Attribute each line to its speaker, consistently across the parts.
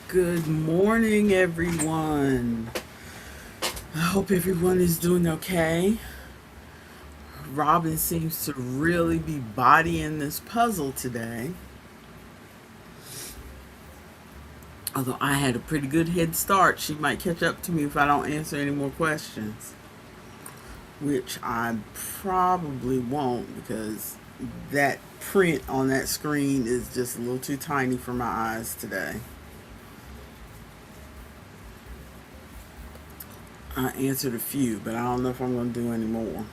Speaker 1: Good morning, everyone. I hope everyone is doing okay. Robin seems to really be bodying this puzzle today. Although I had a pretty good head start, she might catch up to me if I don't answer any more questions, which I probably won't because that print on that screen is just a little too tiny for my eyes today. I answered a few, but I don't know if I'm going to do any more.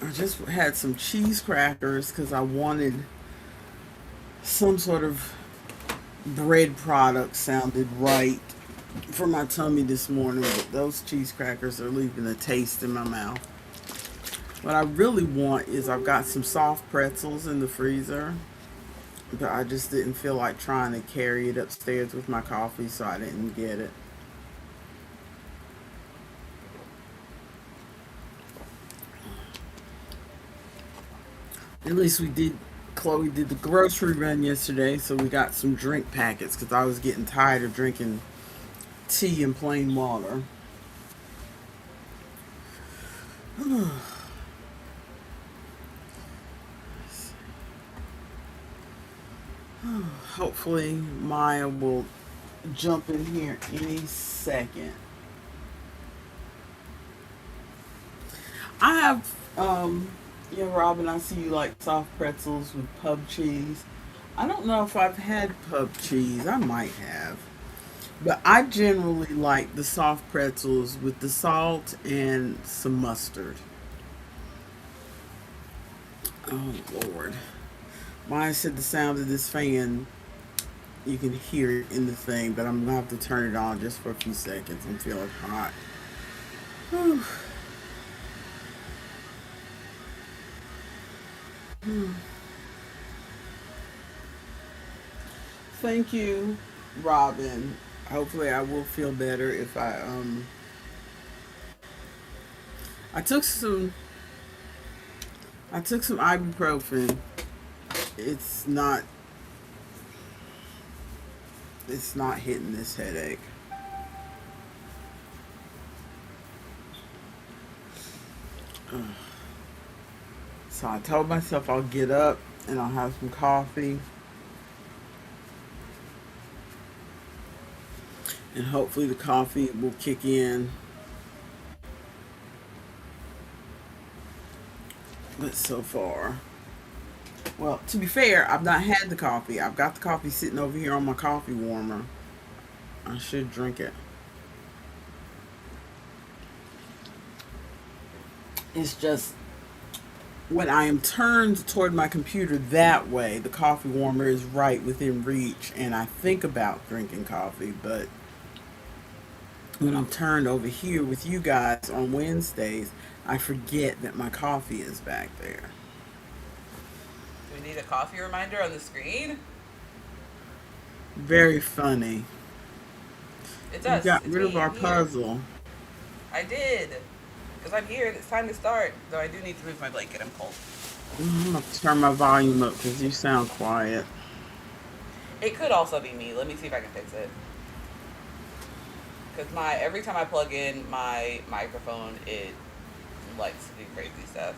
Speaker 1: I just had some cheese crackers because I wanted some sort of bread product sounded right for my tummy this morning, but those cheese crackers are leaving a taste in my mouth. What I really want is I've got some soft pretzels in the freezer, but I just didn't feel like trying to carry it upstairs with my coffee, so I didn't get it. At least we did. Chloe did the grocery run yesterday, so we got some drink packets because I was getting tired of drinking tea and plain water. Hopefully, Maya will jump in here any second. I have, yeah, Robin, I see you like soft pretzels with pub cheese. I don't know if I've had pub cheese. I might have. But I generally like the soft pretzels with the salt and some mustard. Oh, Lord. Maya said the sound of this fan, you can hear it in the thing, but I'm going to have to turn it on just for a few seconds. I'm feeling hot. Whew. Thank you, Robin. Hopefully, I will feel better if I took some ibuprofen. It's not it's not hitting this headache. So I told myself I'll get up and I'll have some coffee and hopefully the coffee will kick in. But so far, well, to be fair, I've not had the coffee. I've got the coffee sitting over here on my coffee warmer. I should drink it. It's just when I am turned toward my computer that way, the coffee warmer is right within reach, and I think about drinking coffee. But when I'm turned over here with you guys on Wednesdays, I forget that my coffee is back there.
Speaker 2: Do we need a coffee reminder on the screen?
Speaker 1: Very funny.
Speaker 2: It's
Speaker 1: You
Speaker 2: us.
Speaker 1: got
Speaker 2: It's
Speaker 1: rid of
Speaker 2: me.
Speaker 1: our
Speaker 2: I'm here.
Speaker 1: puzzle.
Speaker 2: I did. Because I'm here and it's time to start. Though I do need to move my blanket. I'm cold.
Speaker 1: I'm gonna turn my volume up because you sound quiet.
Speaker 2: It could also be me. Let me see if I can fix it. Because every time I plug in my microphone, it likes to do crazy stuff.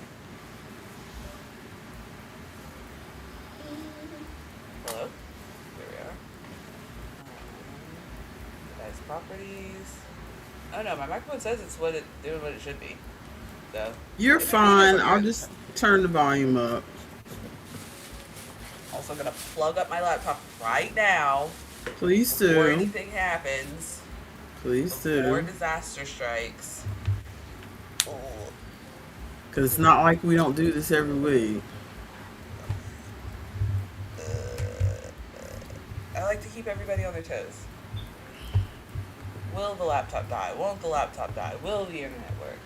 Speaker 2: Hello? There we are. Device properties. Oh no, my microphone says it's doing what it should be. So
Speaker 1: You're
Speaker 2: it might be just
Speaker 1: fine.
Speaker 2: on
Speaker 1: I'll
Speaker 2: yours.
Speaker 1: just turn the volume up.
Speaker 2: Also gonna plug up my laptop right now
Speaker 1: Please
Speaker 2: before
Speaker 1: do.
Speaker 2: anything happens,
Speaker 1: Please
Speaker 2: before
Speaker 1: do.
Speaker 2: disaster strikes. Oh,
Speaker 1: Because it's not like we don't do this every week.
Speaker 2: I like to keep everybody on their toes. Will the laptop die? Won't the laptop die? Will the internet work?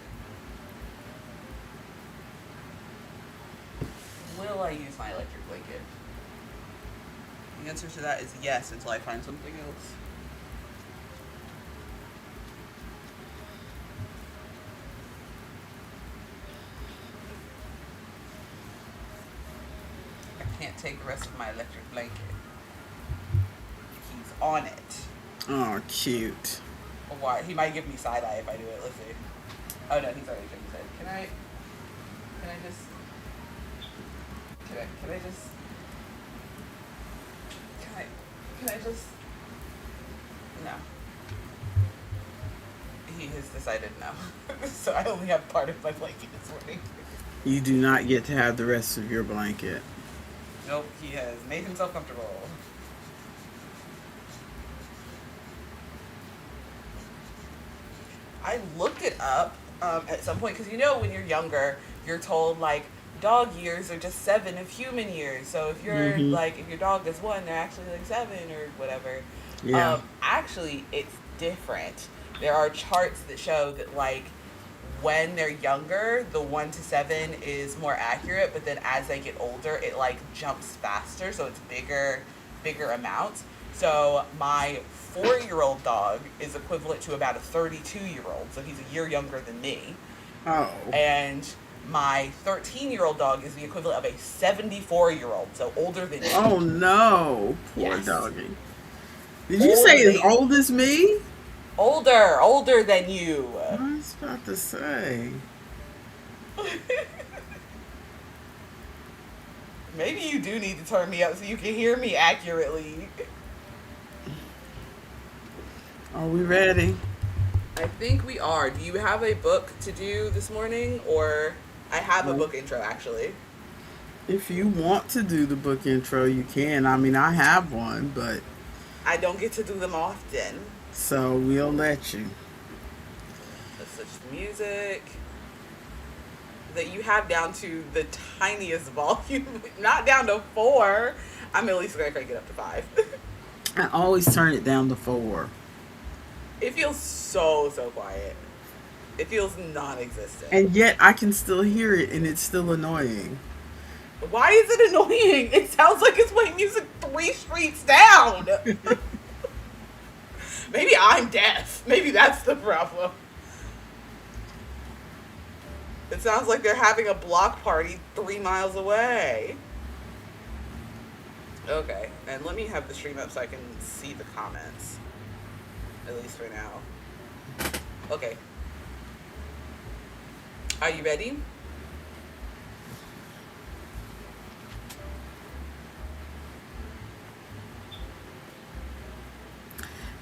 Speaker 2: Will I use my electric blanket? The answer to that is yes until I find something else. can't take the rest of my electric blanket. He's on it.
Speaker 1: Oh, cute.
Speaker 2: Why? He might give me side eye if I do it. Let's see. Oh no, he's already shaking his head. Can I just? Can I just? Can I just? No. He has decided no. So I only have part of my blanket this morning.
Speaker 1: You do not get to have the rest of your blanket.
Speaker 2: Nope, he has made himself comfortable. I looked it up at some point because when you're younger, you're told like dog years are just 7 of human years. So if you're like if your dog is 1, they're actually like 7 or whatever.
Speaker 1: Yeah.
Speaker 2: Actually, it's different. There are charts that show that like when they're younger, the 1 to 7 is more accurate, but then as they get older, it like jumps faster, so it's bigger amounts. So my 4-year-old dog is equivalent to about a 32-year-old, so he's a year younger than me.
Speaker 1: Oh.
Speaker 2: And my 13-year-old dog is the equivalent of a 74-year-old, so older than me.
Speaker 1: Oh no, poor
Speaker 2: Yes.
Speaker 1: doggy. Did you say as old as me?
Speaker 2: Older than you.
Speaker 1: I was about to say.
Speaker 2: Maybe you do need to turn me up so you can hear me accurately.
Speaker 1: Are we ready?
Speaker 2: I think we are. Do you have a book to do this morning? Or I have a book intro, actually.
Speaker 1: If you want to do the book intro, you can. I mean, I have one, but
Speaker 2: I don't get to do them often.
Speaker 1: so we'll let you.
Speaker 2: Let's switch the music. That you have down to the tiniest volume. Not down to 4. I'm at least going to crank it up to 5.
Speaker 1: I always turn it down to 4.
Speaker 2: It feels so quiet. It feels non-existent.
Speaker 1: And yet I can still hear it and it's still annoying.
Speaker 2: Why is it annoying? It sounds like it's playing music 3 streets down. Maybe I'm deaf. Maybe that's the problem. It sounds like they're having a block party 3 miles away. Okay, and let me have the stream up so I can see the comments. At least for now. Okay. Are you ready?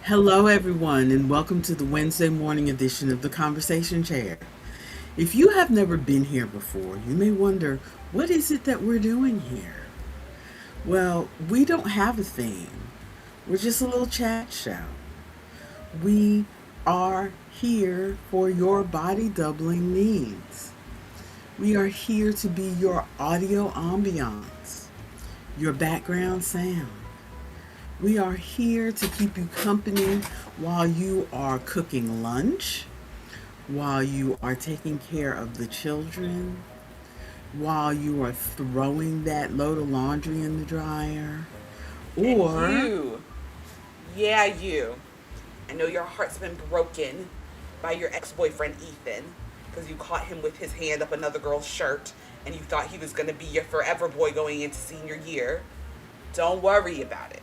Speaker 1: Hello, everyone, and welcome to the Wednesday morning edition of the Conversation Chair. If you have never been here before, you may wonder, what is it that we're doing here? Well, we don't have a theme. We're just a little chat show. We are here for your body doubling needs. We are here to be your audio ambiance, your background sound. We are here to keep you company while you are cooking lunch, while you are taking care of the children, while you are throwing that load of laundry in the dryer, or
Speaker 2: And you. Yeah, you. I know your heart's been broken by your ex-boyfriend Ethan because you caught him with his hand up another girl's shirt and you thought he was going to be your forever boy going into senior year. Don't worry about it.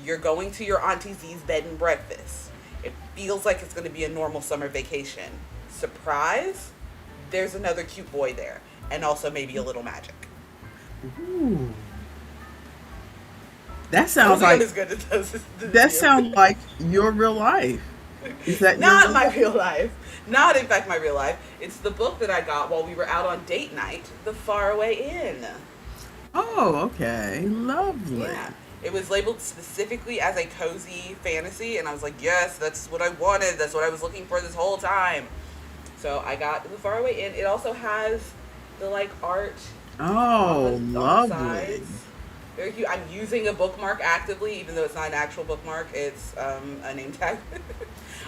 Speaker 2: You're going to your Auntie Z's bed and breakfast. It feels like it's going to be a normal summer vacation. Surprise? There's another cute boy there. And also maybe a little magic.
Speaker 1: ooh, that sounds like
Speaker 2: as good as
Speaker 1: that sounds like your real life. Is that your
Speaker 2: Not
Speaker 1: real
Speaker 2: my
Speaker 1: life?
Speaker 2: real life. Not, in fact, my real life. It's the book that I got while we were out on date night, The Faraway Inn.
Speaker 1: Oh, okay, lovely.
Speaker 2: Yeah. It was labeled specifically as a cozy fantasy, and I was like, yes, that's what I wanted. That's what I was looking for this whole time. So I got The Faraway Inn. It also has the, like, art
Speaker 1: Oh,
Speaker 2: on the
Speaker 1: lovely.
Speaker 2: sides. Very cute. I'm using a bookmark actively, even though it's not an actual bookmark. It's a name tag.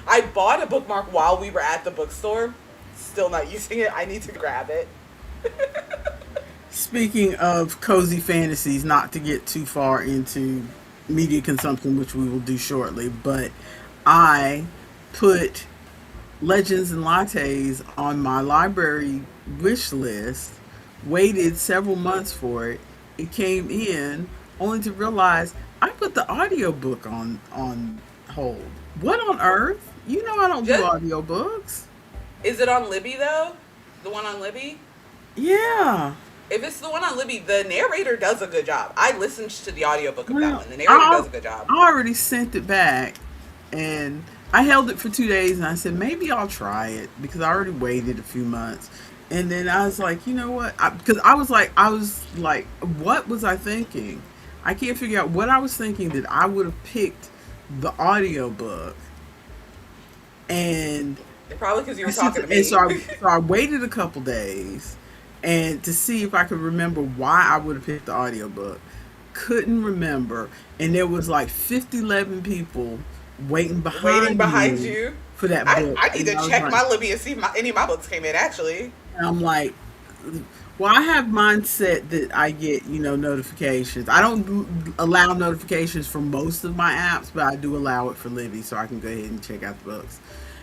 Speaker 2: I bought a bookmark while we were at the bookstore. Still not using it. I need to grab it.
Speaker 1: Speaking of cozy fantasies, not to get too far into media consumption, which we will do shortly, but I put Legends and Lattes on my library wish list, waited several months for it, it came in, only to realize I put the audiobook on hold. What on earth? You know I don't do
Speaker 2: Just
Speaker 1: audiobooks.
Speaker 2: is it on Libby though? The one on Libby?
Speaker 1: Yeah.
Speaker 2: If it's the one on Libby, the narrator does a good job. I listened to the audiobook of that
Speaker 1: Well,
Speaker 2: one. The narrator does a good job.
Speaker 1: I already sent it back, and I held it for 2 days, and I said maybe I'll try it because I already waited a few months, and then I was like, you know what? Because I was like, what was I thinking? I can't figure out what I was thinking that I would have picked the audiobook, and
Speaker 2: Probably because you were talking to me.
Speaker 1: and so I waited a couple days and to see if I could remember why I would have picked the audiobook. Couldn't remember. And there was like 50, 11 people waiting
Speaker 2: Waiting
Speaker 1: behind
Speaker 2: behind
Speaker 1: me
Speaker 2: you.
Speaker 1: for that book.
Speaker 2: I need
Speaker 1: And
Speaker 2: to
Speaker 1: I was
Speaker 2: check
Speaker 1: like,
Speaker 2: my Libby and see if any of my books came in, actually.
Speaker 1: and I'm like, well, I have mine set that I get, notifications. I don't allow notifications for most of my apps, but I do allow it for Libby, so I can go ahead and check out the books.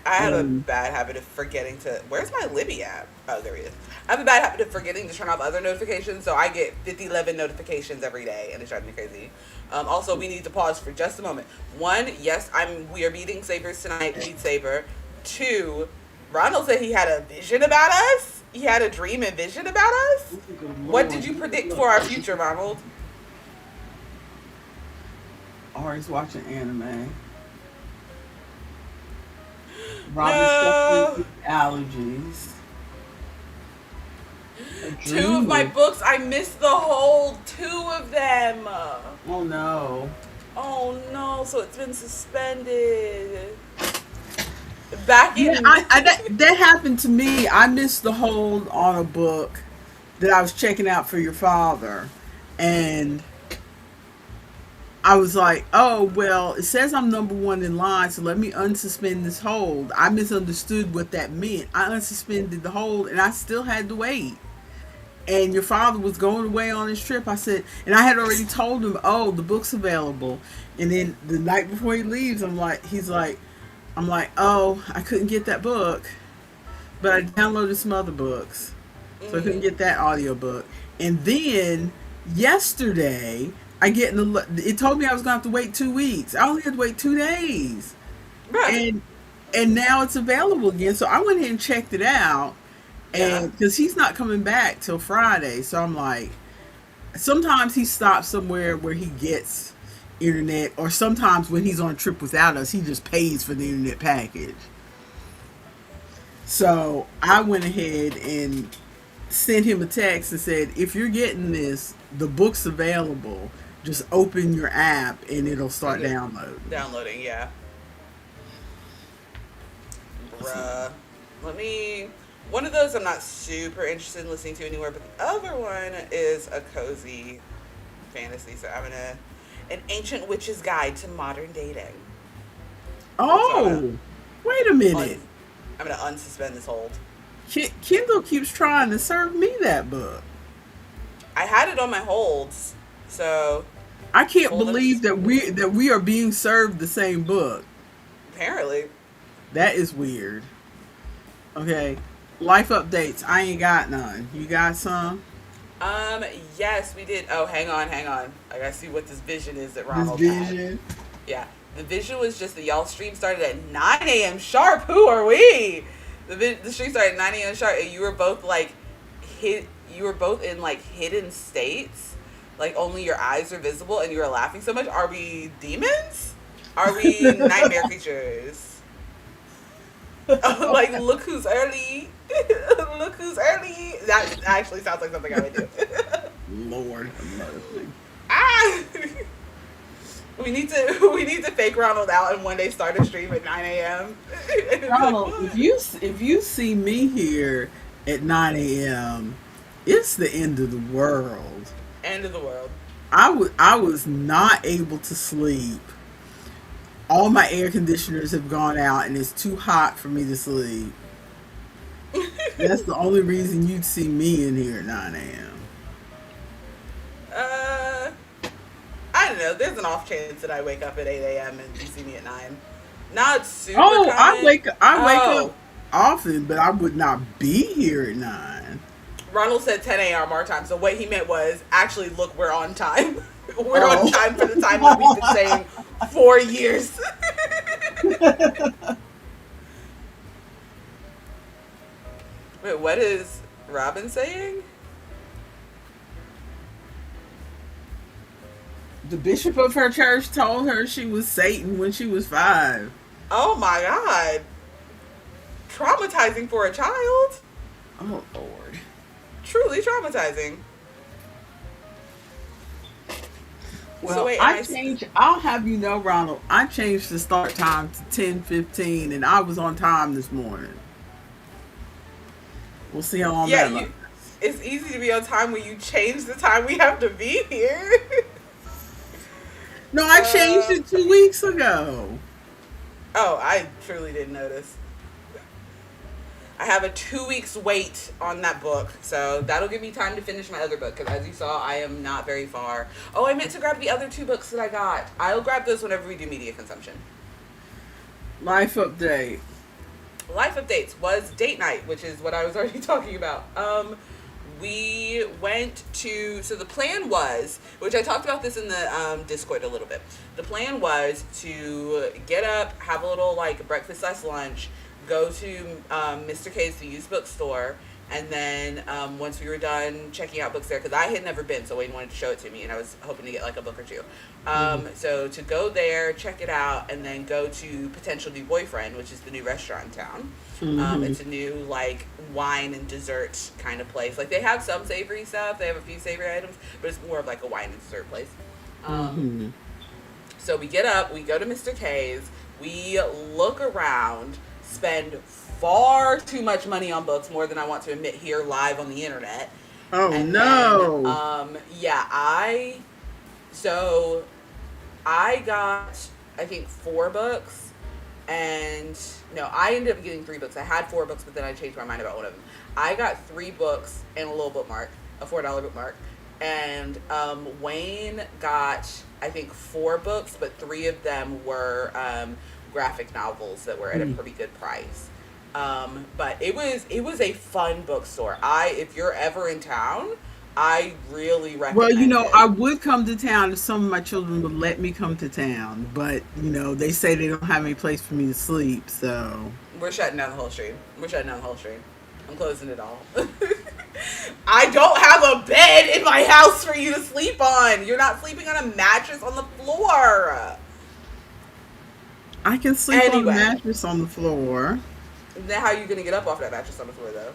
Speaker 2: I have a
Speaker 1: And
Speaker 2: bad habit of forgetting to. Where's my Libby app? Oh, there he is. I have a bad habit of forgetting to turn off other notifications, so I get 50, 11 notifications every day, and it drives me crazy. Also, we need to pause for just a moment. One, yes, we are beating Sabers tonight. Beat Saber. Two, Ronald said he had a vision about us. He had a dream and vision about us.
Speaker 1: good
Speaker 2: What did
Speaker 1: Lord,
Speaker 2: you predict for our future, Ronald?
Speaker 1: Ari's watching anime. Robin's suffering
Speaker 2: No.
Speaker 1: with allergies. A
Speaker 2: Two of
Speaker 1: dream
Speaker 2: my
Speaker 1: of,
Speaker 2: books, I missed the whole two of them.
Speaker 1: oh no.
Speaker 2: Oh no, so it's been suspended. Back
Speaker 1: Yeah,
Speaker 2: in.
Speaker 1: that happened to me. I missed the hold on a book that I was checking out for your father. And I was like, oh, well, it says I'm number one in line, so let me unsuspend this hold. I misunderstood what that meant. I unsuspended the hold, and I still had to wait. And your father was going away on his trip. I said, and I had already told him, oh, the book's available. And then the night before he leaves, I'm like, oh, I couldn't get that book, but I downloaded some other books, so I couldn't get that audiobook. And then yesterday, it told me I was going to have to wait 2 weeks. I only had to wait 2 days,
Speaker 2: Right.
Speaker 1: and now it's available again. So I went ahead and checked it out,
Speaker 2: Yeah.
Speaker 1: and because he's not coming back till Friday, so I'm like, sometimes he stops somewhere where he gets internet, or sometimes when he's on a trip without us, he just pays for the internet package. So I went ahead and sent him a text and said, if you're getting this, the book's available. Just open your app and it'll start downloading.
Speaker 2: Downloading, yeah. Bruh. Let me. One of those I'm not super interested in listening to anywhere, but the other one is a cozy fantasy. So I'm gonna. An Ancient Witch's Guide to Modern Dating.
Speaker 1: Oh, wait a minute.
Speaker 2: I'm gonna unsuspend this hold.
Speaker 1: Kindle keeps trying to serve me that book.
Speaker 2: I had it on my holds, so
Speaker 1: I can't
Speaker 2: hold
Speaker 1: believe that we are being served the same book.
Speaker 2: apparently.
Speaker 1: That is weird. Okay. Life updates. I ain't got none. You got some?
Speaker 2: Yes, we did. Oh, hang on. I gotta see what this vision is that
Speaker 1: This
Speaker 2: Ronald had.
Speaker 1: vision.
Speaker 2: Yeah, the vision was just that y'all stream started at 9 a.m. sharp. Who are we? The stream started at 9 a.m. sharp, and you were both like You were both in like hidden states, like only your eyes are visible, and you were laughing so much. Are we demons? Are we nightmare creatures? Oh, like look who's early. Look who's early. That actually sounds like something I would do.
Speaker 1: Lord have mercy.
Speaker 2: Ah. We need to fake Ronald out and one day start a stream at 9 a.m.
Speaker 1: Ronald, if you see me here at 9 a.m., it's the end of the world.
Speaker 2: End of the world.
Speaker 1: I was not able to sleep. All my air conditioners have gone out and it's too hot for me to sleep. That's the only reason you'd see me in here at 9 a.m.
Speaker 2: I don't know. There's an off chance that I wake up at 8 a.m. and you see me at 9. Not super
Speaker 1: Oh,
Speaker 2: common.
Speaker 1: I wake up often, but I would not be here at 9.
Speaker 2: Ronald said 10 a.m. our time, so what he meant was, actually, look, we're on time. We're on
Speaker 1: Oh.
Speaker 2: time for the time that we've been saying 4 years. Wait, what is Robin saying?
Speaker 1: The bishop of her church told her she was Satan when she was 5.
Speaker 2: Oh my god. Traumatizing for a child.
Speaker 1: Oh Lord.
Speaker 2: Truly traumatizing.
Speaker 1: Well,
Speaker 2: So wait,
Speaker 1: I changed. I'll have you know, Ronald. I changed the start time to 10:15, and I was on time this morning. We'll see how long
Speaker 2: yeah,
Speaker 1: that lasts.
Speaker 2: it's easy to be on time when you change the time we have to be here.
Speaker 1: No, I changed it 2 weeks ago.
Speaker 2: Oh, I truly didn't notice. I have a 2 weeks wait on that book, so that'll give me time to finish my other book, because as you saw, I am not very far. Oh, I meant to grab the other 2 books that I got. I'll grab those whenever we do media consumption.
Speaker 1: Life update.
Speaker 2: Life updates was date night, which is what I was already talking about. We went to, so the plan was, which I talked about this in the Discord a little bit. The plan was to get up, have a little like breakfast/lunch, go to Mr. K's, the used bookstore, and then once we were done checking out books there, because I had never been, so Wayne wanted to show it to me, and I was hoping to get like a book or two. So to go there, check it out, and then go to Potential New Boyfriend, which is the new restaurant in town. It's a new like wine and dessert kind of place. Like they have some savory stuff, they have a few savory items, but it's more of like a wine and dessert place. So we get up, we go to Mr. K's, we look around, spend far too much money on books, more than I want to admit here live on the internet.
Speaker 1: Oh
Speaker 2: And
Speaker 1: no.
Speaker 2: then, I got, I think 4 books, and no, I ended up getting 3 books. I had 4 books, but then I changed my mind about one of them. I got 3 books and a little bookmark, a $4 bookmark, and Wayne got, I think 4 books, but 3 of them were graphic novels that were at a pretty good price. But it was a fun bookstore. If you're ever in town, I really recommend
Speaker 1: Well,
Speaker 2: it.
Speaker 1: I would come to town if some of my children would let me come to town, but they say they don't have any place for me to sleep, so
Speaker 2: We're shutting down the whole stream. I'm closing it all. I don't have a bed in my house for you to sleep on. You're not sleeping on a mattress on the floor.
Speaker 1: I can sleep on a
Speaker 2: Anyway.
Speaker 1: mattress on the floor.
Speaker 2: Then how are you going to get up off that mattress on the floor, though?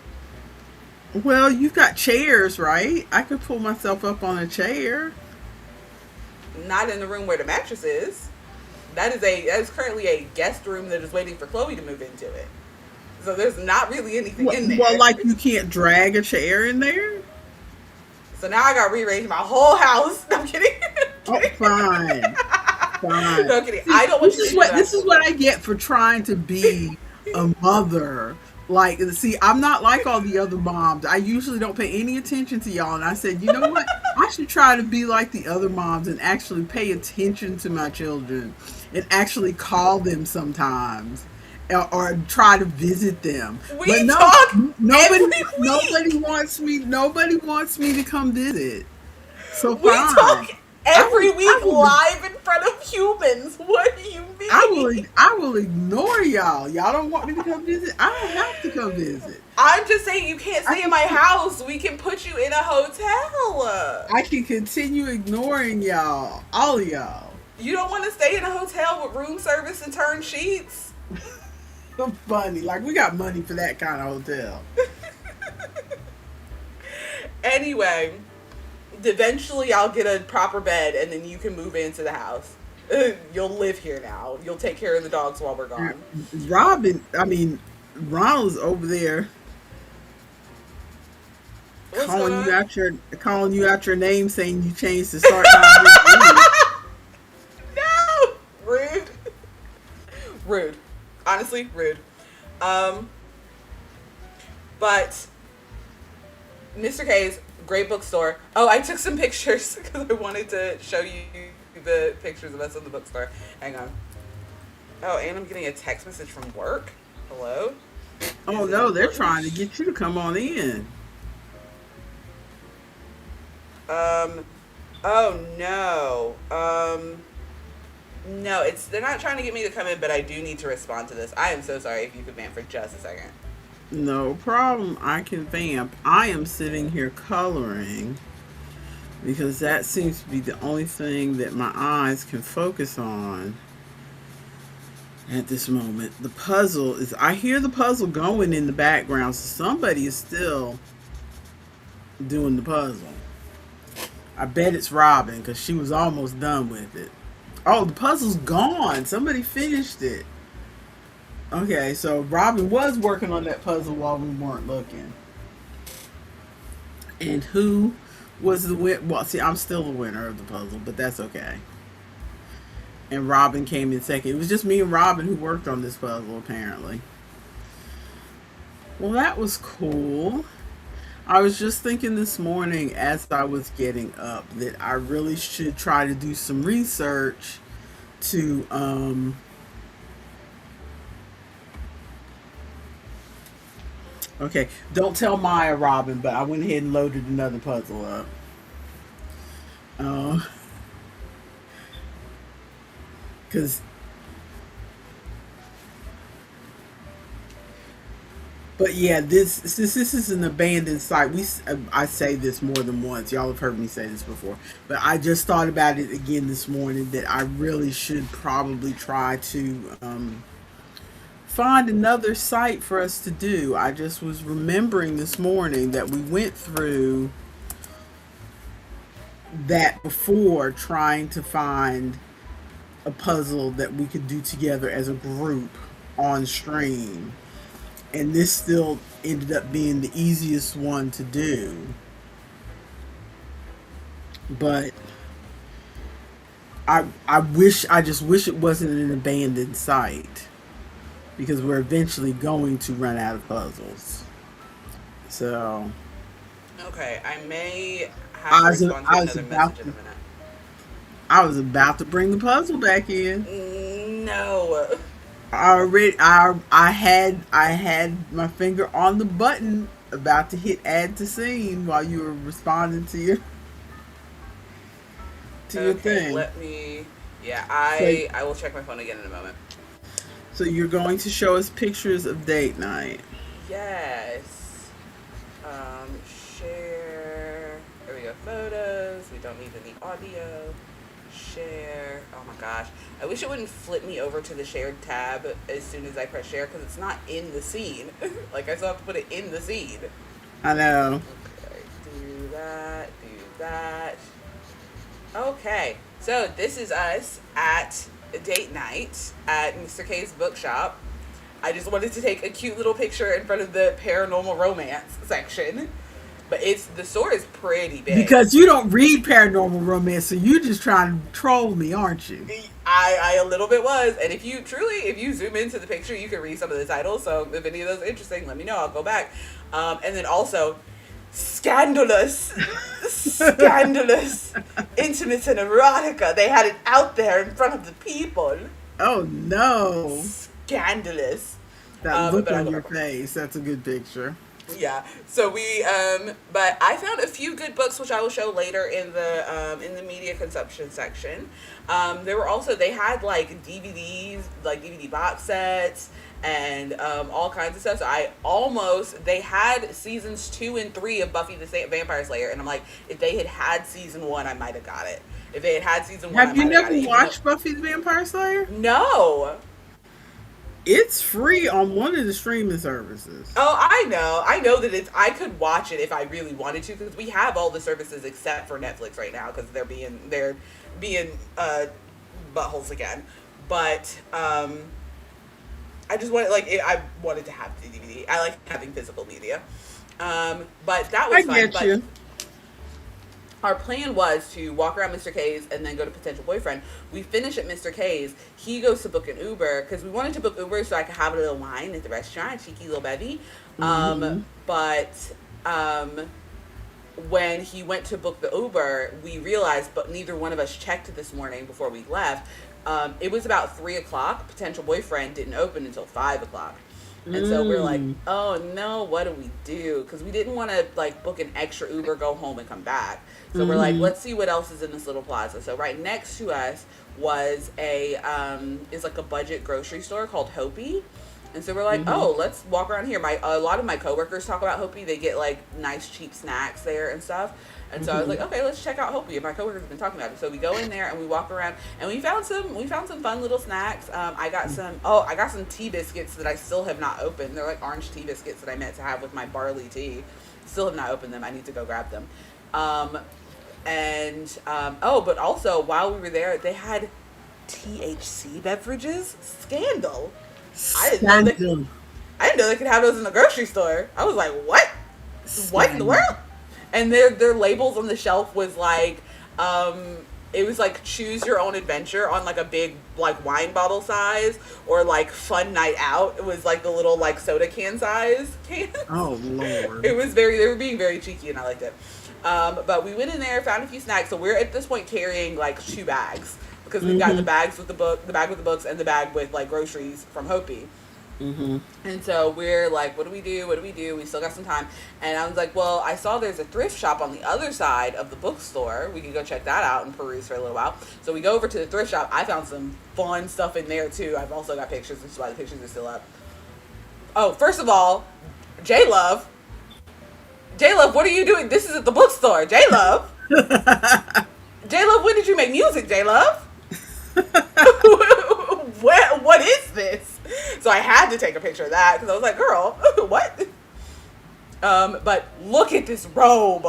Speaker 1: Well, you've got chairs, right? I could pull myself up on a chair.
Speaker 2: Not in the room where the mattress is. That is currently a guest room that is waiting for Chloe to move into it. So there's not really anything in there.
Speaker 1: Well, like you can't drag a chair in there?
Speaker 2: So now I got to rearrange my whole house. No, I'm kidding.
Speaker 1: Oh, fine. Fine.
Speaker 2: No, I'm kidding. I don't want you to do that.
Speaker 1: This is what I get for trying to be a mother. Like, see, I'm not like all the other moms. I usually don't pay any attention to y'all. And I said, you know what? I should try to be like the other moms and actually pay attention to my children and actually call them sometimes or try to visit them.
Speaker 2: We talk
Speaker 1: nobody
Speaker 2: every week.
Speaker 1: Nobody wants me to come visit. So
Speaker 2: We
Speaker 1: fine.
Speaker 2: talk every
Speaker 1: I
Speaker 2: week
Speaker 1: will-
Speaker 2: live in front of humans. What do you mean?
Speaker 1: I will ignore y'all. Y'all don't want me to come visit. I don't have to come visit.
Speaker 2: I'm just saying you can't stay in my house. We can put you in a hotel.
Speaker 1: I can continue ignoring y'all, all of y'all.
Speaker 2: You don't want to stay in a hotel with room service and turn sheets?
Speaker 1: Funny, like we got money for that kind of hotel.
Speaker 2: Anyway, eventually I'll get a proper bed and then you can move into the house. You'll live here now. You'll take care of the dogs while we're gone.
Speaker 1: Ronald's over there
Speaker 2: What's
Speaker 1: calling
Speaker 2: going
Speaker 1: you
Speaker 2: on?
Speaker 1: calling you out your name, saying you changed the start time.
Speaker 2: No! Rude. Rude. Honestly, rude. But Mr. K's, great bookstore. Oh, I took some pictures because I wanted to show you the pictures of us in the bookstore. Hang on. Oh, and I'm getting a text message from work. Hello?
Speaker 1: Oh no, they're trying to get you to come on in.
Speaker 2: Um, oh no. No, it's they're not trying to get me to come in, but I do need to respond to this. I am so sorry if you could vamp for just a second.
Speaker 1: No problem. I can vamp. I am sitting here coloring because that seems to be the only thing that my eyes can focus on at this moment. The puzzle is, I hear the puzzle going in the background, so somebody is still doing the puzzle. I bet it's Robin because she was almost done with it. Oh, the puzzle's gone. Somebody finished it. Okay, so Robin was working on that puzzle while we weren't looking. And who was the win? Well, see, I'm still the winner of the puzzle, but that's okay. And Robin came in second. It was just me and Robin who worked on this puzzle, apparently. Well, that was cool. I was just thinking this morning as I was getting up that I really should try to do some research to okay, don't tell Maya, Robin, but I went ahead and loaded another puzzle up. Uh, cuz But yeah, this since this is an abandoned site, I say this more than once. Y'all have heard me say this before, but I just thought about it again this morning that I really should probably try to find another site for us to do. I just was remembering this morning that we went through that before trying to find a puzzle that we could do together as a group on stream, and this still ended up being the easiest one to do. But I just wish it wasn't an abandoned site because we're eventually going to run out of puzzles. So
Speaker 2: Okay, I may have to
Speaker 1: I was
Speaker 2: respond to
Speaker 1: I was
Speaker 2: another message
Speaker 1: about
Speaker 2: in a
Speaker 1: to
Speaker 2: minute.
Speaker 1: I was about to bring the puzzle back in.
Speaker 2: No.
Speaker 1: I had my finger on the button about to hit add to scene while you were responding to your
Speaker 2: Okay,
Speaker 1: thing.
Speaker 2: let me. Yeah,
Speaker 1: So
Speaker 2: I will check my phone again in a moment.
Speaker 1: so you're going to show us pictures of date night.
Speaker 2: Yes. Share. There we go. Photos. We don't need any audio. Share. Oh my gosh. I wish it wouldn't flip me over to the shared tab as soon as I press share because it's not in the scene. Like I still have to put it in the scene.
Speaker 1: I know.
Speaker 2: Okay. Do that. Do that. Okay. So this is us at date night at Mr. K's bookshop. I just wanted to take a cute little picture in front of the paranormal romance section. But the store is pretty big.
Speaker 1: Because you don't read paranormal romance, so you just trying to troll me, aren't you?
Speaker 2: I a little bit was. And if you zoom into the picture, you can read some of the titles. So if any of those are interesting, let me know. I'll go back. And then also, scandalous, scandalous, intimate and erotica. They had it out there in front of the people.
Speaker 1: Oh no.
Speaker 2: Scandalous.
Speaker 1: That look
Speaker 2: But I'll
Speaker 1: on
Speaker 2: go
Speaker 1: your
Speaker 2: back.
Speaker 1: face, that's a good picture.
Speaker 2: Yeah. So but I found a few good books which I will show later in the media consumption section. They had like DVDs, like DVD box sets and all kinds of stuff. So they had seasons 2 and 3 of Buffy the Vampire Slayer, and I'm like, if they had season 1, I might have got it. If they had season 1, I
Speaker 1: Have you
Speaker 2: might have got
Speaker 1: never
Speaker 2: it.
Speaker 1: watched Buffy the Vampire Slayer?
Speaker 2: No.
Speaker 1: It's free on one of the streaming services.
Speaker 2: Oh, I know. I know that I could watch it if I really wanted to because we have all the services except for Netflix right now because they're being buttholes again. But I just wanted I wanted to have the DVD. I like having physical media. But that
Speaker 1: I
Speaker 2: was fun.
Speaker 1: get
Speaker 2: But
Speaker 1: you.
Speaker 2: our plan was to walk around Mr. K's and then go to Potential Boyfriend. We finish at Mr. K's. He goes to book an Uber because we wanted to book Uber so I could have a little wine at the restaurant, cheeky little bevy.
Speaker 1: Mm-hmm.
Speaker 2: But when he went to book the Uber, we realized, but neither one of us checked this morning before we left. It was about 3 o'clock. Potential Boyfriend didn't open until 5 o'clock. And so we're like,
Speaker 1: Mm.
Speaker 2: oh no, what do we do? Because we didn't want to like book an extra Uber, go home and come back. So we're like,
Speaker 1: Mm-hmm.
Speaker 2: let's see what else is in this little plaza. So right next to us was is like a budget grocery store called Hopi. And so we're like,
Speaker 1: Mm-hmm.
Speaker 2: oh, let's walk around here. My a lot of my coworkers talk about Hopi. They get like nice cheap snacks there and stuff. And so I was
Speaker 1: Mm-hmm.
Speaker 2: like, okay, let's check out Hopi. And my coworkers have been talking about it. So we go in there and we walk around and we found some fun little snacks. I got some tea biscuits that I still have not opened. They're like orange tea biscuits that I meant to have with my barley tea. Still have not opened them. I need to go grab them. Um, but also while we were there, they had THC beverages. Scandal. I didn't know they.
Speaker 1: Scandal.
Speaker 2: I didn't know they could have those in the grocery store. I was like, what? What in the
Speaker 1: Scandal.
Speaker 2: world? And their labels on the shelf was like, um, it was like choose your own adventure on like a big like wine bottle size, or like fun night out. It was like the little like soda can size cans.
Speaker 1: Oh Lord.
Speaker 2: It was very, they were being very cheeky and I liked it. But we went in there, found a few snacks. So we're at this point carrying like 2 bags because we've got the
Speaker 1: Mm-hmm.
Speaker 2: bags with the bag with the books, and the bag with like groceries from Hopi.
Speaker 1: Mm-hmm.
Speaker 2: And so we're like, what do we do? What do we do? We still got some time. And I was like, well, I saw there's a thrift shop on the other side of the bookstore. We can go check that out and peruse for a little while. So we go over to the thrift shop. I found some fun stuff in there too. I've also got pictures. This is why the pictures are still up. Oh, first of all, J Love. J Love, what are you doing? This is at the bookstore. J Love. J Love, when did you make music, J Love? What is this? So I had to take a picture of that because I was like, girl, what? But look at this robe.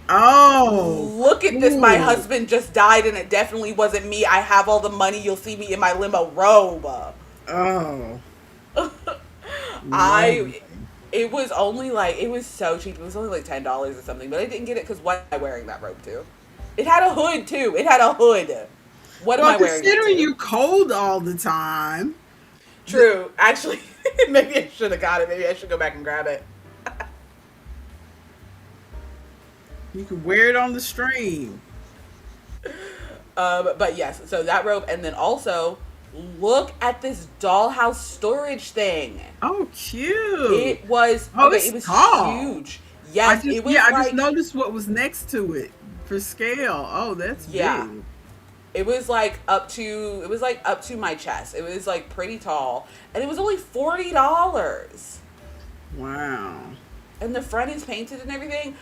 Speaker 1: Oh.
Speaker 2: Look at this. My
Speaker 1: Ooh.
Speaker 2: husband just died and it definitely wasn't me. I have all the money. You'll see me in my limo robe.
Speaker 1: Oh.
Speaker 2: I,
Speaker 1: Lovely.
Speaker 2: it was only like, it was so cheap. It was only like $10 or something, but I didn't get it because what am I wearing that robe to? It had a hood too. It had a hood. What am
Speaker 1: Well,
Speaker 2: I wearing that
Speaker 1: considering
Speaker 2: to?
Speaker 1: you're cold all the time,
Speaker 2: True. Actually, maybe I should have got it. Maybe I should go back and grab it.
Speaker 1: you could wear it on the stream.
Speaker 2: But yes, so that robe, and then also look at this dollhouse storage thing.
Speaker 1: Oh, cute.
Speaker 2: It was
Speaker 1: Oh,
Speaker 2: okay.
Speaker 1: it's
Speaker 2: It was
Speaker 1: tall.
Speaker 2: huge. Yes, it was
Speaker 1: I just
Speaker 2: like
Speaker 1: noticed what was next to it for scale. Oh, that's
Speaker 2: yeah.
Speaker 1: big.
Speaker 2: It was like up to my chest. It was like pretty tall, and it was only $40.
Speaker 1: Wow.
Speaker 2: And the front is painted and everything.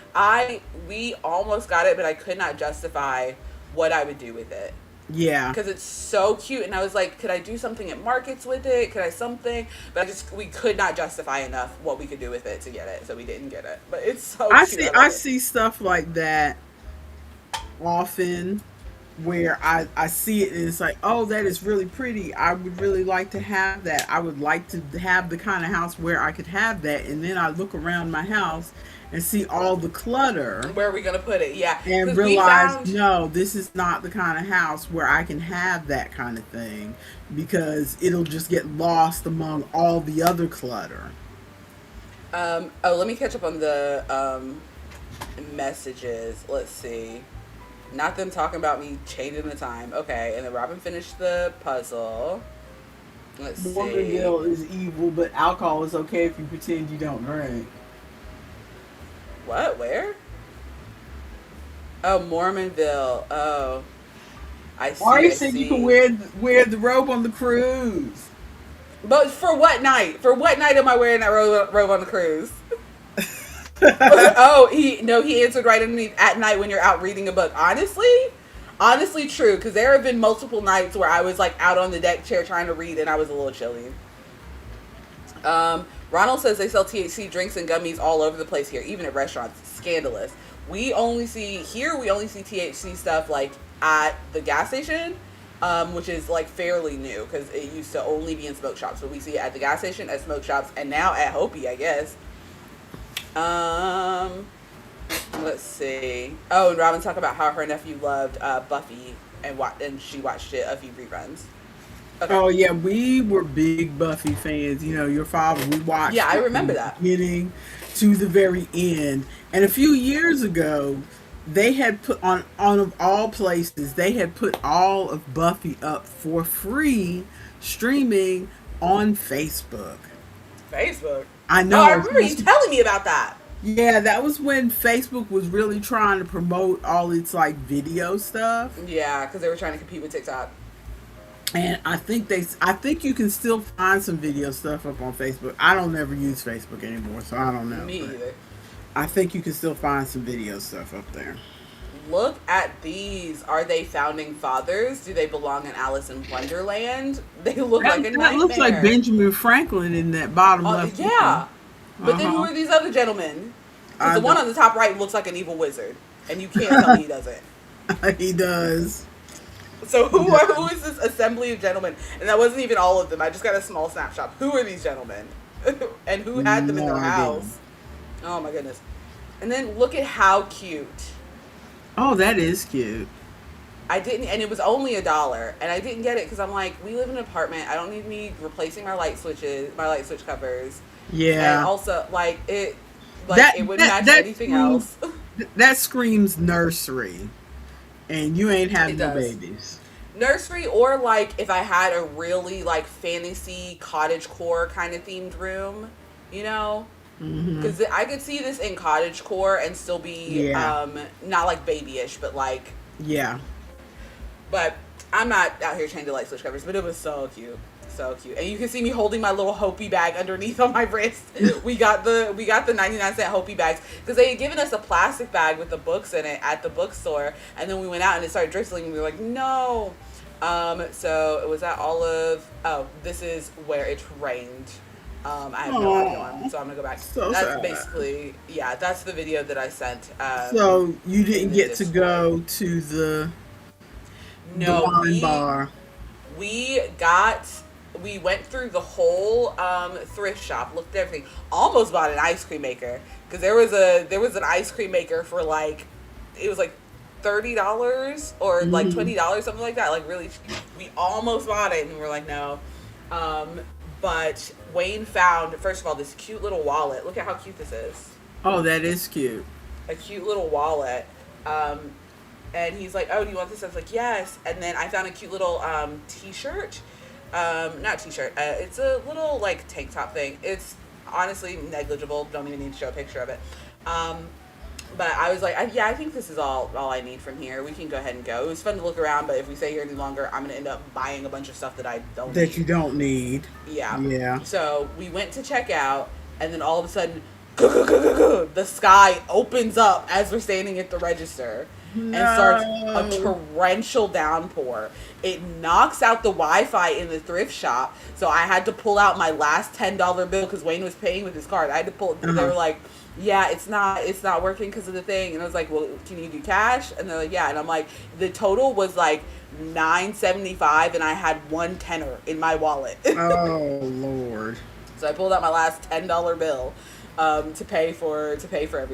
Speaker 2: We almost got it, but I could not justify what I would do with it
Speaker 1: Yeah.
Speaker 2: because it's so cute. And I was like, could I do something at markets with it? Could I something? But we could not justify enough what we could do with it to get it, so we didn't get it. But it's so cute. I
Speaker 1: I
Speaker 2: love it.
Speaker 1: see stuff like that often where I see it and it's like, oh, that is really pretty. I would really like to have that. I would like to have the kind of house where I could have that. And then I look around my house and see all the clutter
Speaker 2: Where are we gonna put it? Yeah,
Speaker 1: and
Speaker 2: because we
Speaker 1: realize,
Speaker 2: found.
Speaker 1: no, this is not the kind of house where I can have that kind of thing because it'll just get lost among all the other clutter.
Speaker 2: Let me catch up on the messages. Let's see. Not them talking about me changing the time. Okay, and then Robin finished the puzzle. Let's see.
Speaker 1: Morganville is evil, but alcohol is okay if you pretend you don't drink.
Speaker 2: What? Where? Oh, Mormonville. Oh, I see.
Speaker 1: Ari
Speaker 2: I
Speaker 1: said you
Speaker 2: see.
Speaker 1: can wear the robe on the cruise.
Speaker 2: But for what night? For what night am I wearing that robe on the cruise? Oh, he answered right underneath at night when you're out reading a book. Honestly, true. Because there have been multiple nights where I was like out on the deck chair trying to read, and I was a little chilly. Ronald says they sell THC drinks and gummies all over the place here, even at restaurants. Scandalous. We only see THC stuff like at the gas station, which is like fairly new because it used to only be in smoke shops. But we see it at the gas station, at smoke shops, and now at Hopi, I guess. Um, let's see. Oh, and Robin talked about how her nephew loved Buffy and she watched it a few reruns. Okay.
Speaker 1: Oh yeah, we were big Buffy fans. You know, your father. We
Speaker 2: Yeah,
Speaker 1: watched
Speaker 2: I
Speaker 1: it from
Speaker 2: remember
Speaker 1: the
Speaker 2: that.
Speaker 1: beginning to the very end. And a few years ago, they had put on of all places, they had put all of Buffy up for free streaming on Facebook.
Speaker 2: Facebook.
Speaker 1: I
Speaker 2: Oh, I
Speaker 1: know.
Speaker 2: remember you telling me about that.
Speaker 1: Yeah, that was when Facebook was really trying to promote all its like video stuff.
Speaker 2: Yeah, because they were trying to compete with TikTok.
Speaker 1: And I think you can still find some video stuff up on Facebook. I don't ever use Facebook anymore, so I don't know.
Speaker 2: Me
Speaker 1: But
Speaker 2: either.
Speaker 1: I think you can still find some video stuff up there.
Speaker 2: Look at these. Are they founding fathers? Do they belong in Alice in Wonderland? They look like a
Speaker 1: That looks like
Speaker 2: nightmare.
Speaker 1: Benjamin Franklin in that bottom left corner.
Speaker 2: Yeah. But
Speaker 1: Uh
Speaker 2: then who
Speaker 1: huh.
Speaker 2: are these other gentlemen? Because
Speaker 1: I
Speaker 2: the one
Speaker 1: don't.
Speaker 2: on the top right looks like an evil wizard. And you can't tell me he doesn't.
Speaker 1: He does.
Speaker 2: So
Speaker 1: He does.
Speaker 2: who is this assembly of gentlemen? And that wasn't even all of them. I just got a small snapshot. Who are these gentlemen? And who had them in
Speaker 1: No
Speaker 2: their
Speaker 1: idea.
Speaker 2: house? Oh my goodness. And then look at how cute.
Speaker 1: Oh, that is cute.
Speaker 2: I didn't, and it was only $1, and I didn't get it because I'm like, we live in an apartment. I don't need me replacing my light switches, my light switch covers, and
Speaker 1: Yeah.
Speaker 2: also like
Speaker 1: That
Speaker 2: it wouldn't
Speaker 1: that
Speaker 2: match
Speaker 1: that
Speaker 2: anything
Speaker 1: screams
Speaker 2: else.
Speaker 1: that screams nursery, and you ain't
Speaker 2: It
Speaker 1: having no
Speaker 2: does.
Speaker 1: babies.
Speaker 2: Nursery, or like if I had a really like fantasy cottage core kind of themed room, you know,
Speaker 1: Hmm.
Speaker 2: because I could see this in cottage core and still be
Speaker 1: Yeah.
Speaker 2: not like babyish, but like,
Speaker 1: Yeah.
Speaker 2: but I'm not out here trying to light switch covers, but it was so cute. So cute. And you can see me holding my little Hopi bag underneath on my wrist. We got the 99-cent Hopi bags because they had given us a plastic bag with the books in it at the bookstore, and then we went out and it started drizzling and we were like, "No." So it was at Olive. Oh, this is where it rained. I have no idea
Speaker 1: Aw,
Speaker 2: so I'm gonna go back.
Speaker 1: so
Speaker 2: That's
Speaker 1: sad.
Speaker 2: basically, yeah, that's the video that I sent
Speaker 1: So you
Speaker 2: in
Speaker 1: didn't
Speaker 2: the
Speaker 1: get to
Speaker 2: Discord.
Speaker 1: go to the
Speaker 2: No,
Speaker 1: wine bar.
Speaker 2: we got we went through the whole thrift shop, looked at everything, almost bought an ice cream maker because there was an ice cream maker for like, it was like $30 or like
Speaker 1: Hmm.
Speaker 2: $20, something like that, like really cheap. We almost bought it and we were like, no. But Wayne found, first of all, this cute little wallet. Look at how cute this is.
Speaker 1: Oh, that is cute.
Speaker 2: A cute little wallet. Um, and he's like, "Oh, do you want this?" I was like, "Yes." And then I found a cute little t-shirt. Not t-shirt. It's a little like tank top thing. It's honestly negligible. Don't even need to show a picture of it. Um, but I was like, yeah, I think this is all I need from here. We can go ahead and go. It was fun to look around, but if we stay here any longer, I'm gonna end up buying a bunch of stuff that I don't
Speaker 1: That you
Speaker 2: need.
Speaker 1: don't need.
Speaker 2: Yeah.
Speaker 1: Yeah.
Speaker 2: So we went to check out, and then all of a sudden, the sky opens up as we're standing at the register and starts a
Speaker 1: No.
Speaker 2: torrential downpour. It knocks out the Wi-Fi in the thrift shop, so I had to pull out my last $10 bill because Wayne was paying with his card. I had to pull. They
Speaker 1: Uh-huh.
Speaker 2: were like, "Yeah, it's not working because of the thing," and I was like, "Well, can you do cash?" And they're like, "Yeah," and I'm like, the total was like $9.75, and I had one tenner in my wallet.
Speaker 1: Oh Lord.
Speaker 2: So I pulled out my last $10 bill to pay for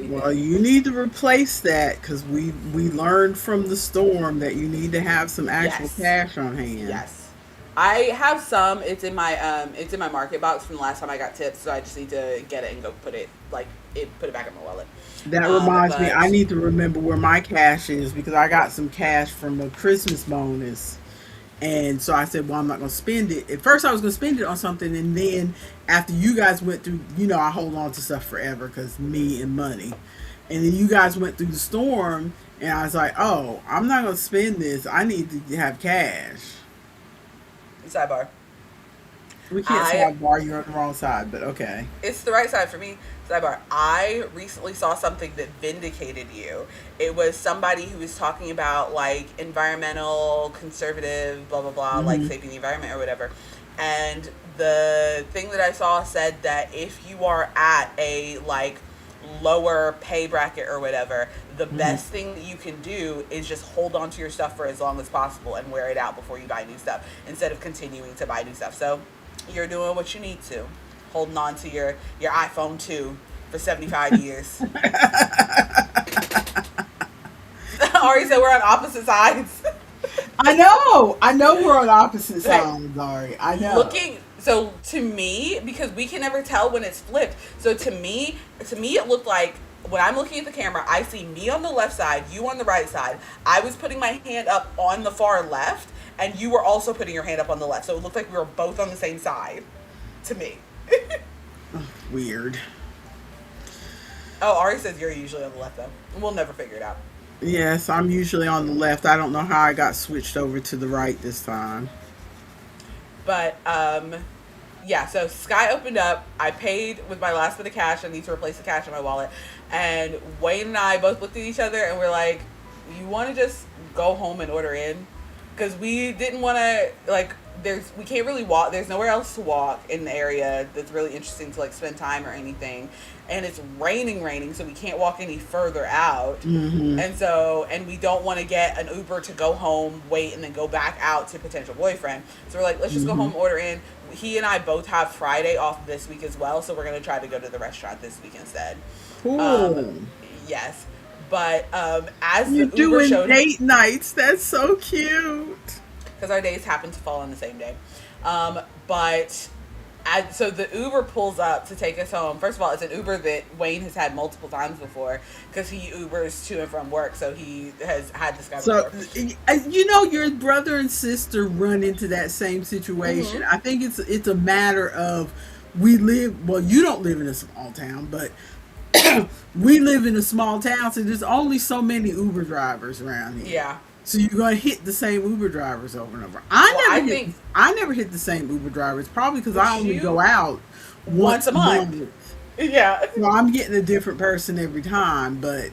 Speaker 1: Well,
Speaker 2: everything.
Speaker 1: you need to replace that because we learned from the storm that you need to have some actual
Speaker 2: Yes,
Speaker 1: cash on hand.
Speaker 2: yes. I have some. It's in my market box from the last time I got tips, so I just need to get it and go put it back in my wallet.
Speaker 1: That reminds me, I
Speaker 2: But
Speaker 1: need to remember where my cash is because I got some cash from a Christmas bonus. And so I said, well, I'm not going to spend it. At first, I was going to spend it on something. And then after you guys went through, I hold on to stuff forever because me and money. And then you guys went through the storm. And I was like, oh, I'm not going to spend this. I need to have cash.
Speaker 2: sidebar.
Speaker 1: We can't
Speaker 2: I
Speaker 1: sidebar. You're on the wrong side, but okay.
Speaker 2: It's the right side for me. Sidebar. I recently saw something that vindicated you. It was somebody who was talking about like environmental, conservative, blah blah blah, like
Speaker 1: Hmm.
Speaker 2: saving the environment or whatever. And the thing that I saw said that if you are at a like lower pay bracket or whatever, the
Speaker 1: Hmm.
Speaker 2: best thing that you can do is just hold on to your stuff for as long as possible and wear it out before you buy new stuff instead of continuing to buy new stuff. So you're doing what you need to, holding on to your iPhone 2 for 75 years. Ari said we're on opposite sides.
Speaker 1: I know we're on opposite
Speaker 2: Right.
Speaker 1: sides, Ari. I know.
Speaker 2: Looking, so to me, because we can never tell when it's flipped, so to me it looked like when I'm looking at the camera, I see me on the left side, you on the right side. I was putting my hand up on the far left, and you were also putting your hand up on the left, so it looked like we were both on the same side to me.
Speaker 1: Weird.
Speaker 2: Oh, Ari says you're usually on the left though. We'll never figure it out.
Speaker 1: Yes, I'm usually on the left. I don't know how I got switched over to the right this time.
Speaker 2: But yeah, so Sky opened up. I paid with my last bit of cash. I need to replace the cash in my wallet. And Wayne and I both looked at each other and we're like, you want to just go home and order in? Because we didn't want to, like, we can't really walk. There's nowhere else to walk in the area that's really interesting to, like, spend time or anything. And it's raining, so we can't walk any further out.
Speaker 1: Mm-hmm.
Speaker 2: And we don't want to get an Uber to go home, wait, and then go back out to potential boyfriend. So we're like, let's just go home, order in. He and I both have Friday off this week as well, so we're going to try to go to the restaurant this week instead.
Speaker 1: Cool.
Speaker 2: Yes. But as
Speaker 1: You're
Speaker 2: the Uber
Speaker 1: doing
Speaker 2: showed,
Speaker 1: date nights. That's so cute.
Speaker 2: because our days happen to fall on the same day. So the Uber pulls up to take us home. First of all, it's an Uber that Wayne has had multiple times before because he Ubers to and from work. So he has had this guy
Speaker 1: So,
Speaker 2: before.
Speaker 1: your brother and sister run into that same situation. I think it's a matter of we live. Well, you don't live in a small town, but we live in a small town, so there's only so many Uber drivers around here.
Speaker 2: Yeah.
Speaker 1: So you're gonna hit the same Uber drivers over and over. I never hit the same Uber drivers, probably because I only go out
Speaker 2: once a month. Yeah.
Speaker 1: So I'm getting a different person every time, but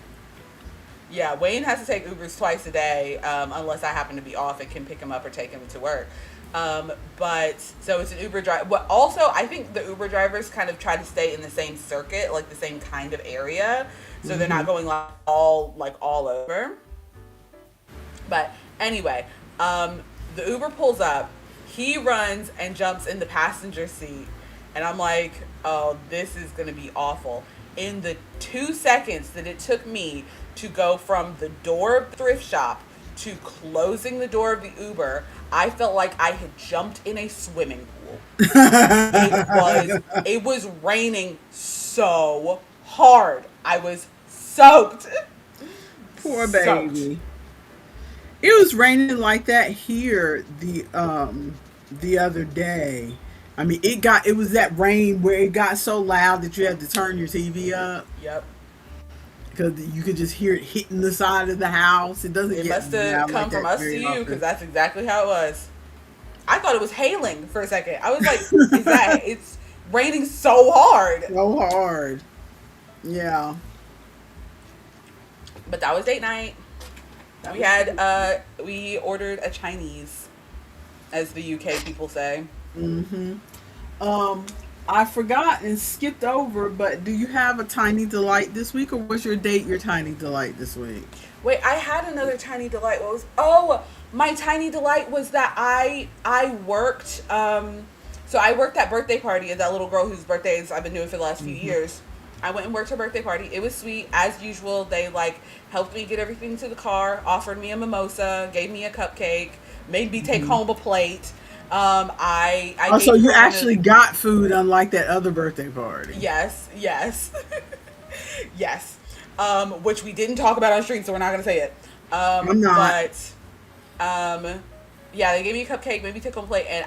Speaker 2: yeah, Wayne has to take Ubers twice a day, unless I happen to be off and can pick him up or take him to work. But so it's an Uber driver. But also, I think the Uber drivers kind of try to stay in the same circuit, like the same kind of area, so they're not going all over. But anyway, the Uber pulls up. He runs and jumps in the passenger seat, and I'm like, oh, this is gonna be awful. In the 2 seconds that it took me to go from the door of the thrift shop to closing the door of the Uber, I felt like I had jumped in a swimming pool. It was raining so hard. I was soaked.
Speaker 1: Poor baby. It was raining like that here the other day. I mean, it was that rain where it got so loud that you had to turn your TV up.
Speaker 2: Yep.
Speaker 1: Because you could just hear it hitting the side of the house. It doesn't.
Speaker 2: It must have come from us to you, because that's exactly how it was. I thought it was hailing for a second. I was like, it's raining so hard.
Speaker 1: So hard. Yeah.
Speaker 2: But that was date night. We ordered a Chinese, as the UK people say.
Speaker 1: I forgot and skipped over, but do you have a tiny delight this week, or was your date your tiny delight this week?
Speaker 2: Wait, I had another tiny delight. My tiny delight was that I worked. So I worked that birthday party of that little girl whose birthdays I've been doing for the last few years. I went and worked her birthday party. It was sweet. As usual, they helped me get everything to the car, offered me a mimosa, gave me a cupcake, made me take home a plate.
Speaker 1: So you actually got food, unlike that other birthday party.
Speaker 2: Yes. Yes. Which we didn't talk about on stream, so we're not going to say it.
Speaker 1: I'm not.
Speaker 2: But, yeah, they gave me a cupcake, made me take home a plate, and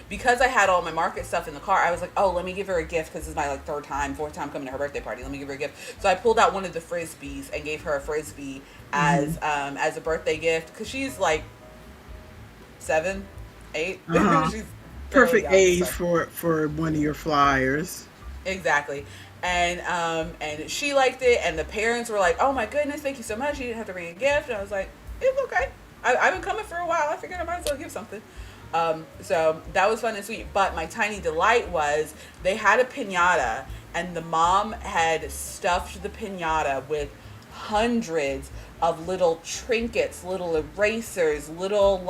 Speaker 2: because I had all my market stuff in the car, I was like, oh, let me give her a gift, because this is my fourth time coming to her birthday party. Let me give her a gift. So I pulled out one of the Frisbees and gave her a Frisbee as a birthday gift, because she's 7, 8. She's
Speaker 1: perfect
Speaker 2: young,
Speaker 1: age for one of your flyers.
Speaker 2: Exactly. And she liked it, and the parents were like, oh my goodness, thank you so much. You didn't have to bring a gift. And I was like, it's okay. I've been coming for a while. I figured I might as well give something. So that was fun and sweet. But my tiny delight was they had a piñata, and the mom had stuffed the piñata with hundreds of little trinkets, little erasers, little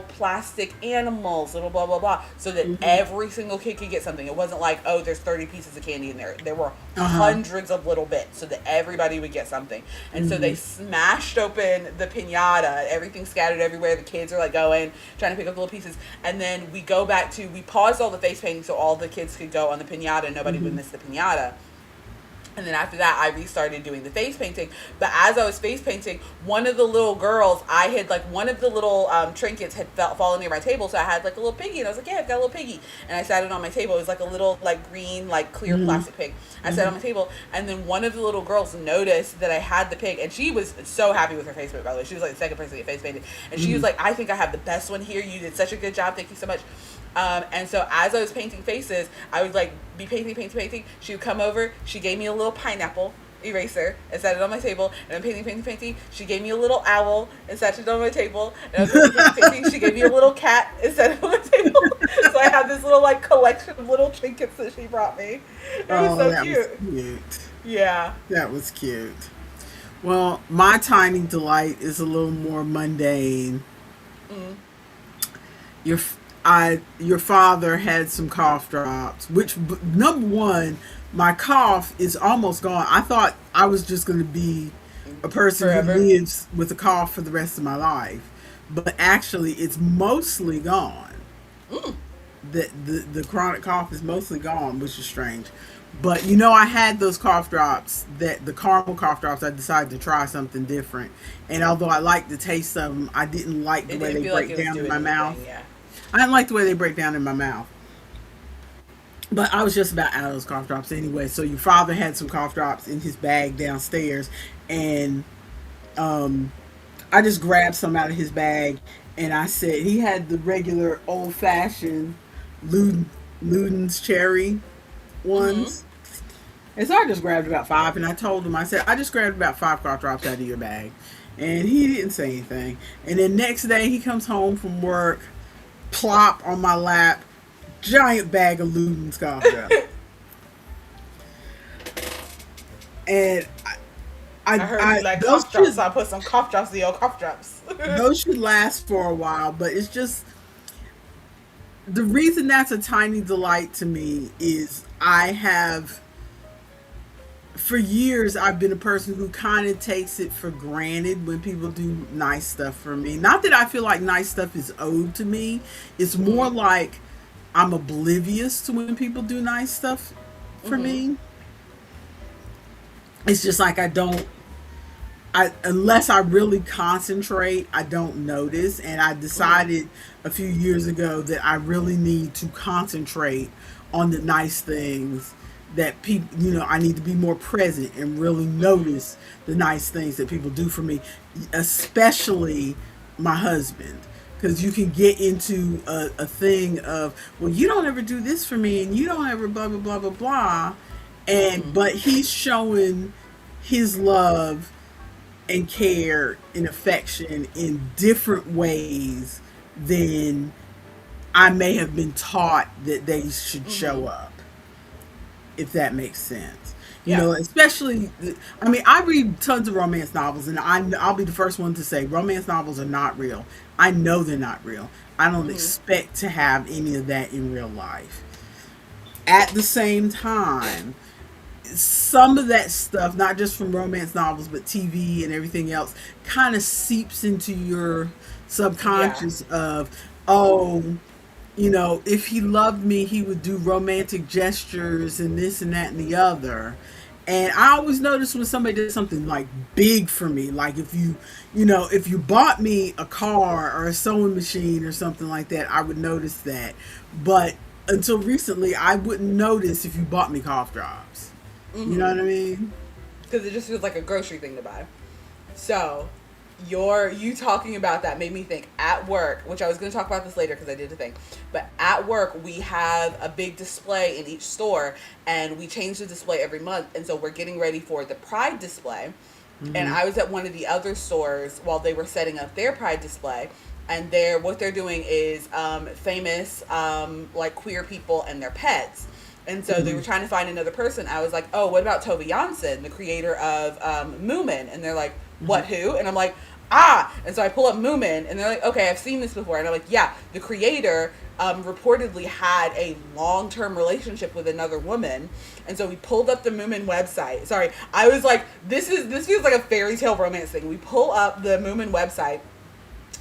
Speaker 2: plastic animals, little blah blah blah, so that every single kid could get something. It wasn't like, oh, there's 30 pieces of candy in there. There were hundreds of little bits, so that everybody would get something. And so they smashed open the piñata, everything scattered everywhere. The kids are going, trying to pick up little pieces. And then we paused all the face painting so all the kids could go on the piñata and nobody would miss the piñata. And then after that, I restarted doing the face painting. But as I was face painting, one of the little girls, I had like one of the little trinkets had fallen near my table. So I had like a little piggy. And I was like, yeah, I've got a little piggy. And I sat it on my table. It was like a little like green, like clear
Speaker 1: Mm-hmm.
Speaker 2: plastic pig. I sat it on my table. And then one of the little girls noticed that I had the pig. And she was so happy with her face paint, by the way. She was like the second person to get face painted. And she was
Speaker 1: Mm-hmm.
Speaker 2: like, I think I have the best one here. You did such a good job. Thank you so much. And so as I was painting faces, I would like be painting. She would come over. She gave me a little pineapple eraser and set it on my table. And I'm painting. She gave me a little owl and set it on my table. And I was painting. She gave me a little cat and set it on my table. So I had this little like collection of little trinkets that she brought me. It was
Speaker 1: Oh,
Speaker 2: so
Speaker 1: that was
Speaker 2: cute.
Speaker 1: cute.
Speaker 2: Yeah.
Speaker 1: That was cute. Well, my tiny delight is a little more mundane.
Speaker 2: Mm.
Speaker 1: Your your father had some cough drops, which number one, my cough is almost gone. I thought I was just going to be a person who
Speaker 2: Forever.
Speaker 1: lives with a cough for the rest of my life, but actually, it's mostly gone.
Speaker 2: Mm.
Speaker 1: The chronic cough is mostly gone, which is strange. But I had those cough drops, that the caramel cough drops. I decided to try something different, and although I liked the taste of them, I didn't like the
Speaker 2: It
Speaker 1: way
Speaker 2: didn't
Speaker 1: they
Speaker 2: feel like
Speaker 1: break
Speaker 2: it was
Speaker 1: down in
Speaker 2: doing
Speaker 1: my mouth.
Speaker 2: anything. Yeah.
Speaker 1: I didn't like the way they break down in my mouth. But I was just about out of those cough drops anyway. So your father had some cough drops in his bag downstairs, and um, I just grabbed some out of his bag, and I said he had the regular old fashioned Luden, Luden's cherry
Speaker 2: Mm-hmm.
Speaker 1: ones. And so I just grabbed about five, and I told him, I said, I just grabbed about five cough drops out of your bag. And he didn't say anything. And then next day he comes home from work, plop on my lap, giant bag of Luden's cough drops. And
Speaker 2: I heard you like
Speaker 1: those
Speaker 2: cough drops,
Speaker 1: should
Speaker 2: so I put some cough drops in your cough drops.
Speaker 1: those should last for a while, but it's just the reason that's a tiny delight to me is I have for years I've been a person who kind of takes it for granted when people do nice stuff for me. Not that I feel like nice stuff is owed to me. It's more
Speaker 2: Mm-hmm.
Speaker 1: like I'm oblivious to when people do nice stuff for
Speaker 2: Mm-hmm.
Speaker 1: me. It's just like I unless I really concentrate, I don't notice. And I
Speaker 2: Mm-hmm.
Speaker 1: decided a few years ago that I really need to concentrate on the nice things that people, I need to be more present and really
Speaker 2: Mm-hmm.
Speaker 1: notice the nice things that people do for me, especially my husband. Because you can get into a thing of, well, you don't ever do this for me, and you don't ever blah blah blah blah blah, and
Speaker 2: Mm-hmm.
Speaker 1: but he's showing his love and care and affection in different ways than I may have been taught that they should
Speaker 2: Mm-hmm.
Speaker 1: show up, if that makes sense.
Speaker 2: Yeah.
Speaker 1: Especially, I mean, I read tons of romance novels, and I'll be the first one to say romance novels are not real. I know they're not real. I don't
Speaker 2: Mm-hmm.
Speaker 1: expect to have any of that in real life. At the same time, some of that stuff, not just from romance novels, but TV and everything else, kind of seeps into your
Speaker 2: Yeah.
Speaker 1: subconscious of, oh, if he loved me, he would do romantic gestures and this and that and the other. And I always notice when somebody does something like big for me, like if you bought me a car or a sewing machine or something like that, I would notice that. But until recently, I wouldn't notice if you bought me cough drops. You know
Speaker 2: Mm-hmm.
Speaker 1: what I mean?
Speaker 2: Because it just feels like a grocery thing to buy. So, you talking about that made me think at work, which I was going to talk about this later because I did a thing. But at work, we have a big display in each store, and we change the display every month. And so we're getting ready for the Pride display. And
Speaker 1: Hmm.
Speaker 2: I was at one of the other stores while they were setting up their Pride display. And what they're doing is famous like queer people and their pets. And so they
Speaker 1: Hmm.
Speaker 2: were trying to find another person. I was like, oh, what about Tove Jansson, the creator of Moomin? And they're like, what, who? And I'm like, ah. And so I pull up Moomin, and they're like, okay, I've seen this before. And I'm like, yeah, the creator reportedly had a long-term relationship with another woman. And so we pulled up the Moomin website. Sorry, I was like, this feels like a fairy tale romance thing. We pull up the Moomin website,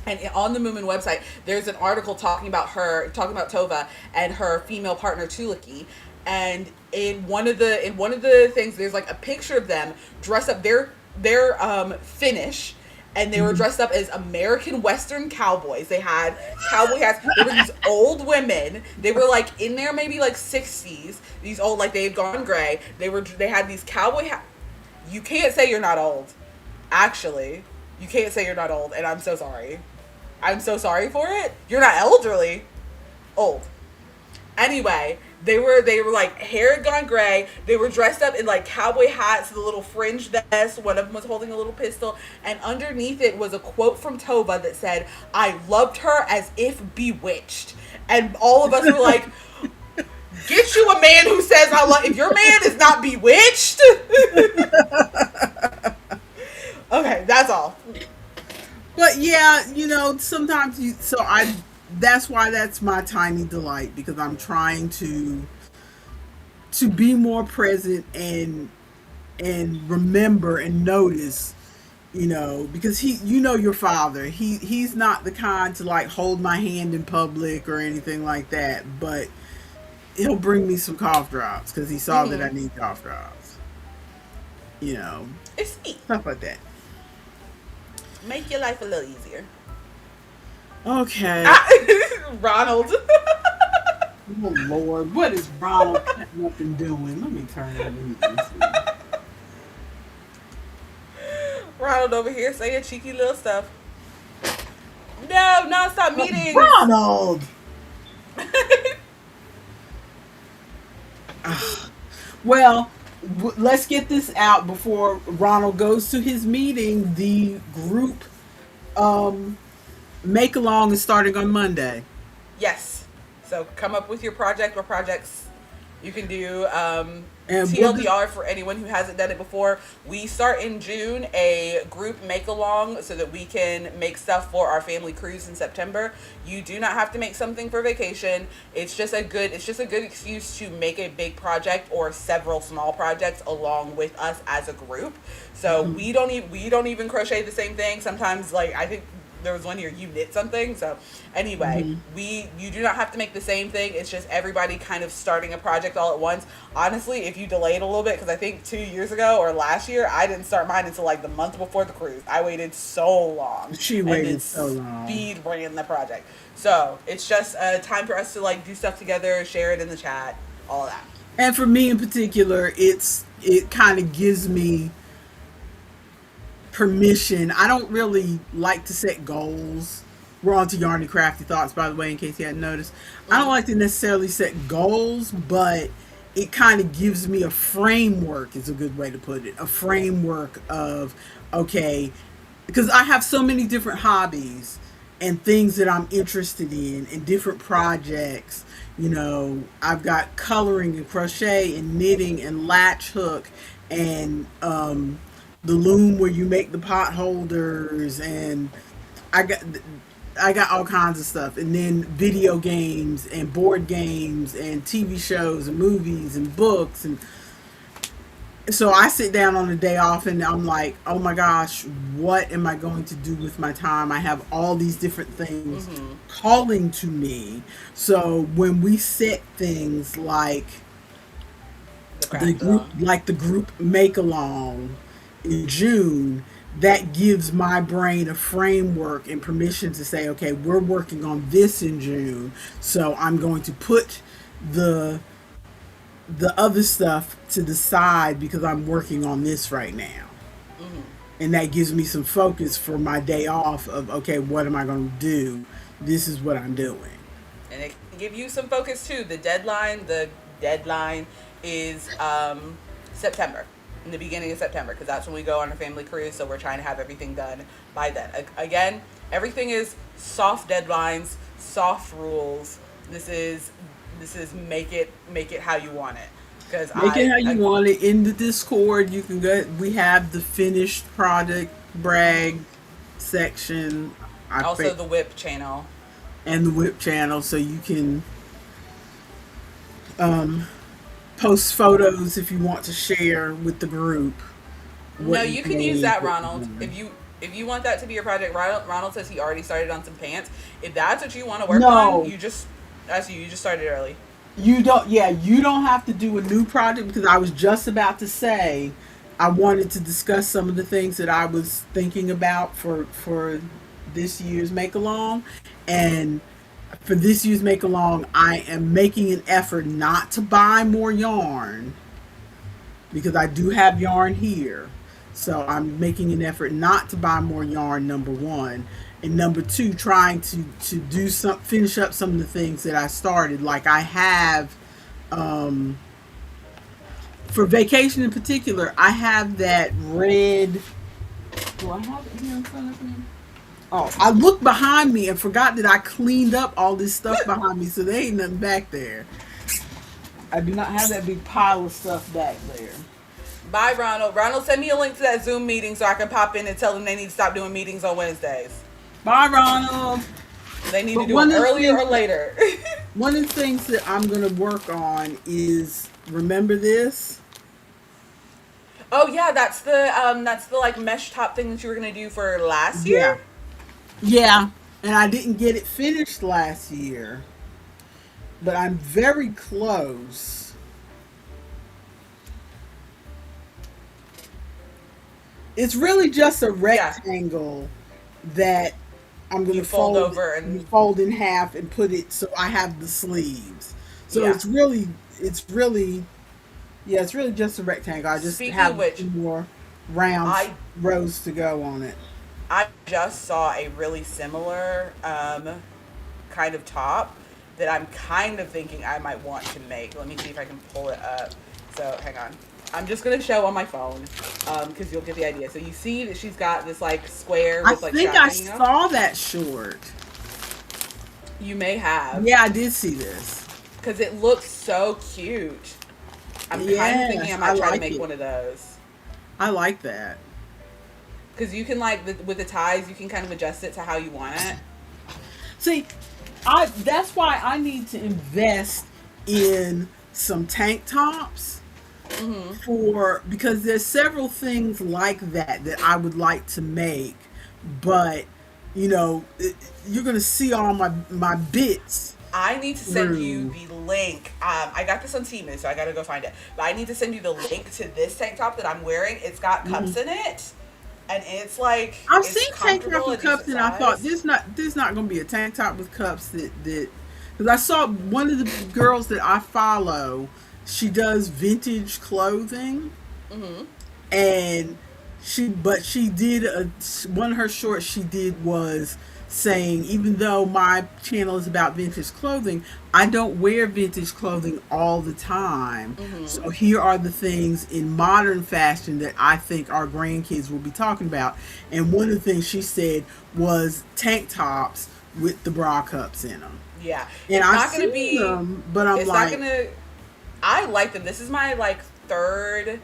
Speaker 2: and on the Moomin website, there's an article talking about Tova and her female partner Tuliki. and in one of the things, there's like a picture of them dressed up. They're Finnish, and they were
Speaker 1: Mhm.
Speaker 2: dressed up as American Western cowboys. They had cowboy hats. They were these old women. They were like in their maybe like 60s. These old, like they had gone gray. They had these cowboy hats. You can't say you're not old. Actually, you can't say you're not old, and I'm so sorry. I'm so sorry for it. You're not elderly. Old. Anyway, they were like hair had gone gray. They were dressed up in like cowboy hats, the little fringe vest. One of them was holding a little pistol, and underneath it was a quote from Tova that said, "I loved her as if bewitched." And all of us were like, "Get you a man who says I love." If your man is not bewitched, okay, that's all.
Speaker 1: But yeah, sometimes that's why that's my tiny delight, because I'm trying to be more present and remember and notice, because your father, he's not the kind to like hold my hand in public or anything like that, but he'll bring me some cough drops because he saw that I
Speaker 2: Hmm.
Speaker 1: need cough drops, you know,
Speaker 2: It's sweet.
Speaker 1: stuff like that.
Speaker 2: Make your life a little easier.
Speaker 1: Okay.
Speaker 2: Ah, Ronald.
Speaker 1: Oh Lord, what is Ronald cutting up and doing? Let me turn that and see.
Speaker 2: Ronald over here saying cheeky little stuff. No, non-stop meetings.
Speaker 1: Ronald. Well, let's get this out before Ronald goes to his meeting. The group make along is starting on Monday.
Speaker 2: Yes. So come up with your project or projects you can do.
Speaker 1: And we'll just
Speaker 2: TLDR for anyone who hasn't done it before. We start in June a group make along so that we can make stuff for our family cruise in September. You do not have to make something for vacation. It's just a good excuse to make a big project or several small projects along with us as a group. So
Speaker 1: mhm,
Speaker 2: we don't even crochet the same thing. Sometimes, like, I think there was one year you knit something. So anyway,
Speaker 1: mhm.
Speaker 2: we you do not have to make the same thing. It's just everybody kind of starting a project all at once. Honestly, if you delayed a little bit, because I think 2 years ago or last year, I didn't start mine until like the month before the cruise. I waited so long
Speaker 1: She
Speaker 2: and then
Speaker 1: waited so long.
Speaker 2: speed ran the project. So it's just a time for us to like do stuff together, share it in the chat, all of that.
Speaker 1: And for me in particular, it kind of gives me permission. I don't really like to set goals. We're on to Yarny Crafty Thoughts, by the way, in case you hadn't noticed. I don't
Speaker 2: Mm-hmm.
Speaker 1: like to necessarily set goals, but it kind of gives me a framework, is a good way to put it. A framework of, okay, because I have so many different hobbies and things that I'm interested in and different projects. I've got coloring and crochet and knitting and latch hook and the loom where you make the pot holders, and I got I got all kinds of stuff, and then video games and board games and TV shows and movies and books. And so I sit down on a day off and I'm like, oh my gosh, what am I going to do with my time? I have all these different things
Speaker 2: Mm-hmm.
Speaker 1: calling to me. So when we set things
Speaker 2: The craft along.
Speaker 1: the group make along in June, that gives my brain a framework and permission to say, okay, we're working on this in June, so I'm going to put the the other stuff to the side because I'm working on this right now.
Speaker 2: Mm-hmm.
Speaker 1: And that gives me some focus for my day off of, okay, what am I going to do? This is what I'm doing.
Speaker 2: And it can give you some focus too. The deadline is September, in the beginning of September, because that's when we go on a family cruise. So we're trying to have everything done by then. Again, everything is soft deadlines, soft rules. This is make it how you want it. Because
Speaker 1: Make it how you want it. In the Discord, you can go. We have the finished product brag section. I
Speaker 2: also
Speaker 1: fa-
Speaker 2: the whip channel.
Speaker 1: and the whip channel, so you can um, post photos if you want to share with the group
Speaker 2: No,
Speaker 1: what you
Speaker 2: you can use
Speaker 1: made.
Speaker 2: that,
Speaker 1: What you
Speaker 2: Ronald.
Speaker 1: done.
Speaker 2: If you want that to be your project, Ronald says he already started on some pants. If that's what you want to work on,
Speaker 1: No,
Speaker 2: you just started early.
Speaker 1: You don't, yeah, you don't have to do a new project because I was just about to say I wanted to discuss some of the things that I was thinking about for this year's make along, and for this year's make along, I am making an effort not to buy more yarn because I do have yarn here. So I'm making an effort not to buy more yarn, number one. And number two, trying to do some finish up some of the things that I started. Like I have um for vacation in particular, I have that red, do I have it here in front of me? Oh, I looked behind me and forgot that I cleaned up all this stuff behind me, so there ain't nothing back there. I do not have that big pile of stuff back there.
Speaker 2: Bye, Ronald. Ronald, send me a link to that Zoom meeting so I can pop in and tell them they need to stop doing meetings on Wednesdays.
Speaker 1: Bye, Ronald.
Speaker 2: They need to
Speaker 1: But
Speaker 2: do them earlier or later.
Speaker 1: one of the things that I'm going to work on is, remember this?
Speaker 2: Oh yeah, that's the like mesh top thing that you were gonna do for last
Speaker 1: Yeah.
Speaker 2: year.
Speaker 1: Yeah. And I didn't get it finished last year, but I'm very close. It's really just a
Speaker 2: Yeah,
Speaker 1: rectangle that I'm going
Speaker 2: you
Speaker 1: to
Speaker 2: fold over and
Speaker 1: fold in half and put it so I have the sleeves. So
Speaker 2: yeah.
Speaker 1: it's really, yeah, it's really just a rectangle. I just
Speaker 2: Speaking of
Speaker 1: have
Speaker 2: which,
Speaker 1: two more rounds,
Speaker 2: I
Speaker 1: rows to go on it.
Speaker 2: I just saw a really similar kind of top that I'm kind of thinking I might want to make. Let me see if I can pull it up. So hang on. I'm just gonna show on my phone because you'll get the idea. So you see that she's got this like square
Speaker 1: I
Speaker 2: with like
Speaker 1: think I
Speaker 2: straps hanging up.
Speaker 1: saw that short.
Speaker 2: You may have
Speaker 1: Yeah, I did see this.
Speaker 2: because it looks so cute. I'm kind of thinking I
Speaker 1: Yes, I
Speaker 2: might try to
Speaker 1: like
Speaker 2: make
Speaker 1: it.
Speaker 2: one of those
Speaker 1: I like that.
Speaker 2: because you can like with the ties, you can kind of adjust it to how you want it.
Speaker 1: See, I that's why I need to invest in some tank tops
Speaker 2: Hmm.
Speaker 1: for because there's several things like that that I would like to make, but you're gonna see all my bits
Speaker 2: I need to send you
Speaker 1: through.
Speaker 2: the link. I got this on Temu, so I gotta go find it. But I need to send you the link to this tank top that I'm wearing. It's got
Speaker 1: Mhm.
Speaker 2: cups in it, and it's like
Speaker 1: I've
Speaker 2: it's
Speaker 1: seen tank top
Speaker 2: comfortable, a
Speaker 1: with cups,
Speaker 2: decent
Speaker 1: and I thought
Speaker 2: size.
Speaker 1: there's not gonna be a tank top with cups that because I saw one of the girls that I follow. She does vintage clothing,
Speaker 2: Hmm.
Speaker 1: and she did one of her shorts she did was saying, even though my channel is about vintage clothing, I don't wear vintage clothing all the time,
Speaker 2: Hmm.
Speaker 1: so here are the things in modern fashion that I think our grandkids will be talking about. And one of the things she said was tank tops with the bra cups in them,
Speaker 2: Yeah,
Speaker 1: and
Speaker 2: it's
Speaker 1: I've
Speaker 2: not gonna
Speaker 1: seen
Speaker 2: be.
Speaker 1: them, but I'm
Speaker 2: It's not
Speaker 1: like,
Speaker 2: gonna. I like them. This is my like third.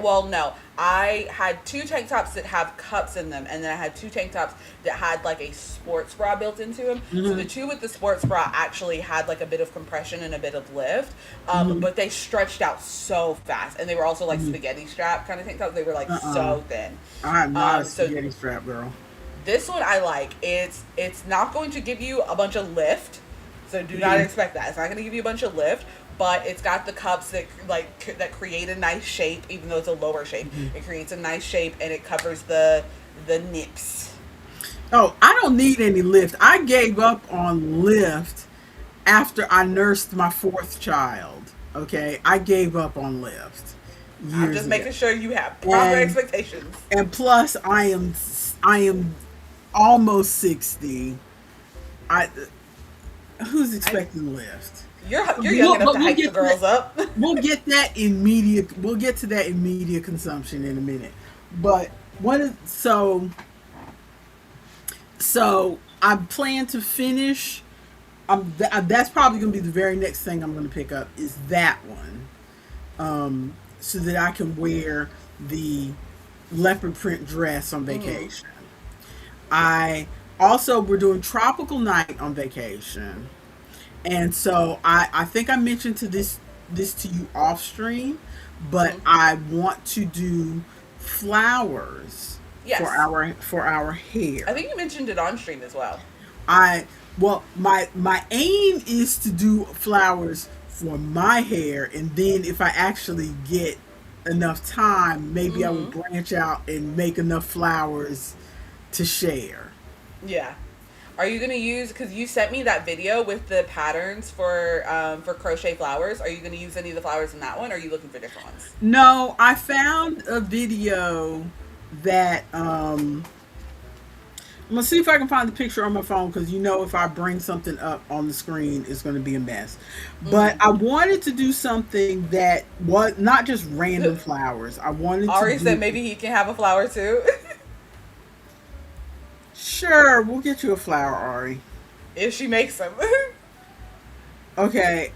Speaker 2: Well, no, I had two tank tops that have cups in them, and then I had two tank tops that had like a sports bra built into them. So the
Speaker 1: mhm,
Speaker 2: two with the sports bra actually had like a bit of compression and a bit of lift,
Speaker 1: mhm,
Speaker 2: but they stretched out so fast, and they were also like
Speaker 1: mhm.
Speaker 2: spaghetti strap kind of tank tops. They were like
Speaker 1: Uh-uh.
Speaker 2: so thin.
Speaker 1: I'm not a
Speaker 2: So
Speaker 1: spaghetti strap girl.
Speaker 2: this one I like. It's not going to give you a bunch of lift, so do not
Speaker 1: Mhm.
Speaker 2: expect that. It's not going to give you a bunch of lift, but it's got the cups that that create a nice shape, even though it's a lower shape.
Speaker 1: Mhm.
Speaker 2: It creates a nice shape and it covers the nips.
Speaker 1: Oh, I don't need any lift. I gave up on lift after I nursed my fourth child. Okay, I gave up on lift
Speaker 2: I'm
Speaker 1: years
Speaker 2: just
Speaker 1: ago.
Speaker 2: making sure you have proper
Speaker 1: And
Speaker 2: expectations.
Speaker 1: plus, I am almost 60. I Who's
Speaker 2: I
Speaker 1: expecting lift?
Speaker 2: you're young enough
Speaker 1: But
Speaker 2: to hype the girls up.
Speaker 1: we'll get that in media. We'll get to that in media consumption in a minute. But one is so I plan to finish. That's probably going to be the very next thing I'm going to pick up is that one, so that I can wear the leopard print dress on
Speaker 2: Hmm.
Speaker 1: vacation. I also we're doing tropical night on vacation, and so I think I mentioned this to you off stream, but
Speaker 2: Hmm.
Speaker 1: I want to do flowers
Speaker 2: Yes,
Speaker 1: for our
Speaker 2: I
Speaker 1: hair.
Speaker 2: think you mentioned it on stream as well.
Speaker 1: I Well, my aim is to do flowers for my hair, and then if I actually get enough time, maybe I will
Speaker 2: Mm-hmm.
Speaker 1: branch out and make enough flowers to share.
Speaker 2: Yeah. Are you gonna use? Because you sent me that video with the patterns for crochet flowers. Are you gonna use any of the flowers in that one? Or are you looking for different ones?
Speaker 1: No, I found a video that I'm gonna see if I can find the picture on my phone, because if I bring something up on the screen, it's gonna be a mess. But
Speaker 2: Mm-hmm.
Speaker 1: I wanted to do something that was not just random flowers. I wanted to
Speaker 2: Ari said
Speaker 1: do.
Speaker 2: maybe he can have a flower too,
Speaker 1: Sure, we'll get you a flower, Ari.
Speaker 2: if she makes them.
Speaker 1: Okay,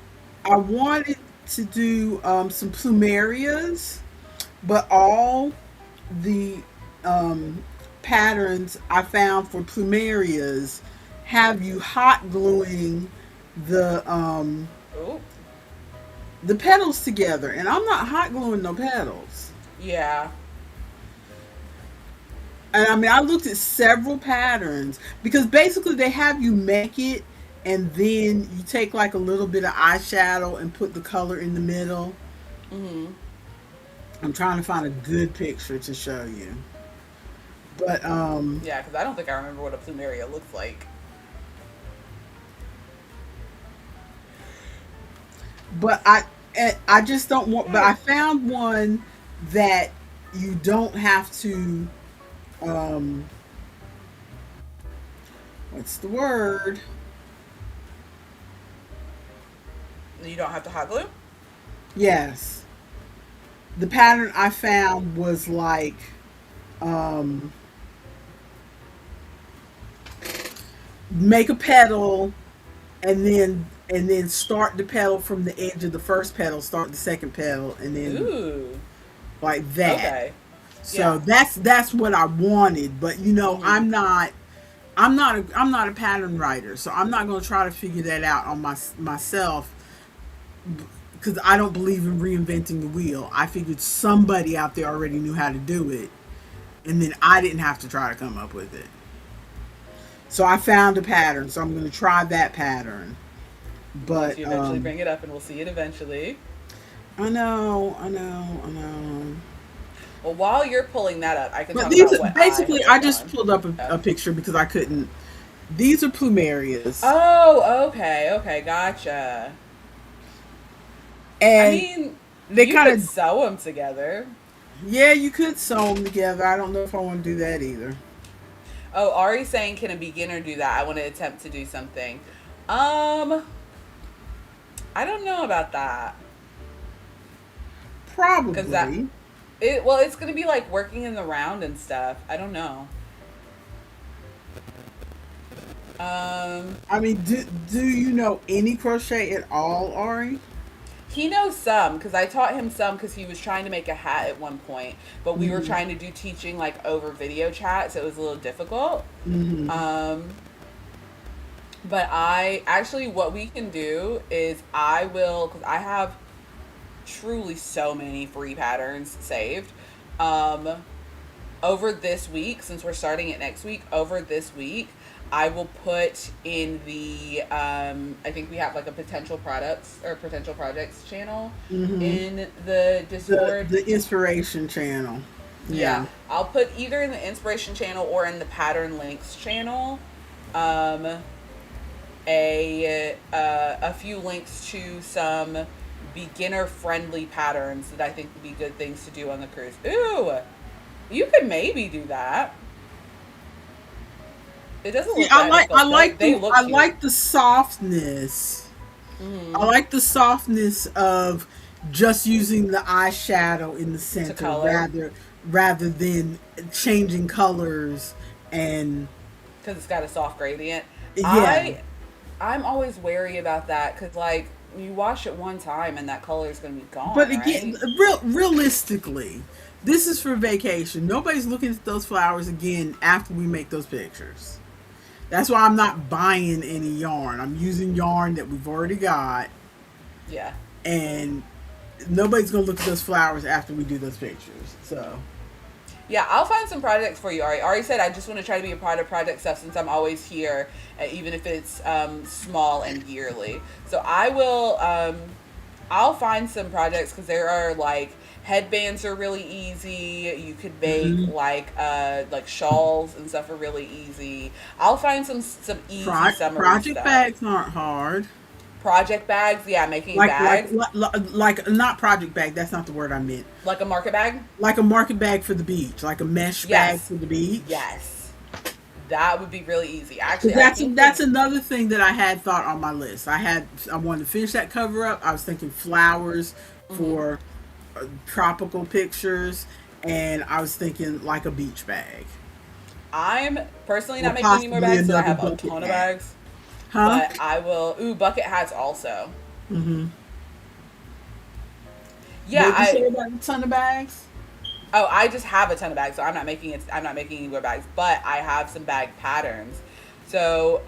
Speaker 1: I wanted to do some plumerias, but all the patterns I found for plumerias have you hot gluing the um,
Speaker 2: Ooh.
Speaker 1: the petals together, and I'm not hot gluing no petals.
Speaker 2: Yeah.
Speaker 1: And I mean, I looked at several patterns, because basically they have you make it, and then you take like a little bit of eyeshadow and put the color in the middle.
Speaker 2: Mm-hmm.
Speaker 1: I'm trying to find a good picture to show you. But
Speaker 2: Yeah, because I don't think I remember what a plumeria looks like.
Speaker 1: but I just don't want, but I found one that you don't have to um what's the word?
Speaker 2: You don't have to hot glue.
Speaker 1: Yes. The pattern I found was like um make a petal, and then start the petal from the edge of the first petal, start the second petal, and then
Speaker 2: Ooh.
Speaker 1: like that.
Speaker 2: Okay.
Speaker 1: So
Speaker 2: Yeah.
Speaker 1: that's what I wanted, but
Speaker 2: Mm-hmm.
Speaker 1: I'm not a pattern writer, so I'm not going to try to figure that out on myself, because I don't believe in reinventing the wheel. I figured somebody out there already knew how to do it, and then I didn't have to try to come up with it. So I found a pattern, so I'm going to try that pattern.
Speaker 2: Once
Speaker 1: But
Speaker 2: you eventually bring it up, and we'll see it eventually.
Speaker 1: I know.
Speaker 2: Well, while you're pulling that up, I can
Speaker 1: But
Speaker 2: talk
Speaker 1: these
Speaker 2: about what I have
Speaker 1: basically, I
Speaker 2: worked
Speaker 1: just
Speaker 2: on.
Speaker 1: pulled up
Speaker 2: Oh.
Speaker 1: a picture because I couldn't. These are plumerias,
Speaker 2: Oh, okay, okay, gotcha. I
Speaker 1: and
Speaker 2: mean,
Speaker 1: they
Speaker 2: you could
Speaker 1: kind of,
Speaker 2: sew them together.
Speaker 1: yeah, you could sew them together. I don't know if I want to do that either.
Speaker 2: Oh, Ari's saying, can a beginner do that? I want to attempt to do something. Um, I don't know about that. Because that,
Speaker 1: Probably.
Speaker 2: well, it's going to be like working in the round and stuff. I don't know. Um,
Speaker 1: I mean, do you know any crochet at all, Ari?
Speaker 2: he knows some because I taught him some because he was trying to make a hat at one point, but we were
Speaker 1: Mm-hmm.
Speaker 2: trying to do teaching like over video chat, so it was a little difficult.
Speaker 1: Mm-hmm.
Speaker 2: Um, but I actually, what we can do is I will, because I have truly so many free patterns saved. Um, over this week, since we're starting it next week, over this week, I will put in the I think we have like a potential products or potential projects channel
Speaker 1: Mm-hmm.
Speaker 2: in the
Speaker 1: The
Speaker 2: Discord.
Speaker 1: the inspiration channel.
Speaker 2: Yeah,
Speaker 1: Yeah.
Speaker 2: I'll put either in the inspiration channel or in the pattern links channel um a few links to some beginner friendly patterns that I think would be good things to do on the cruise. Ooh, you could maybe do that. It doesn't
Speaker 1: See,
Speaker 2: look that difficult. They look
Speaker 1: I
Speaker 2: cute.
Speaker 1: like the softness. I
Speaker 2: Hmm.
Speaker 1: like the softness of just using the eyeshadow in the
Speaker 2: To
Speaker 1: center,
Speaker 2: color
Speaker 1: rather than changing colors and
Speaker 2: because it's got a soft gradient.
Speaker 1: yeah.
Speaker 2: I'm always wary about that because like you wash it one time and that color is gonna be
Speaker 1: But
Speaker 2: gone,
Speaker 1: again,
Speaker 2: right?
Speaker 1: realistically, this is for vacation. Nobody's looking at those flowers again after we make those pictures. That's why I'm not buying any yarn. I'm using yarn that we've already got,
Speaker 2: Yeah.
Speaker 1: and nobody's gonna look at those flowers after we do those pictures. So
Speaker 2: Yeah, I'll find some projects for you, Ari. Ari said I just want to try to be a part of project stuff since I'm always here, even if it's small and yearly. So I will I'll find some projects because there are like headbands are really easy. You could make
Speaker 1: Hmm.
Speaker 2: like shawls and stuff are really easy. I'll find some easy summery
Speaker 1: Project
Speaker 2: stuff.
Speaker 1: bags aren't hard.
Speaker 2: Project bags, yeah, making
Speaker 1: Like like
Speaker 2: bags
Speaker 1: like not project bag. That's not the word I meant.
Speaker 2: like a market bag.
Speaker 1: Like a market bag for the beach, like a mesh bag
Speaker 2: Yes,
Speaker 1: for the beach.
Speaker 2: yes, that would be really easy.
Speaker 1: Because
Speaker 2: Actually, I think the
Speaker 1: that's another thing that I had thought on my list. I wanted to finish that cover up. I was thinking flowers
Speaker 2: mhm.
Speaker 1: for tropical pictures, and I was thinking like a beach bag
Speaker 2: I'm personally
Speaker 1: or
Speaker 2: not making any more
Speaker 1: possibly
Speaker 2: bags, so I
Speaker 1: another
Speaker 2: have a
Speaker 1: bucket
Speaker 2: ton of
Speaker 1: hat.
Speaker 2: bags.
Speaker 1: Huh?
Speaker 2: But I will. Ooh, bucket hats also.
Speaker 1: Mm-hmm.
Speaker 2: Yeah,
Speaker 1: What'd you say
Speaker 2: I
Speaker 1: about a ton of bags?
Speaker 2: Oh, I just have a ton of bags, so I'm not making it. I'm not making any more bags, but I have some bag patterns. So,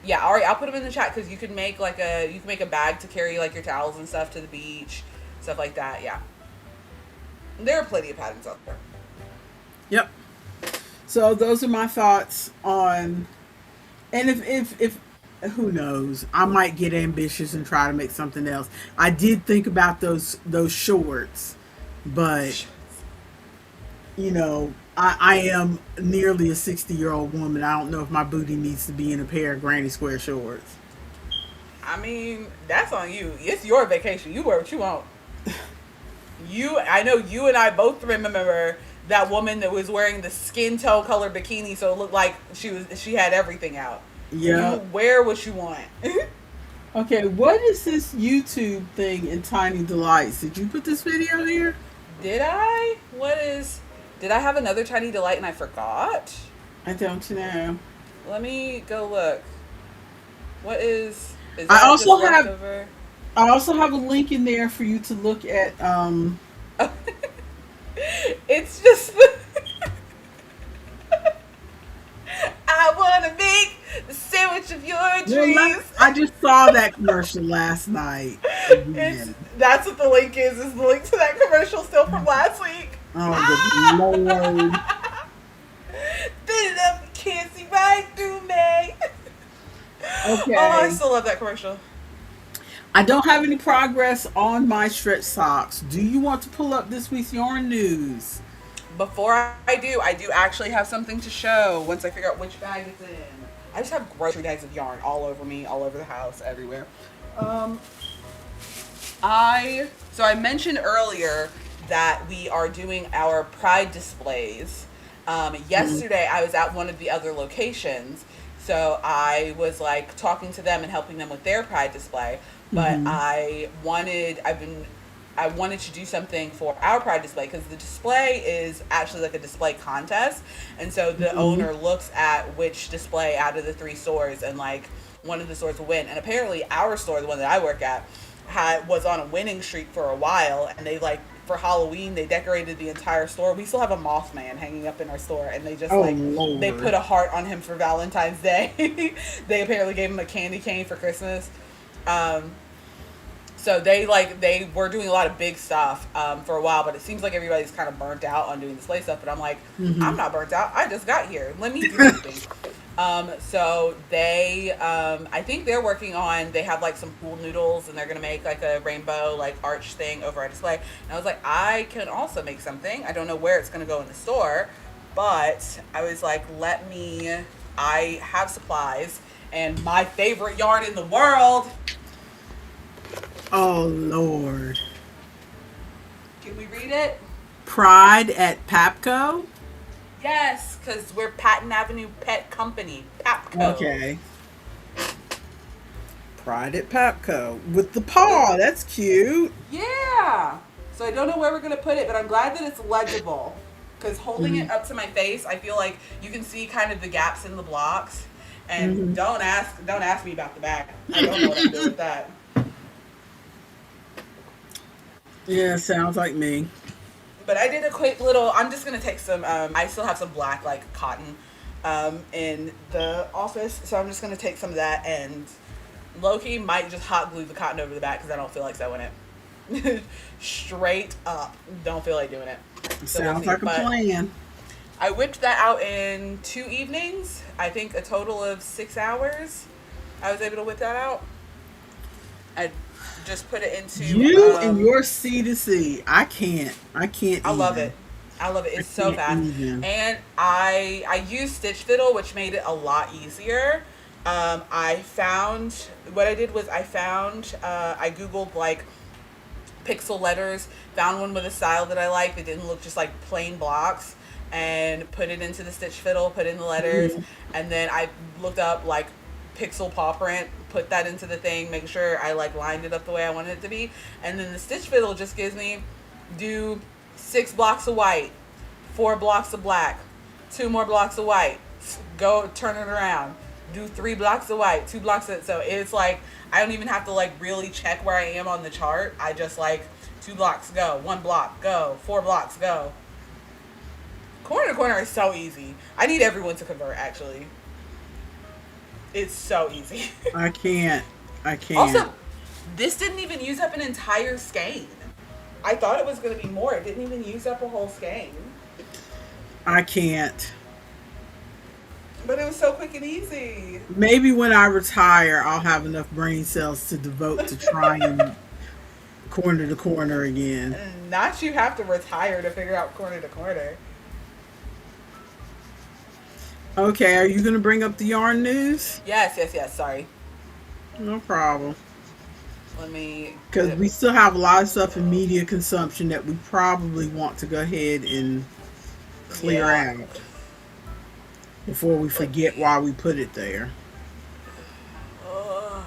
Speaker 2: yeah, Ari, I'll put them in the chat because you can make a bag to carry like your towels and stuff to the beach, stuff like that. Yeah, there are plenty of patterns out there.
Speaker 1: Yep. So those are my thoughts on, and if who knows, I might get ambitious and try to make something else. I did think about those shorts, but I am nearly a 60-year-old woman. I don't know if my booty needs to be in a pair of granny square shorts.
Speaker 2: I mean, that's on you. It's your vacation. You wear what you want. I know you and I both remember that woman that was wearing the skin tone color bikini, so it looked like she had everything out. You
Speaker 1: Yeah.
Speaker 2: wear what you want.
Speaker 1: Okay, what is this YouTube thing in Tiny Delights? Did you put this video here?
Speaker 2: Did I? Did I have another tiny delight and I forgot?
Speaker 1: I don't know.
Speaker 2: Let me go look. Is
Speaker 1: I
Speaker 2: that
Speaker 1: also
Speaker 2: just
Speaker 1: have
Speaker 2: leftover?
Speaker 1: I also have a link in there for you to look at.
Speaker 2: It's just I wanna make the sandwich of your
Speaker 1: Well,
Speaker 2: dreams.
Speaker 1: I just saw that commercial last night
Speaker 2: It's
Speaker 1: again.
Speaker 2: That's what the link is the link to that commercial still from last week.
Speaker 1: Oh, good Lord.
Speaker 2: Ah! Fit it up, you can't see right through me. Oh, I
Speaker 1: Okay.
Speaker 2: still love that commercial.
Speaker 1: I don't have any progress on my stretch socks. Do you want to pull up this week's yarn news?
Speaker 2: Before I do actually have something to show once I figure out which bag it's in. I just have grocery bags of yarn all over me, all over the house, everywhere. Um, I mentioned earlier that we are doing our pride displays.
Speaker 1: Mhm.
Speaker 2: Yesterday I was at one of the other locations, so I was like talking to them and helping them with their pride display. But
Speaker 1: Mhm.
Speaker 2: I wanted to do something for our pride display because the display is actually like a display contest, and so the
Speaker 1: Mhm.
Speaker 2: owner looks at which display out of the three stores and like one of the stores will win. And apparently our store, the one that I work at, was on a winning streak for a while, and they like for Halloween they decorated the entire store. We still have a Mothman hanging up in our store, and they just
Speaker 1: Oh
Speaker 2: like they put
Speaker 1: Lord.
Speaker 2: a heart on him for Valentine's Day. They apparently gave him a candy cane for Christmas. Um, so they were doing a lot of big stuff for a while, but it seems like everybody's kind of burnt out on doing display stuff. But I'm like, I'm
Speaker 1: Mhm.
Speaker 2: not burnt out. I just got here. Let me do something. So I think they're working on. They have like some pool noodles, and they're gonna make like a rainbow like arch thing over our display. And I was like, I can also make something. I don't know where it's gonna go in the store, but I was like, let me. I have supplies, and my favorite yarn in the world.
Speaker 1: Oh Lord.
Speaker 2: Can we read it?
Speaker 1: Pride at Papco.
Speaker 2: Yes, because we're Patton Avenue Pet Company, Papco.
Speaker 1: Okay. Pride at Papco with the paw. That's cute.
Speaker 2: Yeah. So I don't know where we're gonna put it, but I'm glad that it's legible. Because holding it
Speaker 1: Mhm.
Speaker 2: up to my face, I feel like you can see kind of the gaps in the blocks. And
Speaker 1: Mhm.
Speaker 2: don't ask me about the back. I don't know what I'm doing with that.
Speaker 1: Yeah, sounds like me.
Speaker 2: But I did a quick little. I'm just gonna take some. I still have some black like cotton in the office, so I'm just gonna take some of that and Loki might just hot glue the cotton over the back because I don't feel like sewing it. Straight up, don't feel like doing it. So we'll
Speaker 1: Sounds
Speaker 2: see.
Speaker 1: like a
Speaker 2: But
Speaker 1: plan.
Speaker 2: I whipped that out in 2 evenings. I think a total of 6 hours. I was able to whip that out. I Just put it into
Speaker 1: You and your C to C. I can't. I can't
Speaker 2: I love
Speaker 1: even.
Speaker 2: it. I love it.
Speaker 1: I
Speaker 2: It's so
Speaker 1: can't
Speaker 2: fast.
Speaker 1: even.
Speaker 2: And I use Stitch Fiddle, which made it a lot easier. I found what I did was I googled like pixel letters, found one with a style that I liked that didn't look just like plain blocks, and put it into the Stitch Fiddle, put in the letters,
Speaker 1: Mhm.
Speaker 2: and then I looked up like pixel paw print, put that into the thing, make sure I like lined it up the way I wanted it to be, and then the Stitch Fiddle just gives me do 6 blocks of white, 4 blocks of black, 2 more blocks of white, go turn it around, do 3 blocks of white, 2 blocks of, so it's like I don't even have to like really check where I am on the chart. I just like 2 blocks go, 1 block go, 4 blocks go. Corner to corner is so easy. I need everyone to convert actually. It's so easy.
Speaker 1: I can't. I can't.
Speaker 2: Also, this didn't even use up an entire skein. I thought it was going to be more. It didn't even use up a whole skein.
Speaker 1: I can't.
Speaker 2: But it was so quick and easy.
Speaker 1: Maybe when I retire, I'll have enough brain cells to devote to trying corner to corner again.
Speaker 2: Not you have to retire to figure out corner to corner.
Speaker 1: Okay, are you going to bring up the yarn news?
Speaker 2: Yes, yes, yes. Sorry.
Speaker 1: No problem.
Speaker 2: Let me get
Speaker 1: Because
Speaker 2: it.
Speaker 1: we still have a lot of stuff in media consumption that we probably want to go ahead and clear
Speaker 2: Yeah.
Speaker 1: out before we
Speaker 2: Let
Speaker 1: forget
Speaker 2: me.
Speaker 1: why we put it there.
Speaker 2: Uh,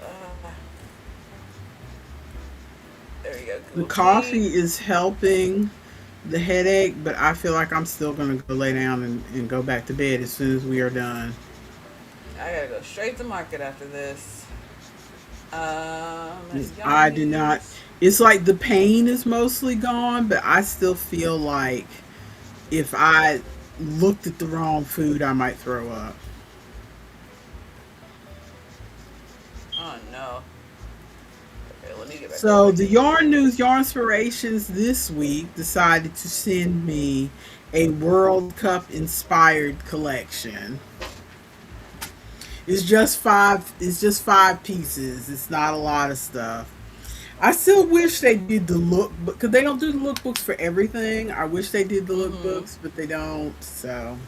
Speaker 2: uh, there we go.
Speaker 1: The
Speaker 2: Google
Speaker 1: coffee
Speaker 2: Keep.
Speaker 1: is helping the headache, but I feel like I'm still going to go lay down and go back to bed as soon as we are done.
Speaker 2: I gotta go straight to market after this.
Speaker 1: I
Speaker 2: Yarn
Speaker 1: do not.
Speaker 2: news.
Speaker 1: It's like the pain is mostly gone, but I still feel like if I looked at the wrong food, I might throw up.
Speaker 2: Oh no. Okay, let me get back
Speaker 1: So
Speaker 2: over
Speaker 1: the Yarn
Speaker 2: here.
Speaker 1: News, Yarn Inspirations this week decided to send me a World Cup inspired collection. It's just five. It's just 5 pieces. It's not a lot of stuff. I still wish they did the look, because they don't do the lookbooks for everything. I wish they did the
Speaker 2: Mm-hmm.
Speaker 1: lookbooks, but they don't. So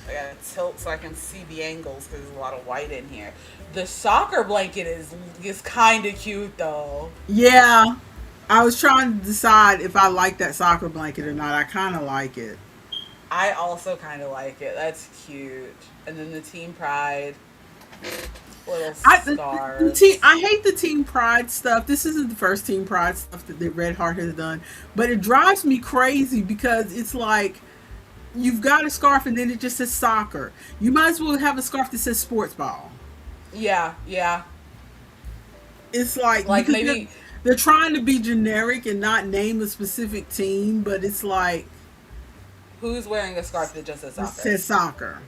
Speaker 2: I gotta tilt so I can see the angles because there's a lot of white in here. The soccer blanket is kind of cute though.
Speaker 1: yeah, I was trying to decide if I like that soccer blanket or not. I kind of like it.
Speaker 2: I also kind of like it. That's cute. And then the Team Pride little
Speaker 1: I the
Speaker 2: scarves.
Speaker 1: team. I hate the Team Pride stuff. This isn't the first Team Pride stuff that the Red Heart has done, but it drives me crazy because it's like you've got a scarf and then it just says soccer. You might as well have a scarf that says sports ball.
Speaker 2: Yeah, yeah.
Speaker 1: It's like
Speaker 2: Like
Speaker 1: because
Speaker 2: maybe
Speaker 1: they're trying to be generic and not name a specific team, but it's like
Speaker 2: who's wearing a scarf that just says
Speaker 1: it
Speaker 2: soccer?
Speaker 1: says soccer.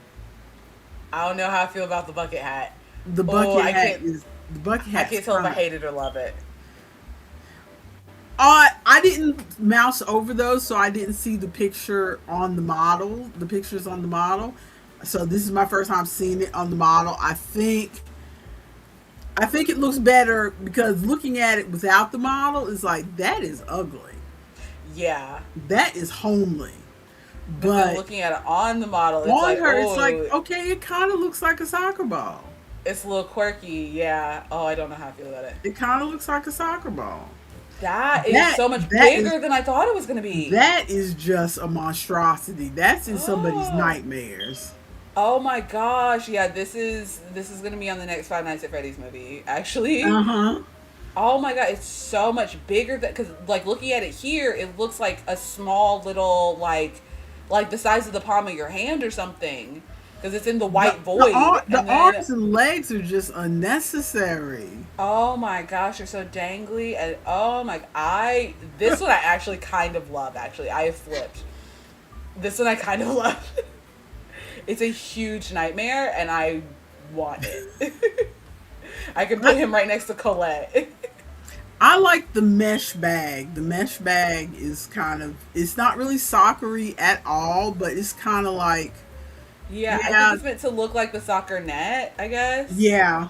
Speaker 2: I don't know how I feel about the bucket hat.
Speaker 1: The
Speaker 2: Oh,
Speaker 1: bucket hat is the bucket
Speaker 2: I
Speaker 1: hat's
Speaker 2: can't tell if I
Speaker 1: fine.
Speaker 2: hate it or love it.
Speaker 1: I didn't mouse over those, so I didn't see the picture on the model. The pictures on the model. So this is my first time seeing it on the model. I think it looks better because looking at it without the model is like that is ugly.
Speaker 2: Yeah.
Speaker 1: That is homely.
Speaker 2: But then
Speaker 1: But
Speaker 2: looking at it on the model, it's
Speaker 1: on
Speaker 2: like,
Speaker 1: her, it's like
Speaker 2: oh,
Speaker 1: okay, it kind of looks like a soccer ball.
Speaker 2: it's a little quirky. Yeah. Oh, I don't know how I feel about it.
Speaker 1: It kind of looks like a soccer ball.
Speaker 2: That is
Speaker 1: That
Speaker 2: so much
Speaker 1: that is
Speaker 2: bigger than I thought it was going to be.
Speaker 1: that is just a monstrosity. That's in somebody's
Speaker 2: Oh.
Speaker 1: nightmares.
Speaker 2: Oh my gosh. Yeah, this is going to be on the next Five Nights at Freddy's movie, actually.
Speaker 1: Uh huh.
Speaker 2: Oh my god, it's so much bigger than cuz like looking at it here, it looks like a small little like the size of the palm of your hand or something because it's in the white void
Speaker 1: The
Speaker 2: and then
Speaker 1: arms and legs are just unnecessary.
Speaker 2: oh my gosh, they're so dangly and oh my I this one I actually kind of love actually. I have flipped. This one I kind of love. It's a huge nightmare and I want it. I can put him right next to Colette.
Speaker 1: I like the mesh bag. The mesh bag is kind of, it's not really soccery at all, but it's kind of like,
Speaker 2: Yeah, I think
Speaker 1: yeah,
Speaker 2: it's meant to look like the soccer net, I guess.
Speaker 1: yeah.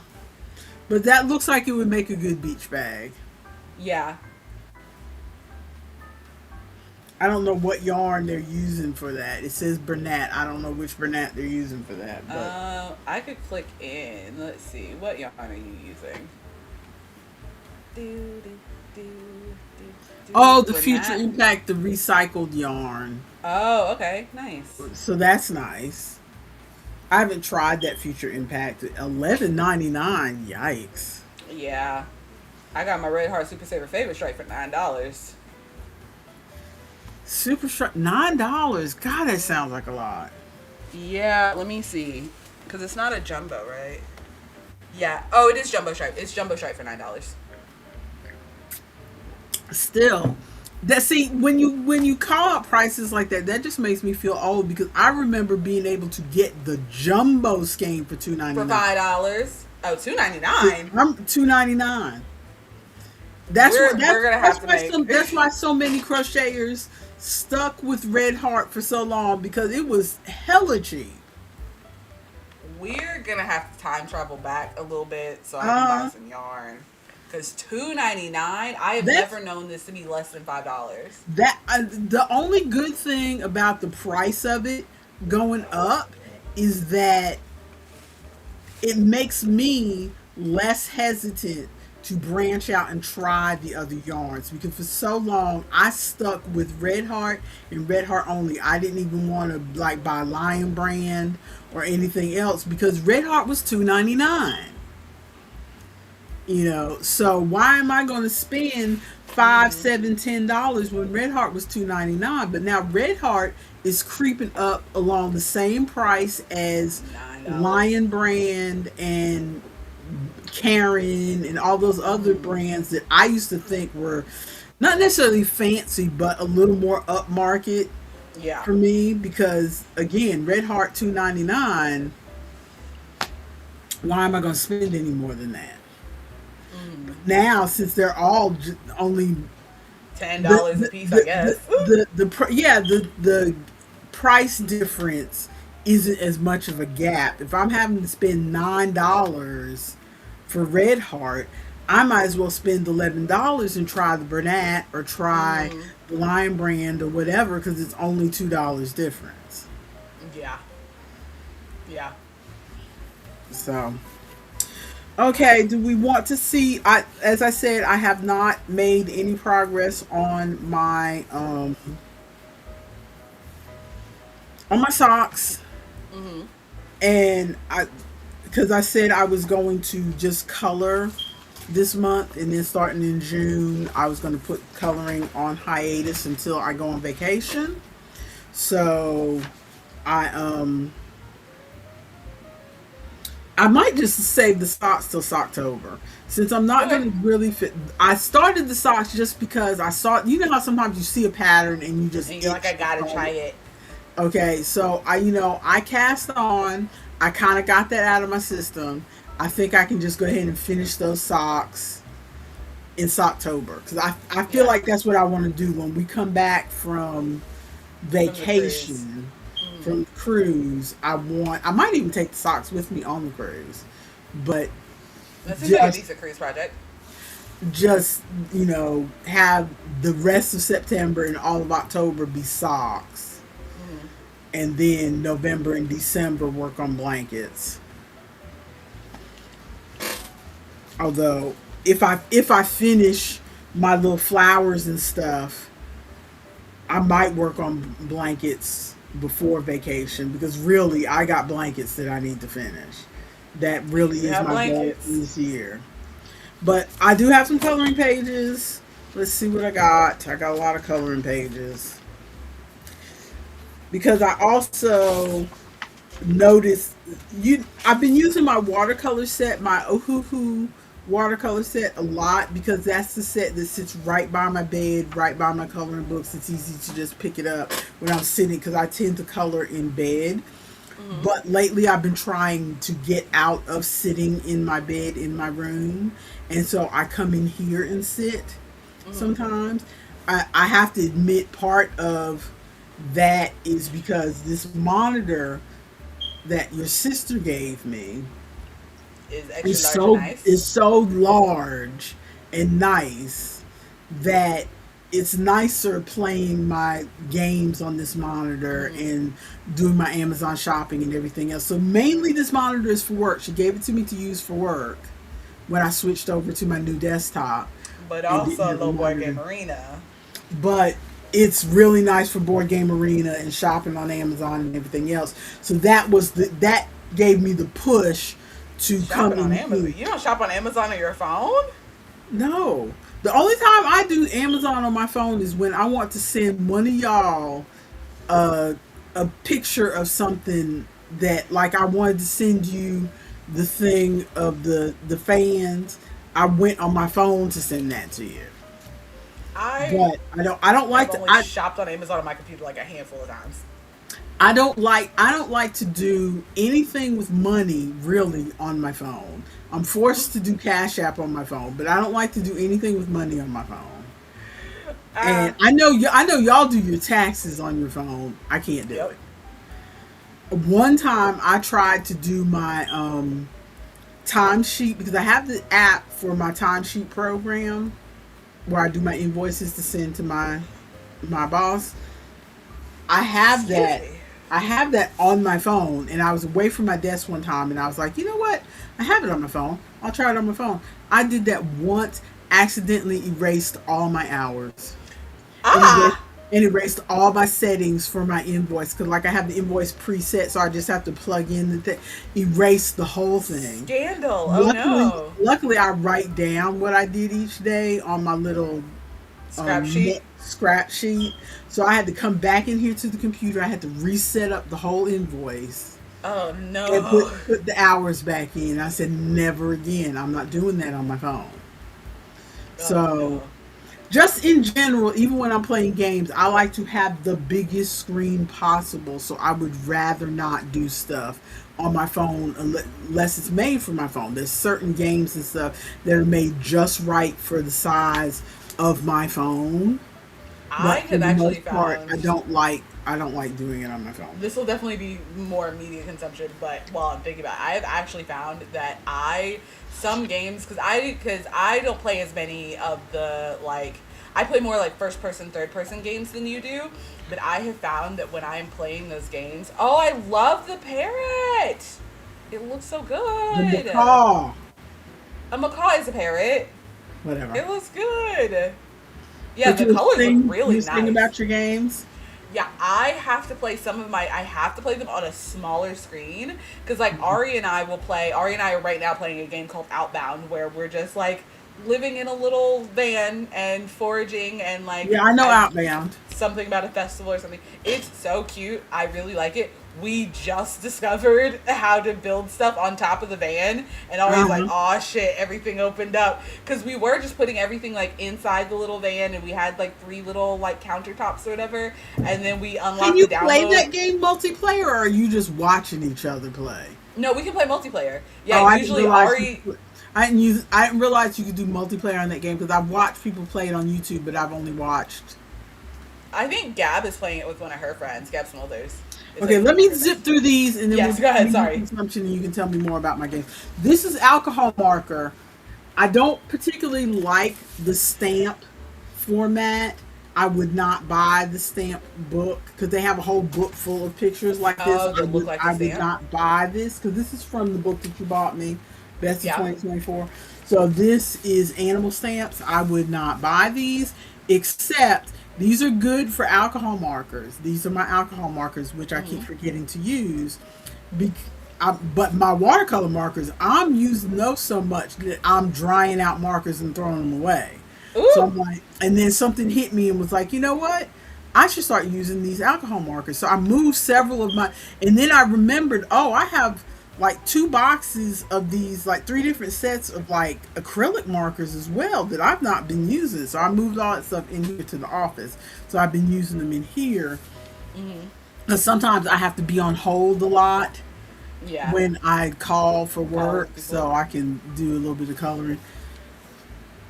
Speaker 1: But that looks like it would make a good beach bag.
Speaker 2: Yeah.
Speaker 1: I don't know what yarn they're using for that. It says Bernat. I don't know which Bernat they're using for that, but
Speaker 2: I could click in. Let's see. What yarn are you using? Do, do, do,
Speaker 1: oh, the Future
Speaker 2: Bernat.
Speaker 1: Impact, the recycled yarn.
Speaker 2: Oh, okay. Nice.
Speaker 1: So that's nice. I haven't tried that Future Impact. 11.99. Yikes.
Speaker 2: Yeah. I got my Red Heart Super Saver Favorite Stripe for $9.
Speaker 1: Super strike $9. God, that sounds like a lot.
Speaker 2: Yeah, let me see. Because it's not a jumbo, right? Yeah. Oh, it is jumbo stripe. It's jumbo stripe for $9.
Speaker 1: Still, that see when you call out prices like that, that just makes me feel old because I remember being able to get the jumbo skein for two ninety
Speaker 2: For
Speaker 1: nine.
Speaker 2: $5. Oh, $2.99.
Speaker 1: I'm $2.99. That's
Speaker 2: We're
Speaker 1: what
Speaker 2: we're gonna have to
Speaker 1: that's
Speaker 2: make.
Speaker 1: why so many crocheters stuck with Red Heart for so long because it was hella cheap.
Speaker 2: We're gonna have to time travel back a little bit so I can buy
Speaker 1: Uh,
Speaker 2: some yarn. Cause $2.99, I have
Speaker 1: that's
Speaker 2: never known this to be less than $5.
Speaker 1: that the only good thing about the price of it going up is that it makes me less hesitant to branch out and try the other yarns because for so long I stuck with Red Heart and Red Heart only. I didn't even want to like buy Lion Brand or anything else because Red Heart was $2.99. You know, so why am I going to spend five,
Speaker 2: Mm-hmm.
Speaker 1: seven, $10 when Red Heart was $2.99? But now Red Heart is creeping up along the same price as
Speaker 2: $9.
Speaker 1: Lion Brand and Karen and all those other
Speaker 2: Mm-hmm.
Speaker 1: brands that I used to think were not necessarily fancy, but a little more upmarket
Speaker 2: Yeah.
Speaker 1: for me. Because again, Red Heart $2.99. Why am I going to spend any more than that?
Speaker 2: Mm.
Speaker 1: Now, since they're all only
Speaker 2: $10 a piece, I guess.
Speaker 1: yeah, the price difference isn't as much of a gap. If I'm having to spend $9 for Red Heart, I might as well spend $11 and try the Bernat or try
Speaker 2: Mm-hmm.
Speaker 1: the Lion Brand or whatever because it's only $2 difference.
Speaker 2: Yeah. Yeah.
Speaker 1: So okay, do we want to see as I said, I have not made any progress on my socks
Speaker 2: Mm-hmm.
Speaker 1: and I because I said I was going to just color this month and then starting in June I was going to put coloring on hiatus until I go on vacation. So I I might just save the socks till Socktober. Since I'm not
Speaker 2: Okay.
Speaker 1: going to really fit. I started the socks just because I saw, you know how sometimes you see a pattern and you just
Speaker 2: And you're like, I
Speaker 1: itch
Speaker 2: gotta
Speaker 1: on
Speaker 2: try
Speaker 1: it.
Speaker 2: it.
Speaker 1: Okay, so I cast on. I kind of got that out of my system. I think I can just go ahead and finish those socks in Socktober because I feel
Speaker 2: Yeah.
Speaker 1: like that's what I want to do when we come back from
Speaker 2: From the cruise.
Speaker 1: vacation
Speaker 2: Mm.
Speaker 1: from the cruise. I might even take the socks with me on the cruise, but
Speaker 2: That seems like a
Speaker 1: just
Speaker 2: decent cruise project.
Speaker 1: just have the rest of September and all of October be socks,
Speaker 2: Mm.
Speaker 1: and then November and December work on blankets. Although if I finish my little flowers and stuff, I might work on blankets before vacation because really I got blankets that I need to finish. That really
Speaker 2: You
Speaker 1: is
Speaker 2: have
Speaker 1: my goal for
Speaker 2: blankets.
Speaker 1: this year. But I do have some coloring pages. Let's see what I got. I got a lot of coloring pages because I also noticed I've been using my watercolor set, my Ohuhu watercolor set a lot because that's the set that sits right by my bed, right by my coloring books. It's easy to just pick it up when I'm sitting because I tend to color in bed.
Speaker 2: Mm-hmm.
Speaker 1: But lately I've been trying to get out of sitting in my bed in my room. And so I come in here and sit
Speaker 2: Mm-hmm.
Speaker 1: sometimes. I have to admit part of that is because this monitor that your sister gave me
Speaker 2: is extra
Speaker 1: It's
Speaker 2: large and
Speaker 1: so
Speaker 2: nice.
Speaker 1: large and nice that it's nicer playing my games on this monitor and doing my Amazon shopping and everything else. So mainly this monitor is for work. She gave it to me to use for work when I switched over to my new desktop
Speaker 2: But
Speaker 1: and didn't
Speaker 2: also a
Speaker 1: have the
Speaker 2: little board
Speaker 1: monitor.
Speaker 2: game arena.
Speaker 1: But it's really nice for board game arena and shopping on Amazon and everything else. So that gave me the push to come
Speaker 2: Shopping on
Speaker 1: in
Speaker 2: Amazon.
Speaker 1: here.
Speaker 2: You don't shop on Amazon on your phone?
Speaker 1: No. The only time I do Amazon on my phone is when I want to send one of y'all uh, a picture of something that, like, I wanted to send you the thing of the fans. I went on my phone to send that to you.
Speaker 2: I
Speaker 1: But I don't
Speaker 2: have
Speaker 1: like to
Speaker 2: only shopped on Amazon on my computer like a handful of times.
Speaker 1: I don't like to do anything with money really on my phone. I'm forced to do Cash App on my phone, but I don't like to do anything with money on my phone. And
Speaker 2: Ah,
Speaker 1: I know y'all do your taxes on your phone. I can't do
Speaker 2: yep.
Speaker 1: it. One time I tried to do my timesheet because I have the app for my timesheet program where I do my invoices to send to my boss. I have
Speaker 2: Excuse
Speaker 1: that.
Speaker 2: me.
Speaker 1: I have that on my phone, and I was away from my desk one time, and I was like, you know what? I have it on my phone. I'll try it on my phone. I did that once, accidentally erased all my hours, and erased,
Speaker 2: Ah,
Speaker 1: and erased all my settings for my invoice because, like, I have the invoice preset, so I just have to plug in erase the whole thing.
Speaker 2: scandal. Oh
Speaker 1: Luckily,
Speaker 2: no.
Speaker 1: luckily, I write down what I did each day on my little
Speaker 2: Scrap sheet.
Speaker 1: scrap sheet. So I had to come back in here to the computer. I had to reset up the whole invoice
Speaker 2: Oh
Speaker 1: and
Speaker 2: no.
Speaker 1: put the hours back in. I said, never again. I'm not doing that on my phone.
Speaker 2: Oh
Speaker 1: So
Speaker 2: no.
Speaker 1: just in general, even when I'm playing games, I like to have the biggest screen possible. So I would rather not do stuff on my phone unless it's made for my phone. There's certain games and stuff that are made just right for the size of my phone,
Speaker 2: I
Speaker 1: but for
Speaker 2: have
Speaker 1: the
Speaker 2: actually
Speaker 1: most part,
Speaker 2: found
Speaker 1: I don't like doing it on my phone.
Speaker 2: this will definitely be more media consumption, but while I'm thinking about it, I have actually found that some games because I don't play as many of the like I play more like first person, third person games than you do, but I have found that when I'm playing those games, oh, I love the parrot. It looks so
Speaker 1: The
Speaker 2: good.
Speaker 1: macaw,
Speaker 2: A macaw is a parrot.
Speaker 1: whatever.
Speaker 2: It looks good. Yeah,
Speaker 1: But
Speaker 2: the colors look
Speaker 1: you
Speaker 2: really
Speaker 1: was thinking
Speaker 2: nice.
Speaker 1: about your games.
Speaker 2: Yeah, I have to play them on a smaller screen because like Ari and I are right now playing a game called Outbound where we're just like living in a little van and foraging and like
Speaker 1: Yeah, I know
Speaker 2: I
Speaker 1: Outbound.
Speaker 2: something about a festival or something. It's so cute. I really like it. We just discovered how to build stuff on top of the van, and always like,
Speaker 1: Uh-huh.
Speaker 2: oh shit, everything opened up because we were just putting everything like inside the little van, and we had like three little like countertops or whatever, and then we
Speaker 1: Can
Speaker 2: unlocked the
Speaker 1: you play
Speaker 2: download.
Speaker 1: that game multiplayer, or are you just watching each other play?
Speaker 2: No, we can play multiplayer.
Speaker 1: Oh,
Speaker 2: Yeah,
Speaker 1: I didn't
Speaker 2: usually
Speaker 1: realize you.
Speaker 2: Ari.
Speaker 1: I didn't realize you could do multiplayer on that game because I've watched people play it on YouTube, but I've only watched.
Speaker 2: I think Gab is playing it with one of her friends. Gab Smulders is
Speaker 1: Okay,
Speaker 2: like
Speaker 1: let
Speaker 2: one of
Speaker 1: me
Speaker 2: her
Speaker 1: zip
Speaker 2: best
Speaker 1: through
Speaker 2: friends.
Speaker 1: these, and then we'll
Speaker 2: Yes,
Speaker 1: do
Speaker 2: go ahead.
Speaker 1: media
Speaker 2: Sorry.
Speaker 1: consumption, and you can tell me more about my game. This is alcohol marker. I don't particularly like the stamp format. I would not buy the stamp book because they have a whole book full of pictures like this.
Speaker 2: Oh, that look like
Speaker 1: I
Speaker 2: the
Speaker 1: would
Speaker 2: stamp.
Speaker 1: not buy this because this is from the book that you bought me, Best of
Speaker 2: Yeah.
Speaker 1: 2024. So this is animal stamps. I would not buy these, except these are good for alcohol markers. These are my alcohol markers, which I keep forgetting to use. Be- but my watercolor markers, I'm using those so much that I'm drying out markers and throwing them away. So
Speaker 2: Ooh.
Speaker 1: I'm like, and then something hit me and was like, you know what? I should start using these alcohol markers. So I moved several of my, and then I remembered, oh, I have like two boxes of these, like three different sets of like acrylic markers as well that I've not been using. So I moved all that stuff in here to the office. So I've been using them in here.
Speaker 2: Mm-hmm.
Speaker 1: Because sometimes I have to be on hold a lot
Speaker 2: Yeah.
Speaker 1: when I call for
Speaker 2: Calling
Speaker 1: work,
Speaker 2: people.
Speaker 1: so I can do a little bit of coloring.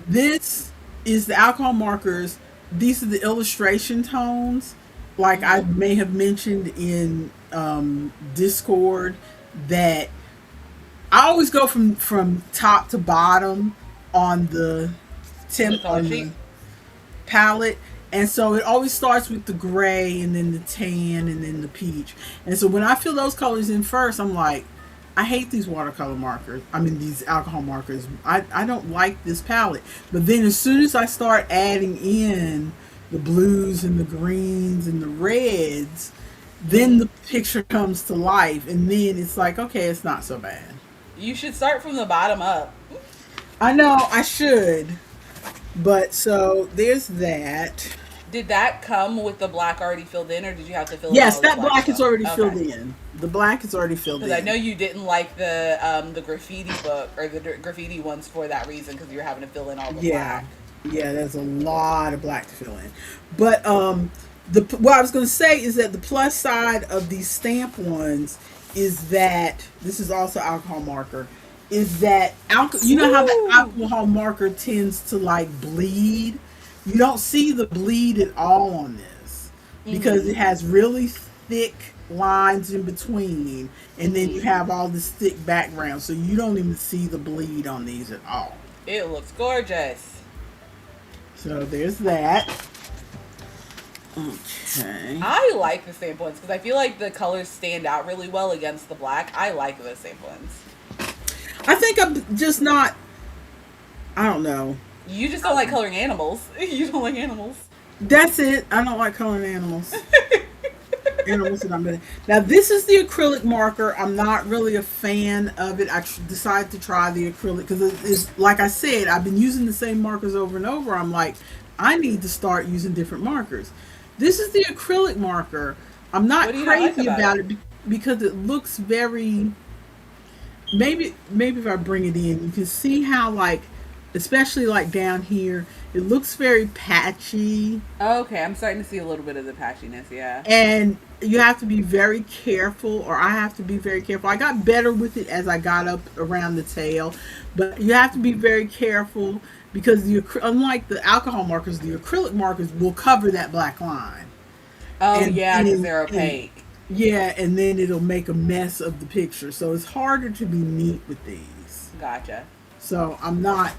Speaker 1: This is the alcohol markers. These are the illustration tones. Like I
Speaker 2: Mm-hmm.
Speaker 1: may have mentioned in Discord, that I always go from top to bottom on the
Speaker 2: On the
Speaker 1: temp
Speaker 2: color
Speaker 1: on
Speaker 2: sheet?
Speaker 1: the palette. And so it always starts with the gray and then the tan and then the peach. And so when I fill those colors in first, I'm like, I hate these watercolor markers. I mean, these alcohol markers. I don't like this palette. But then as soon as I start adding in the blues and the greens and the reds, then the picture comes to life. And then it's like, okay, it's not so bad.
Speaker 2: You should start from the bottom up.
Speaker 1: I know I should. But so there's that.
Speaker 2: Did that come with the black already filled in, or did you have to fill in
Speaker 1: Yes,
Speaker 2: all the
Speaker 1: that
Speaker 2: black
Speaker 1: black is
Speaker 2: stuff?
Speaker 1: already
Speaker 2: Okay.
Speaker 1: filled in. The black is already filled
Speaker 2: Because I know
Speaker 1: in.
Speaker 2: you didn't like the graffiti book or the graffiti ones for that reason, because you were having to fill in all the
Speaker 1: Yeah,
Speaker 2: black.
Speaker 1: yeah. There's a lot of black to fill in. But the what I was going to say is that the plus side of these stamp ones is that this is also alcohol marker. Is that you know how the
Speaker 2: Ooh.
Speaker 1: alcohol marker tends to like bleed? You don't see the bleed at all on this because
Speaker 2: Mm-hmm.
Speaker 1: it has really thick lines in between, and then you
Speaker 2: Mm-hmm.
Speaker 1: have all this thick background, so you don't even see the bleed on these at all.
Speaker 2: It looks gorgeous.
Speaker 1: So there's that. Okay.
Speaker 2: I like the stamp ones because I feel like the colors stand out really well against the black. I like the stamp ones.
Speaker 1: I think I'm just not. I don't know.
Speaker 2: You just don't like coloring animals. You don't like animals.
Speaker 1: That's it. I don't like coloring animals. Animals that I'm gonna. Now this is the acrylic marker. I'm not really a fan of it. Decided to try the acrylic because it's like I said. I've been using the same markers over and over. I'm like, I need to start using different markers. This is the acrylic marker. I'm not
Speaker 2: What do you not like
Speaker 1: crazy
Speaker 2: about
Speaker 1: about
Speaker 2: it?
Speaker 1: it because it looks very. Maybe if I bring it in, you can see how like, especially like down here, it looks very patchy,
Speaker 2: Okay, I'm starting to see a little bit of the patchiness, yeah.
Speaker 1: and you have to be very careful, or I have to be very careful. I got better with it as I got up around the tail, but you have to be very careful because unlike the alcohol markers, the acrylic markers will cover that black line,
Speaker 2: Oh,
Speaker 1: and
Speaker 2: yeah, because they're
Speaker 1: and
Speaker 2: opaque.
Speaker 1: yeah, and then it'll make a mess of the picture. So it's harder to be neat with these.
Speaker 2: Gotcha.
Speaker 1: So I'm not.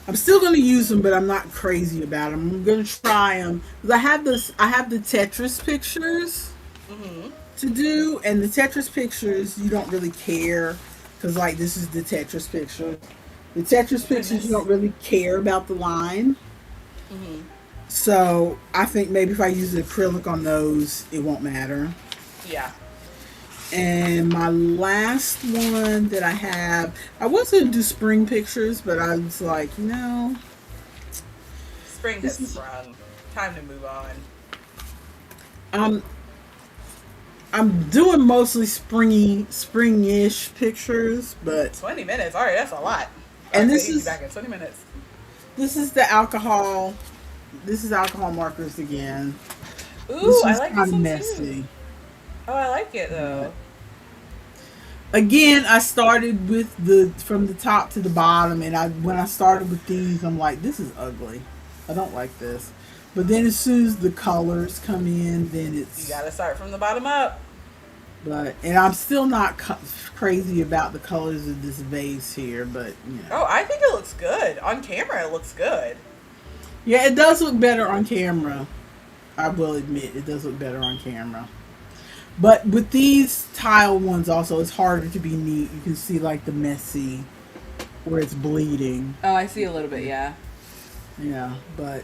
Speaker 1: I'm still going to use them, but I'm not crazy about them. I'm going to try them because I have this. I have the Tetris pictures
Speaker 2: Mm-hmm.
Speaker 1: to do, and the Tetris pictures you don't really care because like this is the Tetris picture. The Tetris pictures you
Speaker 2: Goodness.
Speaker 1: don't really care about the line.
Speaker 2: Mm-hmm.
Speaker 1: So I think maybe if I use the acrylic on those, it won't matter.
Speaker 2: Yeah.
Speaker 1: And my last one that I have, I was going to do spring pictures, but I was like,
Speaker 2: Spring has
Speaker 1: this is
Speaker 2: sprung. Time to move on.
Speaker 1: I'm I'm doing mostly springish pictures, but
Speaker 2: 20 minutes. All right, that's a lot. All
Speaker 1: and
Speaker 2: right,
Speaker 1: this
Speaker 2: so easy
Speaker 1: is
Speaker 2: back in 20 minutes.
Speaker 1: this is the alcohol. This is alcohol markers again.
Speaker 2: Ooh,
Speaker 1: This
Speaker 2: I
Speaker 1: was
Speaker 2: like
Speaker 1: kind
Speaker 2: this
Speaker 1: of
Speaker 2: one
Speaker 1: messy.
Speaker 2: too. Oh, I like it though.
Speaker 1: Again, I started with the from the top to the bottom, and I when I started with these, I'm like, this is ugly. I don't like this. But then as soon as the colors come in, then
Speaker 2: You
Speaker 1: it's
Speaker 2: gotta start from the bottom up.
Speaker 1: but and I'm still not crazy about the colors of this vase here, but
Speaker 2: Oh, I think it looks good. On camera, it looks good.
Speaker 1: yeah, it does look better on camera. I will admit it does look better on camera. But with these tile ones also, it's harder to be neat. You can see like the messy where it's bleeding.
Speaker 2: Oh, I see a little bit, yeah.
Speaker 1: Yeah, but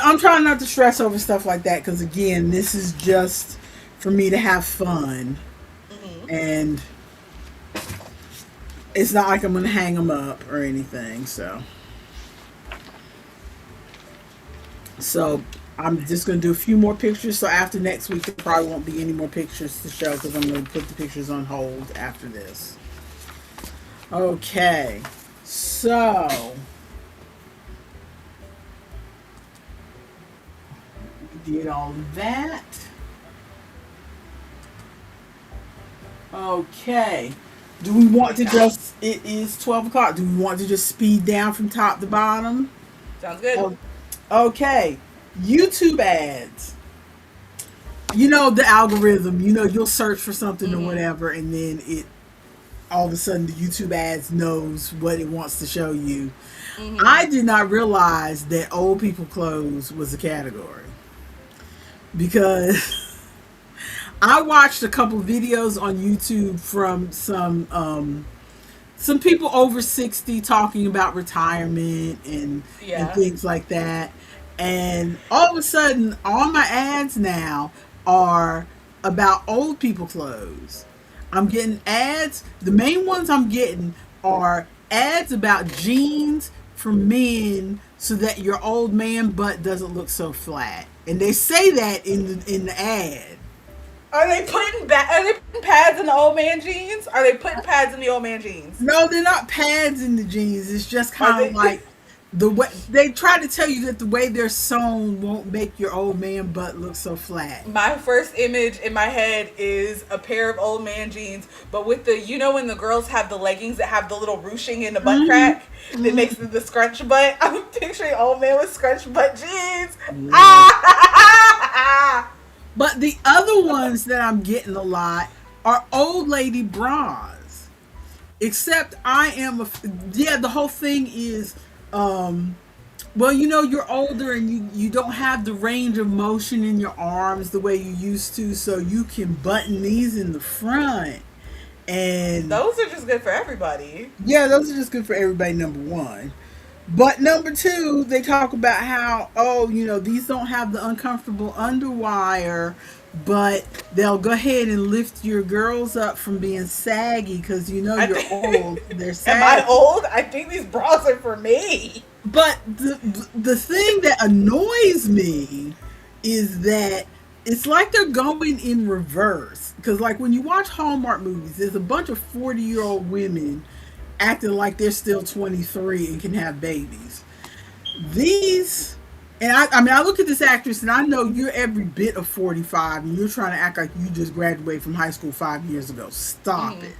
Speaker 1: I'm trying not to stress over stuff like that because again, this is just for me to have fun,
Speaker 2: Hmm.
Speaker 1: and it's not like I'm gonna hang them up or anything. So I'm just gonna do a few more pictures. So after next week, there probably won't be any more pictures to show because I'm gonna put the pictures on hold after this. Okay, so we did all of that. Okay. Do we want to just, it is 12 o'clock. Do we want to just speed down from top to bottom?
Speaker 2: Sounds good.
Speaker 1: Oh, okay. YouTube ads. You know the algorithm. You know you'll search for something or
Speaker 2: Mm-hmm.
Speaker 1: whatever, and then it all of a sudden the YouTube ads knows what it wants to show you.
Speaker 2: Mm-hmm.
Speaker 1: I did not realize that old people clothes was a category because I watched a couple videos on YouTube from some people over 60 talking about retirement and
Speaker 2: Yeah.
Speaker 1: things like that. And all of a sudden, all my ads now are about old people clothes. I'm getting ads. The main ones I'm getting are ads about jeans for men so that your old man butt doesn't look so flat. And they say that in the ad.
Speaker 2: Are they putting pads in the old man jeans? Are they putting pads in the old man jeans?
Speaker 1: No, they're not pads in the jeans. It's just
Speaker 2: Are
Speaker 1: kind of
Speaker 2: they?
Speaker 1: like the way they try to tell you that the way they're sewn won't make your old man butt look so flat.
Speaker 2: My first image in my head is a pair of old man jeans, but with the, you know, when the girls have the leggings that have the little ruching in the butt
Speaker 1: Hmm.
Speaker 2: crack that
Speaker 1: Hmm.
Speaker 2: makes the scrunch butt. I'm picturing old man with scrunch butt jeans.
Speaker 1: Yeah.
Speaker 2: Ah!
Speaker 1: But the other ones that I'm getting a lot are old lady bras. Except I am yeah, the whole thing is well, you know, you're older and you don't have the range of motion in your arms the way you used to, so you can button these in the front. And
Speaker 2: Those are just good for everybody.
Speaker 1: yeah, those are just good for everybody, number one. But number two, they talk about how, oh, you know, these don't have the uncomfortable underwire, but they'll go ahead and lift your girls up from being saggy because you know
Speaker 2: I
Speaker 1: you're
Speaker 2: think.
Speaker 1: old. They're
Speaker 2: Am I
Speaker 1: saggy.
Speaker 2: old? I think these bras are for me.
Speaker 1: But the thing that annoys me is that it's like they're going in reverse. Because, like, when you watch Hallmark movies, there's a bunch of 40-year-old women acting like they're still 23 and can have babies. These, and I mean, I look at this actress and I know you're every bit of 45 and you're trying to act like you just graduated from high school 5 years ago. Stop
Speaker 2: Mm-hmm.
Speaker 1: it.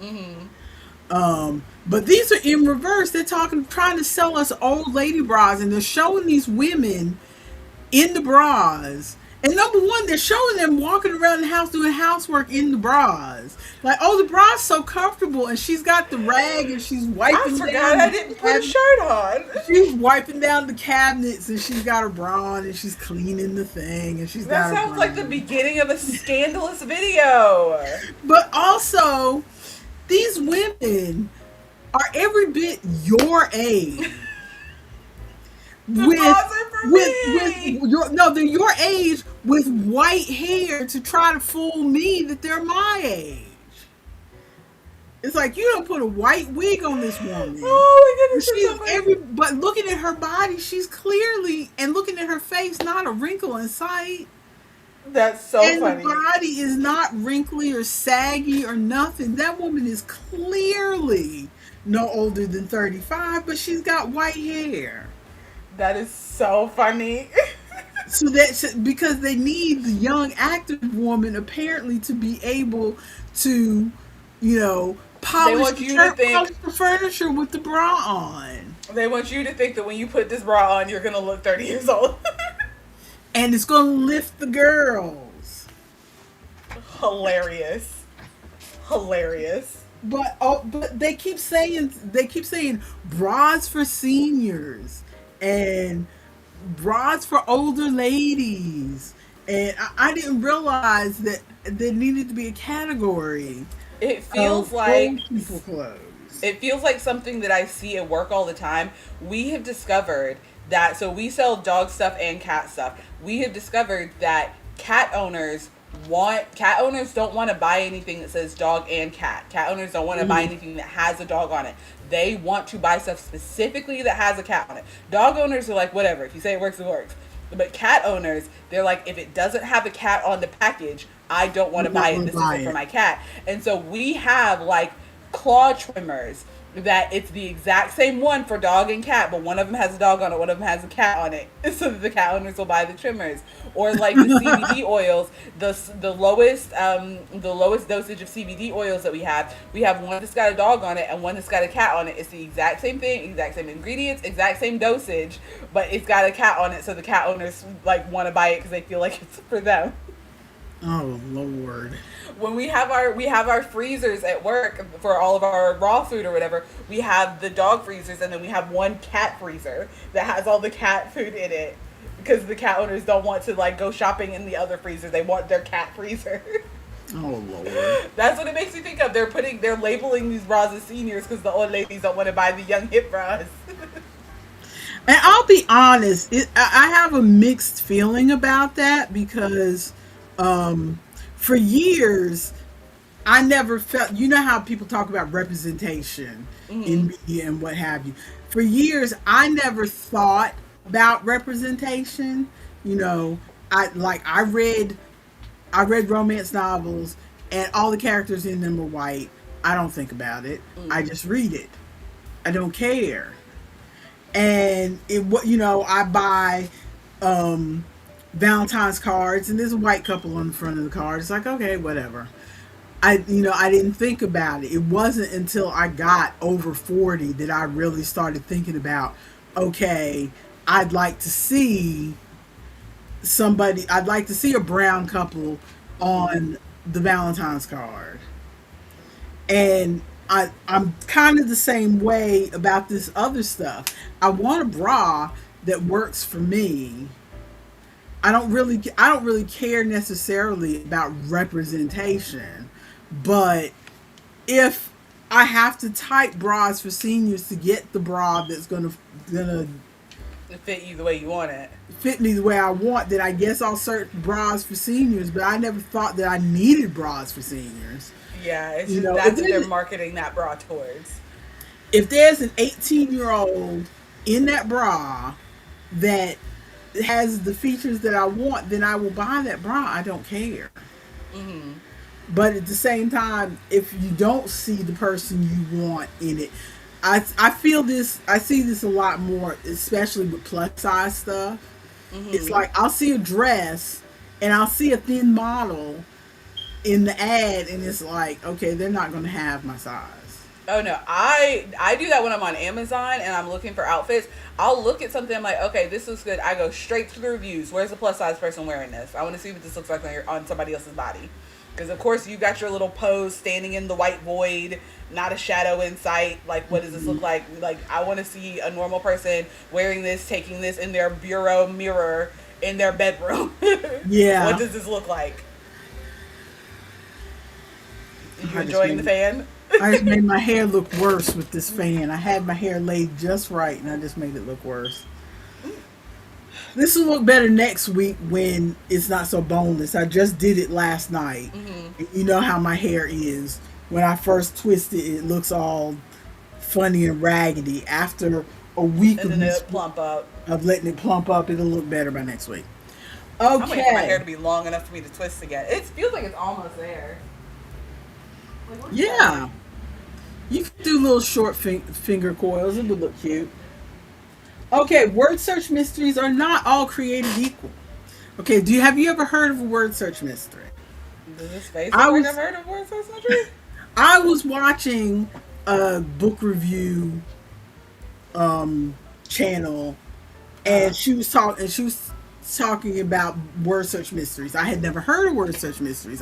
Speaker 2: Mm-hmm.
Speaker 1: But these are in reverse. They're talking, trying to sell us old lady bras, and they're showing these women in the bras. And number one, they're showing them walking around the house doing housework in the bras. Like, oh, the bra's so comfortable, and she's got the rag, and
Speaker 2: I forgot I didn't put a shirt on.
Speaker 1: she's wiping down the cabinets, and she's got her bra on, and she's cleaning the thing, and she's
Speaker 2: That
Speaker 1: got her
Speaker 2: sounds like the
Speaker 1: bra.
Speaker 2: beginning of a scandalous video.
Speaker 1: But also, these women are every bit your age.
Speaker 2: The
Speaker 1: with
Speaker 2: bras are for
Speaker 1: with
Speaker 2: me.
Speaker 1: your no, they're your age with white hair to try to fool me that they're my age. It's like you don't put a white wig on this woman.
Speaker 2: Oh my goodness, that's
Speaker 1: She's
Speaker 2: so funny.
Speaker 1: every but looking at her body, she's clearly and looking at her face, not a wrinkle in sight.
Speaker 2: That's so
Speaker 1: And the
Speaker 2: funny.
Speaker 1: body is not wrinkly or saggy or nothing. That woman is clearly no older than 35, but she's got white hair.
Speaker 2: That is so funny.
Speaker 1: So that's because they need the young active woman apparently to be able to, you know,
Speaker 2: They want you to think.
Speaker 1: polish the furniture with the bra on.
Speaker 2: They want you to think that when you put this bra on, you're gonna look 30 years old.
Speaker 1: And it's gonna lift the girls.
Speaker 2: Hilarious. Hilarious.
Speaker 1: But oh, but they keep saying bras for seniors and bras for older ladies. And I didn't realize that there needed to be a category
Speaker 2: It
Speaker 1: of
Speaker 2: feels like
Speaker 1: old people clothes.
Speaker 2: it feels like something that I see at work all the time. We have discovered that, so we sell dog stuff and cat stuff. We have discovered that cat owners don't want to buy anything that says dog and cat. Cat owners don't want to buy
Speaker 1: Mhm.
Speaker 2: anything that has a dog on it. They want to buy stuff specifically that has a cat on it. Dog owners are like, whatever, if you say it works, it works. But cat owners, they're like, if it doesn't have a cat on the package, I don't want to
Speaker 1: I'm not
Speaker 2: buy it.
Speaker 1: gonna
Speaker 2: This
Speaker 1: buy
Speaker 2: isn't for
Speaker 1: it.
Speaker 2: my cat. And so we have like claw trimmers that it's the exact same one for dog and cat, but one of them has a dog on it, one of them has a cat on it, so that the cat owners will buy the trimmers. Or like the CBD oils, the lowest dosage of CBD oils that we have one that's got a dog on it and one that's got a cat on it. It's the exact same thing, exact same ingredients, exact same dosage, but it's got a cat on it, so the cat owners like want to buy it because they feel like it's for them.
Speaker 1: Oh Lord.
Speaker 2: When we have our freezers at work for all of our raw food or whatever, we have the dog freezers, and then we have one cat freezer that has all the cat food in it because the cat owners don't want to like go shopping in the other freezer. They want their cat freezer.
Speaker 1: Oh Lord.
Speaker 2: That's what it makes me think of. They're labeling these bras as seniors because the old ladies don't want to buy the young hip bras.
Speaker 1: And I'll be honest, I have a mixed feeling about that because for years I never felt, you know how people talk about representation
Speaker 2: Hmm.
Speaker 1: in media and what have you. For years, I never thought about representation. You know, I read romance novels and all the characters in them are white. I don't think about it. I
Speaker 2: Hmm.
Speaker 1: just read it. I don't care. And I buy um Valentine's cards and there's a white couple on the front of the card. It's like, okay, whatever. I didn't think about it. It wasn't until I got over 40 that I really started thinking about, okay, I'd like to see I'd like to see a brown couple
Speaker 2: Hmm.
Speaker 1: on the Valentine's card. And I'm kind of the same way about this other stuff. I want a bra that works for me. I don't really care necessarily about representation, but if I have to type bras for seniors to get the bra that's gonna
Speaker 2: It fit you the way you want it.
Speaker 1: fit me the way I want, then I guess I'll search bras for seniors. But I never thought that I needed bras for seniors.
Speaker 2: Yeah, it's
Speaker 1: You
Speaker 2: just
Speaker 1: know,
Speaker 2: that's what they're marketing that bra towards.
Speaker 1: if there's an 18-year-old in that bra that has the features that I want, then I will buy that bra. I don't care.
Speaker 2: Hmm.
Speaker 1: But at the same time, if you don't see the person you want in it, I feel this. I see this a lot more, especially with plus size stuff. It's
Speaker 2: Hmm.
Speaker 1: like I'll see a dress and I'll see a thin model in the ad, and it's like, okay, they're not going to have my size.
Speaker 2: Oh no, I do that when I'm on Amazon and I'm looking for outfits. I'll look at something. I'm like, okay, this looks good. I go straight to the reviews. Where's the plus size person wearing this? I want to see what this looks like on somebody else's body. Because of course you got your little pose standing in the white void, not a shadow in sight. Like, what does this look like? Like, I want to see a normal person wearing this, taking this in their bureau mirror in their bedroom. What
Speaker 1: Yeah,
Speaker 2: does this look like? You
Speaker 1: I just
Speaker 2: enjoying the
Speaker 1: made
Speaker 2: fan?
Speaker 1: I just made my hair look worse with this fan. I had my hair laid just right, and I just made it look worse. This will look better next week when it's not so boneless. I just did it last night.
Speaker 2: Hmm.
Speaker 1: And you know how my hair is. When I first twist it, it looks all funny and raggedy. After a week
Speaker 2: And
Speaker 1: of
Speaker 2: then
Speaker 1: me
Speaker 2: it'll plump up.
Speaker 1: of letting it plump up, it'll look better by next week.
Speaker 2: I'm waiting for my hair
Speaker 1: Okay.
Speaker 2: to be long enough for me to twist again. It feels like it's almost there. Like, what is that?
Speaker 1: Yeah. You can do little short finger coils. It would look cute. Okay, word search mysteries are not all created equal. Okay, have you ever heard of a word search mystery?
Speaker 2: Does this face
Speaker 1: I
Speaker 2: look like I've
Speaker 1: was
Speaker 2: heard of Word Search Mystery?
Speaker 1: I was watching a book review channel,
Speaker 2: Uh,
Speaker 1: and she was talking about word search mysteries. I had never heard of word search mysteries.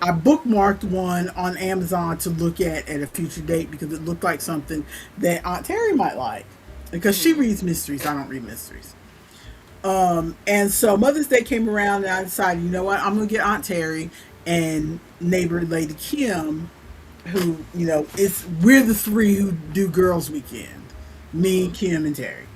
Speaker 1: I bookmarked one on Amazon to look at a future date because it looked like something that Aunt Terry might like. Because she
Speaker 2: mm-hmm.
Speaker 1: reads mysteries, I don't read mysteries. And so Mother's Day came around, and I decided, you know what, I'm gonna get Aunt Terry and neighbor Lady Kim, who, it's we're the three who do Girls Weekend. Me,
Speaker 2: Mm-hmm.
Speaker 1: Kim, and Terry.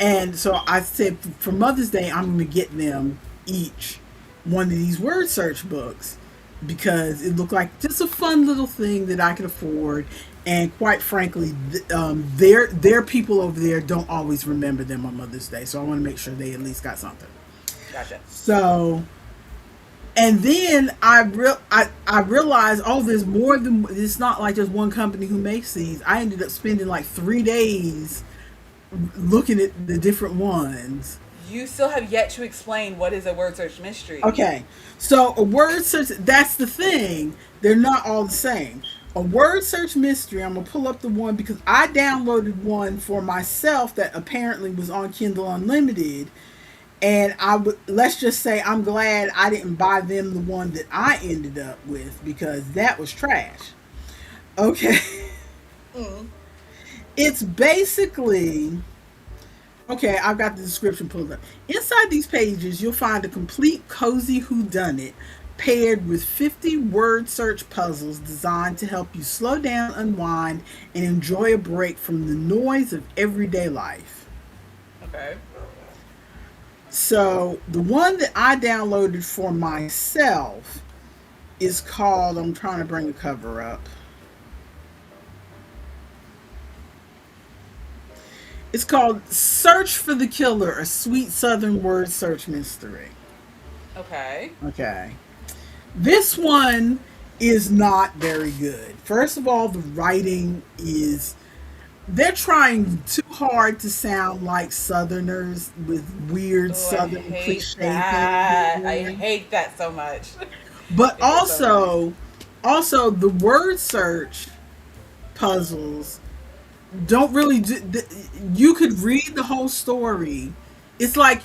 Speaker 1: And so I said for Mother's Day, I'm gonna get them each one of these word search books because it looked like just a fun little thing that I could afford. And quite frankly, their people over there don't always remember them on Mother's Day, so I want to make sure they at least got something.
Speaker 2: Gotcha.
Speaker 1: So, and then I realized, oh, there's more than it's not like just one company who makes these. I ended up spending like 3 days looking at the different ones.
Speaker 2: You still have yet to explain what is a Word Search Mystery.
Speaker 1: Okay, so a word search, that's the thing. They're not all the same. A word search mystery, I'm going to pull up the one because I downloaded one for myself that apparently was on Kindle Unlimited. And let's just say I'm glad I didn't buy them the one that I ended up with because that was trash. Okay.
Speaker 2: Mm.
Speaker 1: It's basically okay, I've got the description pulled up. Inside these pages, you'll find a complete cozy whodunit paired with 50 word search puzzles designed to help you slow down, unwind, and enjoy a break from the noise of everyday life.
Speaker 2: Okay.
Speaker 1: So, the one that I downloaded for myself is called, I'm trying to bring the cover up. It's called Search for the Killer, a sweet southern word search mystery.
Speaker 2: Okay.
Speaker 1: Okay. This one is not very good. First of all, the writing is they're trying too hard to sound like Southerners with weird
Speaker 2: Oh, I
Speaker 1: Southern
Speaker 2: hate
Speaker 1: cliche things in
Speaker 2: that. I
Speaker 1: there.
Speaker 2: hate that so much.
Speaker 1: But
Speaker 2: It is so annoying.
Speaker 1: also the word search puzzles don't really do. You could read the whole story. It's like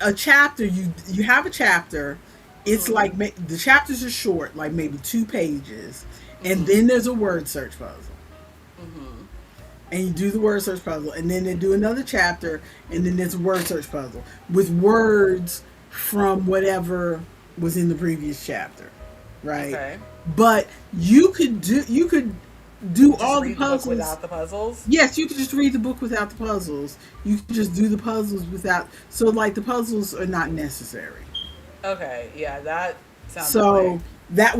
Speaker 1: a chapter. You have a chapter. It's
Speaker 2: Mm-hmm.
Speaker 1: like the chapters are short, like maybe 2 pages, and
Speaker 2: Mm-hmm.
Speaker 1: then there's a word search puzzle,
Speaker 2: Mm-hmm.
Speaker 1: and you do the word search puzzle, and then they do another chapter, and then there's a word search puzzle with words from whatever was in the previous chapter, right?
Speaker 2: Okay.
Speaker 1: But you could do
Speaker 2: Just
Speaker 1: all the
Speaker 2: read the book
Speaker 1: puzzles.
Speaker 2: without the puzzles.
Speaker 1: Yes, you could just read the book without the puzzles. You could just do the puzzles without. So, like, the puzzles are not necessary.
Speaker 2: Okay. Yeah, that sounds
Speaker 1: So
Speaker 2: annoying.
Speaker 1: that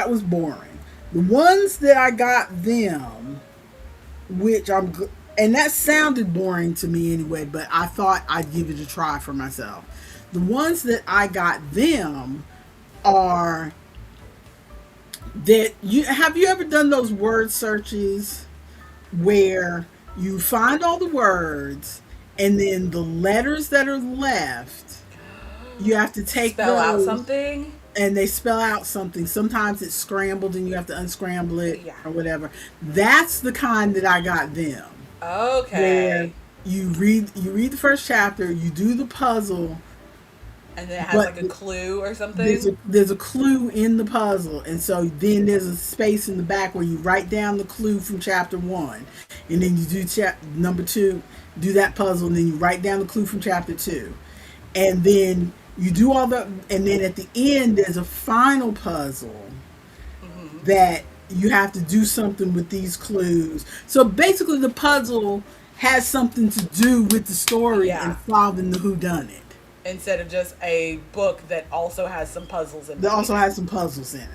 Speaker 1: was boring. The ones that I got them, which and that sounded boring to me anyway. But I thought I'd give it a try for myself. The ones that I got them are that you ever done those word searches where you find all the words and then the letters that are left, you have to take
Speaker 2: Spell out
Speaker 1: those
Speaker 2: something.
Speaker 1: and they spell out something. Sometimes it's scrambled and you have to unscramble it
Speaker 2: Yeah.
Speaker 1: or whatever. That's the kind that I got them. Where
Speaker 2: Okay.
Speaker 1: you read the first chapter, you do the puzzle,
Speaker 2: And then it has
Speaker 1: but
Speaker 2: like a clue or
Speaker 1: there's
Speaker 2: something.
Speaker 1: a clue in the puzzle, and so then there's a space in the back where you write down the clue from chapter one, and then you do number two, do that puzzle, and then you write down the clue from chapter two, and then you do all that, and then at the end there's a final puzzle
Speaker 2: Mm-hmm.
Speaker 1: that you have to do something with these clues. So basically, the puzzle has something to do with the story and
Speaker 2: Yeah.
Speaker 1: solving the whodunit.
Speaker 2: Instead of just a book that also has some puzzles in
Speaker 1: That
Speaker 2: between
Speaker 1: also
Speaker 2: it.
Speaker 1: has some puzzles in it.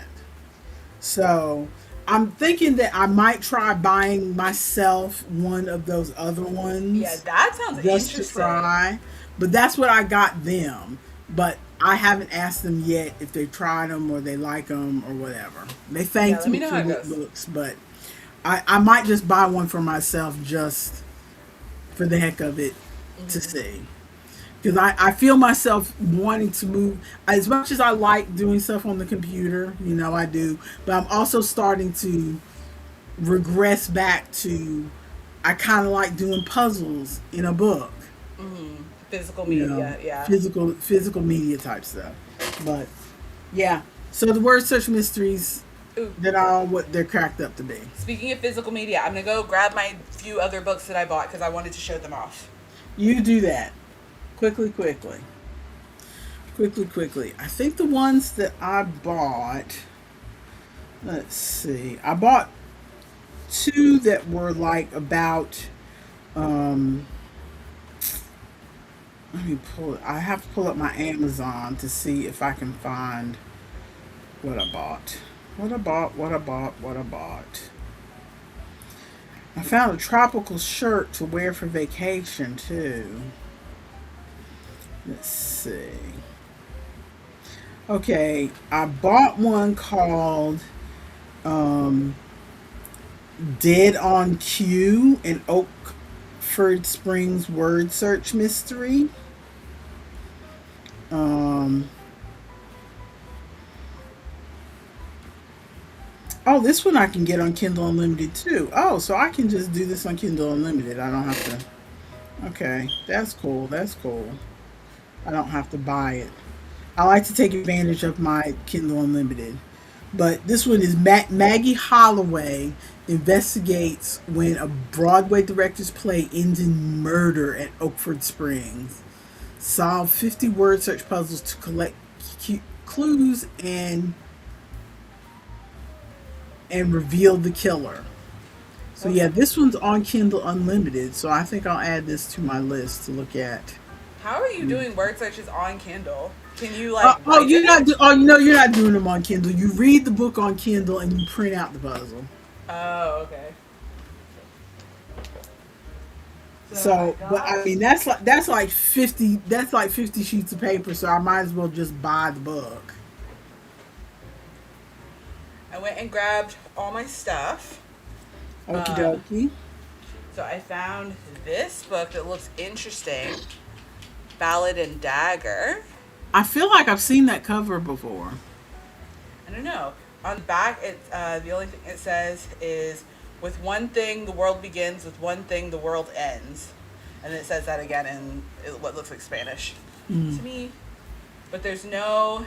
Speaker 1: So I'm thinking that I might try buying myself one of those other
Speaker 2: Yeah,
Speaker 1: ones
Speaker 2: that sounds
Speaker 1: just to
Speaker 2: interesting.
Speaker 1: try. But that's what I got them. But I haven't asked them yet if they tried them or they like them or whatever. They
Speaker 2: Yeah,
Speaker 1: thanked
Speaker 2: let me
Speaker 1: me
Speaker 2: know
Speaker 1: for
Speaker 2: how it
Speaker 1: the
Speaker 2: goes.
Speaker 1: books, but I might just buy one for myself just for the heck of it to
Speaker 2: Mm-hmm.
Speaker 1: see. Because I feel myself wanting to move as much as I like doing stuff on the computer, I do, but I'm also starting to regress back to I kind of like doing puzzles in a book,
Speaker 2: Mm-hmm. Physical
Speaker 1: you know,
Speaker 2: media, yeah.
Speaker 1: physical media type stuff. But yeah, so the word search mysteries
Speaker 2: Ooh.
Speaker 1: that are what they're cracked up to be.
Speaker 2: Speaking of physical media, I'm gonna go grab my few other books that I bought because I wanted to show them off.
Speaker 1: You do that quickly, quickly. I think the ones that I bought. Let's see. I bought two that were like about. Um, Let me pull. I have to pull up my Amazon to see if I can find what I bought. What I bought. I found a tropical shirt to wear for vacation too. Let's see. Okay, I bought one called um, Dead on Cue, an Oakford Springs word search mystery. Um, oh, this one I can get on Kindle Unlimited too. Oh, so I can just do this on Kindle Unlimited. I don't have to. Okay, that's cool. That's cool. I don't have to buy it. I like to take advantage of my Kindle Unlimited. But this one is Maggie Holloway investigates when a Broadway director's play ends in murder at Oakford Springs. Solve 50 word search puzzles to collect clues and reveal the killer. So yeah,
Speaker 2: Okay.
Speaker 1: this one's on Kindle Unlimited. So I think I'll add this to my list to look at.
Speaker 2: How are you doing word searches on Kindle? Can you like
Speaker 1: Oh,
Speaker 2: write it?
Speaker 1: oh, no, you're not doing them on Kindle. You read the book on Kindle and you print out the puzzle.
Speaker 2: Oh, okay. So I
Speaker 1: So, but I
Speaker 2: got.
Speaker 1: mean, that's like 50 sheets of paper. So I might as well just buy the book.
Speaker 2: I went and grabbed all my stuff.
Speaker 1: Okie
Speaker 2: Um,
Speaker 1: dokie.
Speaker 2: so I found this book that looks interesting, Ballad and Dagger.
Speaker 1: I feel like I've seen that cover before.
Speaker 2: I don't know. On the back, the only thing it says is, "With one thing the world begins, with one thing the world ends," and it says that again in what looks like Spanish to me. But there's no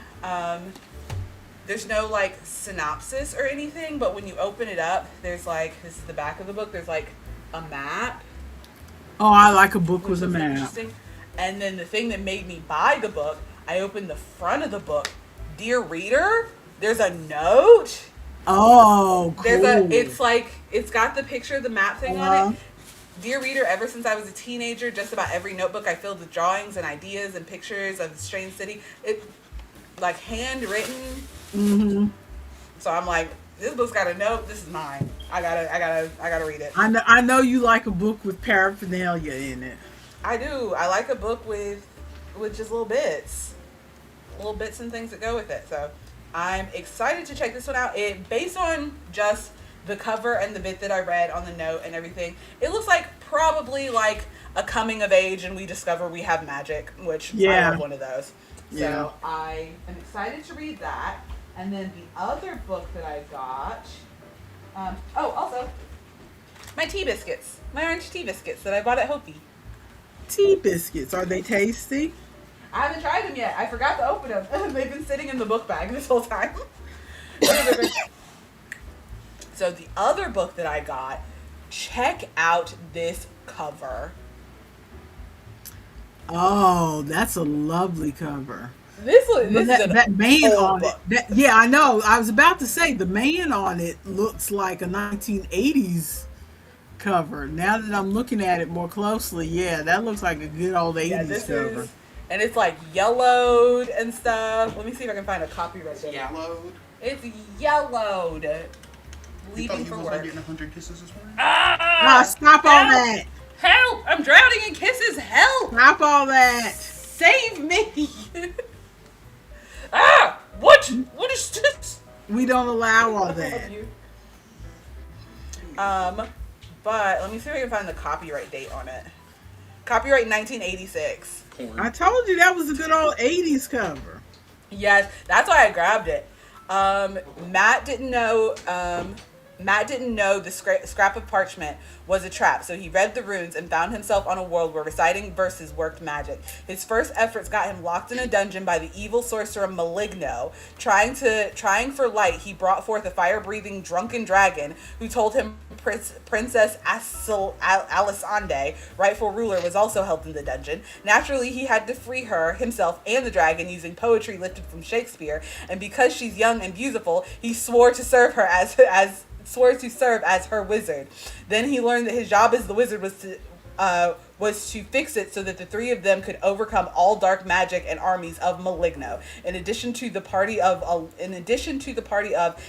Speaker 2: like synopsis or anything. But when you open it up, there's like this is the back of the book. There's like a map,
Speaker 1: Oh, I like a book
Speaker 2: which
Speaker 1: with a
Speaker 2: looks
Speaker 1: map.
Speaker 2: interesting. And then the thing that made me buy the book, I opened the front of the book. Dear reader, there's a note.
Speaker 1: Oh,
Speaker 2: There's a,
Speaker 1: cool.
Speaker 2: it's like, it's got the picture of the map thing on
Speaker 1: Uh,
Speaker 2: it. Dear reader, ever since I was a teenager, just about every notebook I filled with drawings and ideas and pictures of the strange city. It, like, handwritten.
Speaker 1: hmm
Speaker 2: So I'm like, this book's got a note. This is mine. I gotta read it.
Speaker 1: I know you like a book with paraphernalia in it.
Speaker 2: I do. I like a book with just little bits and things that go with it. So I'm excited to check this one out. It based on just the cover and the bit that I read on the note and everything. It looks like probably like a coming of age and we discover we have magic, which I
Speaker 1: Yeah,
Speaker 2: love one of those.
Speaker 1: yeah.
Speaker 2: So I am excited to read that. And then the other book that I got. Also my tea biscuits, my orange tea biscuits that I bought at Hopi.
Speaker 1: Tea biscuits, are they tasty?
Speaker 2: I haven't tried them yet. I forgot to open them. They've been sitting in the book bag this whole time. So the other book that I got, check out this cover.
Speaker 1: Oh, that's a lovely cover. But
Speaker 2: This is an
Speaker 1: that man
Speaker 2: old
Speaker 1: on it,
Speaker 2: book.
Speaker 1: yeah, I know. I was about to say the man on it looks like a 1980s cover. Now that I'm looking at it more closely, yeah, that looks like a good old
Speaker 2: Yeah,
Speaker 1: 80s
Speaker 2: this
Speaker 1: cover.
Speaker 2: is, and it's like yellowed and stuff. Let me see if I can find a copyright date.
Speaker 3: Yellowed.
Speaker 2: It's yellowed.
Speaker 3: You thought
Speaker 2: Leaving
Speaker 3: you
Speaker 2: for
Speaker 3: was like
Speaker 2: work.
Speaker 3: getting 100 kisses this morning?
Speaker 1: Ah,
Speaker 2: Ah!
Speaker 1: stop all
Speaker 2: Help!
Speaker 1: that!
Speaker 2: Help! I'm drowning in kisses. Help!
Speaker 1: Stop all that!
Speaker 2: Save me! Ah! What? What is this?
Speaker 1: We don't allow all
Speaker 2: I love
Speaker 1: that.
Speaker 2: you. Um, but let me see if I can find the copyright date on it. Copyright 1986.
Speaker 3: Porn.
Speaker 1: I told you that was a good old 80s cover.
Speaker 2: Yes, that's why I grabbed it. Um, Matt didn't know. Matt didn't know the scrap of parchment was a trap, so he read the runes and found himself on a world where reciting verses worked magic. His first efforts got him locked in a dungeon by the evil sorcerer Maligno. Trying for light, he brought forth a fire-breathing drunken dragon who told him Princess Alisande, rightful ruler, was also held in the dungeon. Naturally, he had to free her, himself, and the dragon using poetry lifted from Shakespeare. And because she's young and beautiful, he swore to serve her swore to serve as her wizard. Then he learned that his job as the wizard was to fix it so that the three of them could overcome all dark magic and armies of Maligno. In addition to the party of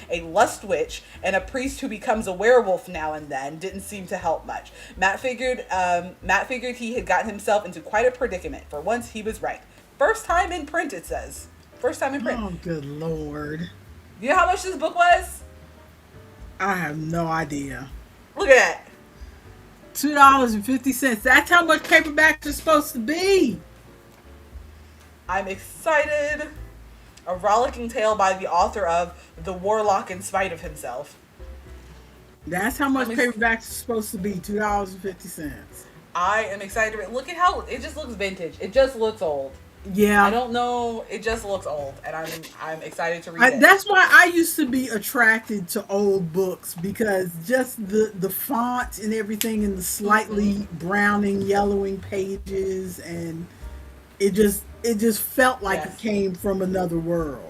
Speaker 2: a lust witch and a priest who becomes a werewolf now and then, didn't seem to help much. Matt figured he had gotten himself into quite a predicament. For once, he was right. First time in print, it says. First time in print.
Speaker 1: Oh, good lord.
Speaker 2: You know how much this book was?
Speaker 1: I have no idea.
Speaker 2: Look at that.
Speaker 1: $2.50. That's how much paperbacks are supposed to be.
Speaker 2: I'm excited. A rollicking tale by the author of The Warlock in Spite of Himself.
Speaker 1: That's how much
Speaker 2: Let me-
Speaker 1: paperbacks are supposed to be. $2.50.
Speaker 2: I am excited to read. Look at how it just looks vintage. It just looks old.
Speaker 1: Yeah.
Speaker 2: I don't know. It just looks old, and I'm excited to read it.
Speaker 1: That's why I used to be attracted to old books, because just the font and everything, and the slightly browning, yellowing pages, and it just felt like it
Speaker 2: Yes.
Speaker 1: came from another world.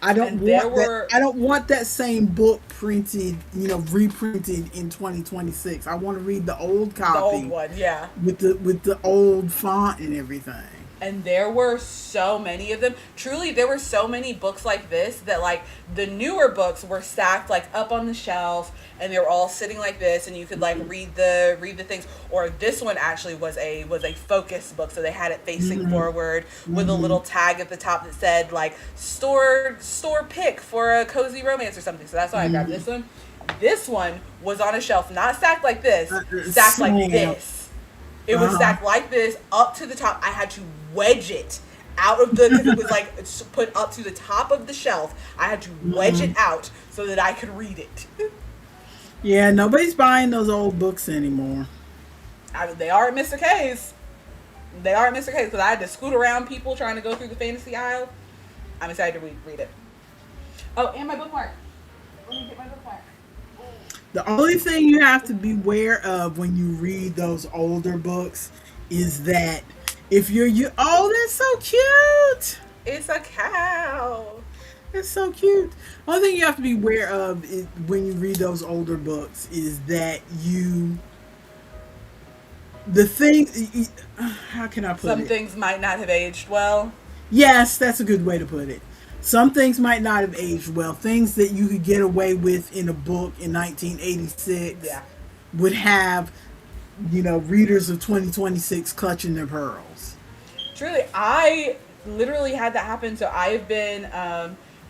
Speaker 1: I don't
Speaker 2: And there
Speaker 1: want that.
Speaker 2: were
Speaker 1: I don't want that same book printed, reprinted in 2026. I want to read the old
Speaker 2: the old
Speaker 1: copy
Speaker 2: one, yeah.
Speaker 1: with the old font and everything.
Speaker 2: And there were so many of them. Truly, there were so many books like this that, like, the newer books were stacked like up on the shelf, and they were all sitting like this, and you could like read the things. Or this one actually was a focus book, so they had it facing forward with a little tag at the top that said like store pick for a cozy romance or something. So that's why I grabbed this one. This one was on a shelf, not stacked like this, stacked like
Speaker 1: Slam.
Speaker 2: this. It was stacked like this up to the top. I had to wedge it out of the, because it was like put up to the top of the shelf. I had to wedge it out so that I could read it.
Speaker 1: Yeah, nobody's buying those old books anymore.
Speaker 2: They are at Mr. K's. They are at Mr. K's, because I had to scoot around people trying to go through the fantasy aisle. I'm excited to read it. Oh, and my bookmark. Let me get my bookmark.
Speaker 1: The only thing you have to beware of when you read those older books is that if oh, that's so cute.
Speaker 2: It's a cow.
Speaker 1: That's so cute. Only thing you have to be aware of is, when you read those older books, is that how can I put
Speaker 2: Some
Speaker 1: it?
Speaker 2: things might not have aged well.
Speaker 1: Yes, that's a good way to put it. Some things might not have aged well. Things that you could get away with in a book in 1986
Speaker 2: Yeah.
Speaker 1: would have, readers of 2026 clutching their pearls.
Speaker 2: Truly, I literally had that happen. So I've been,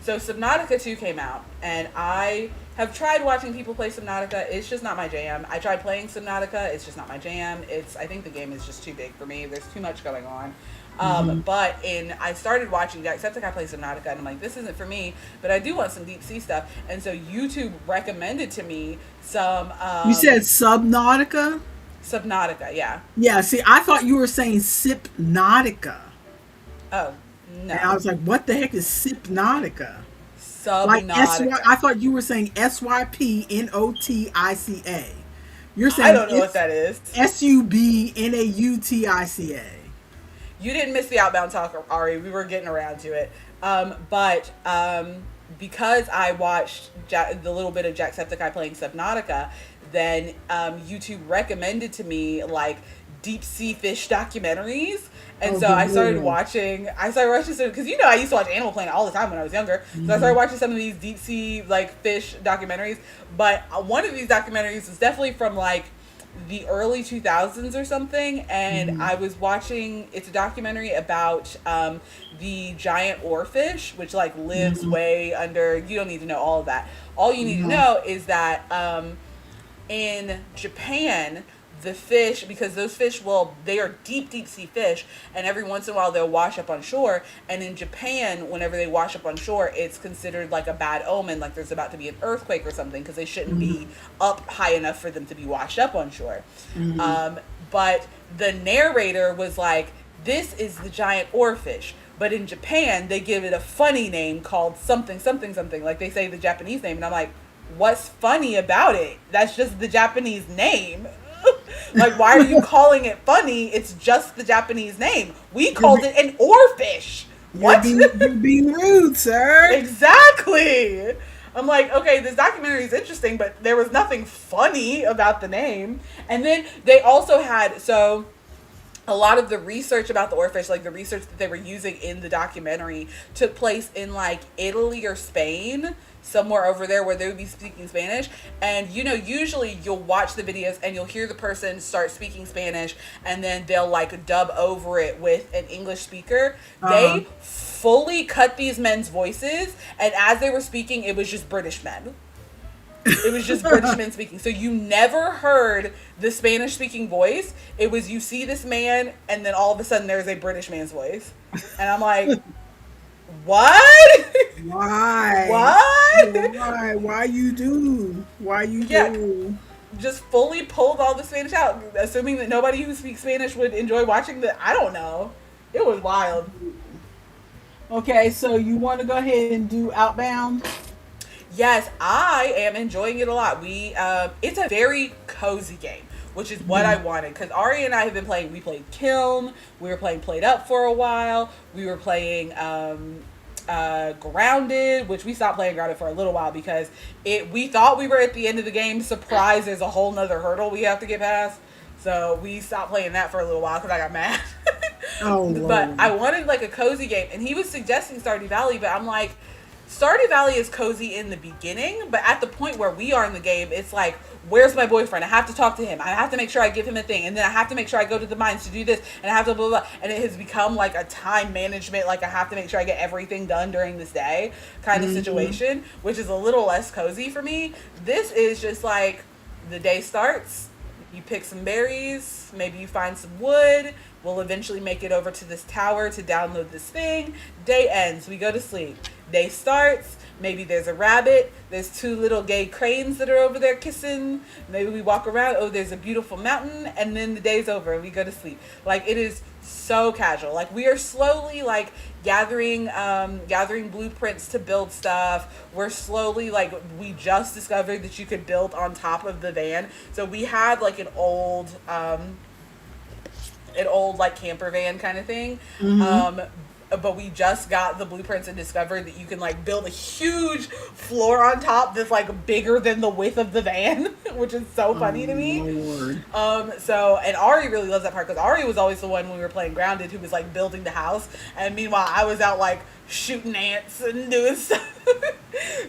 Speaker 2: so Subnautica 2 came out, and I have tried watching people play Subnautica. It's just not my jam. I tried playing Subnautica. It's just not my jam. I think the game is just too big for me. There's too much going on. I started watching Jacksepticeye play Subnautica, and I'm like, this isn't for me, but I do want some deep sea stuff. And so YouTube recommended to me some,
Speaker 1: You said Subnautica?
Speaker 2: Subnautica, yeah.
Speaker 1: Yeah, see, I thought you were saying Sipnautica.
Speaker 2: Oh, no.
Speaker 1: And I was like, what the heck is Sipnautica? Like
Speaker 2: Subnautica.
Speaker 1: I thought you were saying Sypnotica. You're saying
Speaker 2: I don't know what that is.
Speaker 1: Subnautica.
Speaker 2: You didn't miss the outbound talk, Ari. We were getting around to it. Because I watched the little bit of Jacksepticeye playing Subnautica, then YouTube recommended to me like deep sea fish documentaries. And so I started watching some, because I used to watch Animal Planet all the time when I was younger. So I started watching some of these deep sea like fish documentaries. But one of these documentaries is definitely from like the early 2000s or something, and I was watching, it's a documentary about the giant oarfish, which like lives way under, you don't need to know all of that. All you need to know is that in Japan, the fish, because those fish, they are deep sea fish, and every once in a while they'll wash up on shore. And in Japan, whenever they wash up on shore, it's considered like a bad omen, like there's about to be an earthquake or something, because they shouldn't be up high enough for them to be washed up on shore. But the narrator was like, this is the giant oarfish. But in Japan, they give it a funny name called something. Like they say the Japanese name, and I'm like, what's funny about it? That's just the Japanese name. Like, why are you calling it funny? It's just the Japanese name. We called it an oarfish. What?
Speaker 1: You're being rude, sir.
Speaker 2: Exactly. I'm like, okay, this documentary is interesting, but there was nothing funny about the name. And then they also had, so a lot of the research about the oarfish, like the research that they were using in the documentary, took place in like Italy or Spain, somewhere over there where they would be speaking Spanish. And usually you'll watch the videos and you'll hear the person start speaking Spanish, and then they'll like dub over it with an English speaker. They fully cut these men's voices, and as they were speaking, it was just British men. It was just British men speaking. So you never heard the Spanish speaking voice. It was, you see this man, and then all of a sudden there's a British man's voice. And I'm like, what?
Speaker 1: Why?
Speaker 2: What?
Speaker 1: Why you do?
Speaker 2: Just fully pulled all the Spanish out, assuming that nobody who speaks Spanish would enjoy watching I don't know. It was wild.
Speaker 1: Okay, so you want to go ahead and do Outbound?
Speaker 2: Yes, I am enjoying it a lot. It's a very cozy game, which is what I wanted. Because Ari and I have been playing. We played Kiln. We were playing Played Up for a while. We were playing Grounded, which we stopped playing Grounded for a little while because it. We thought we were at the end of the game. Surprise! There's a whole nother hurdle we have to get past. So we stopped playing that for a little while because I got mad.
Speaker 1: Oh
Speaker 2: But
Speaker 1: Lord.
Speaker 2: I wanted like a cozy game, and he was suggesting Stardew Valley, but I'm like, Stardew Valley is cozy in the beginning, but at the point where we are in the game, it's like, where's my boyfriend? I have to talk to him. I have to make sure I give him a thing, and then I have to make sure I go to the mines to do this, and I have to blah blah blah. And it has become like a time management, like I have to make sure I get everything done during this day kind of situation, which is a little less cozy for me. This is just like the day starts, you pick some berries, maybe you find some wood. We'll eventually make it over to this tower to download this thing. Day ends, we go to sleep. Day starts, maybe there's a rabbit, there's two little gay cranes that are over there kissing. Maybe we walk around, oh, there's a beautiful mountain, and then the day's over and we go to sleep. Like, it is so casual. Like, we are slowly like gathering blueprints to build stuff. We're slowly like, we just discovered that you could build on top of the van. So we had like an old like camper van kind of thing. But we just got the blueprints and discovered that you can like build a huge floor on top that's like bigger than the width of the van, which is so funny to me.
Speaker 1: Lord.
Speaker 2: And Ari really loves that part because Ari was always the one when we were playing Grounded who was like building the house, and meanwhile I was out like shooting ants and doing stuff.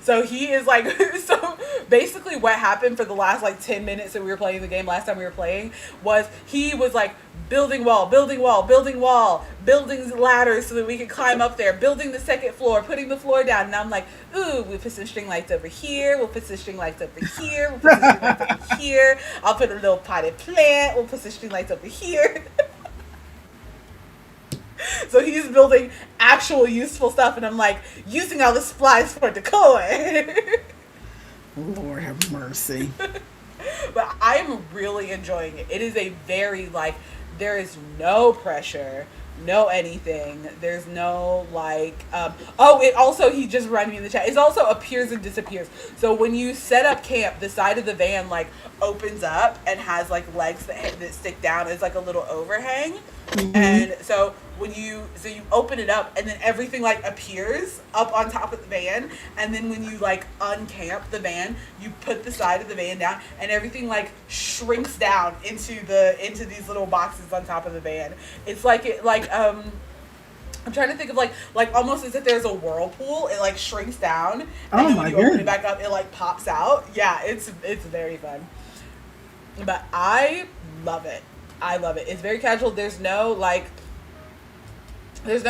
Speaker 2: So he is like, so basically what happened for the last like 10 minutes that we were playing the game last time we were playing was he was like building wall, building wall, building wall, building ladders so that we could climb up there, building the second floor, putting the floor down. And I'm like, ooh, we'll put some string lights over here, we'll put some string lights over here, we'll put some string lights over here, I'll put a little potted plant, we'll put some string lights over here. So he's building actual useful stuff, and I'm like, using all the supplies for decor.
Speaker 1: Lord have mercy.
Speaker 2: But I'm really enjoying it. It is a very, like, there is no pressure, no anything. There's no, like, it also, he just reminded me in the chat, it also appears and disappears. So when you set up camp, the side of the van, like, opens up and has, like, legs that stick down as, like, a little overhang. And so you open it up and then everything like appears up on top of the van, and then when you like uncamp the van, you put the side of the van down and everything like shrinks down into these little boxes on top of the van. It's like I'm trying to think of like almost as if there's a whirlpool. It like shrinks down, and then when you open it back up, it like pops out. Yeah, it's very fun. But I love it. I love it. It's very casual. There's no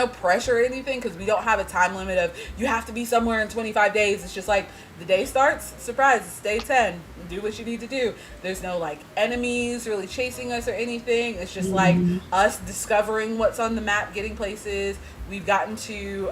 Speaker 2: pressure or anything because we don't have a time limit of you have to be somewhere in 25 days. It's just like the day starts, surprise, it's day 10. Do what you need to do. There's no like enemies really chasing us or anything. It's just like us discovering what's on the map, getting places. We've gotten to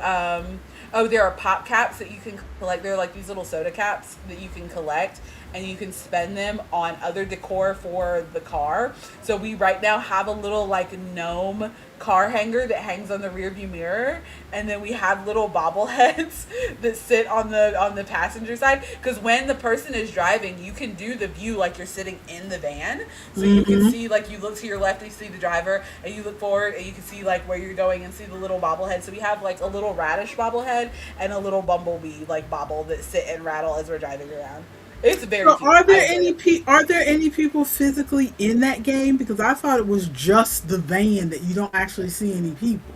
Speaker 2: there are pop caps that you can collect. There are like these little soda caps that you can collect, and you can spend them on other decor for the car. So we right now have a little like gnome car hanger that hangs on the rear view mirror, and then we have little bobbleheads that sit on the passenger side, because when the person is driving you can do the view like you're sitting in the van, so you can see, like, you look to your left and you see the driver, and you look forward and you can see like where you're going and see the little bobblehead. So we have like a little radish bobblehead and a little bumblebee like bobble that sit and rattle as we're driving around. It's very
Speaker 1: So
Speaker 2: cute.
Speaker 1: are there any people physically in that game? Because I thought it was just the van that you don't actually see any people.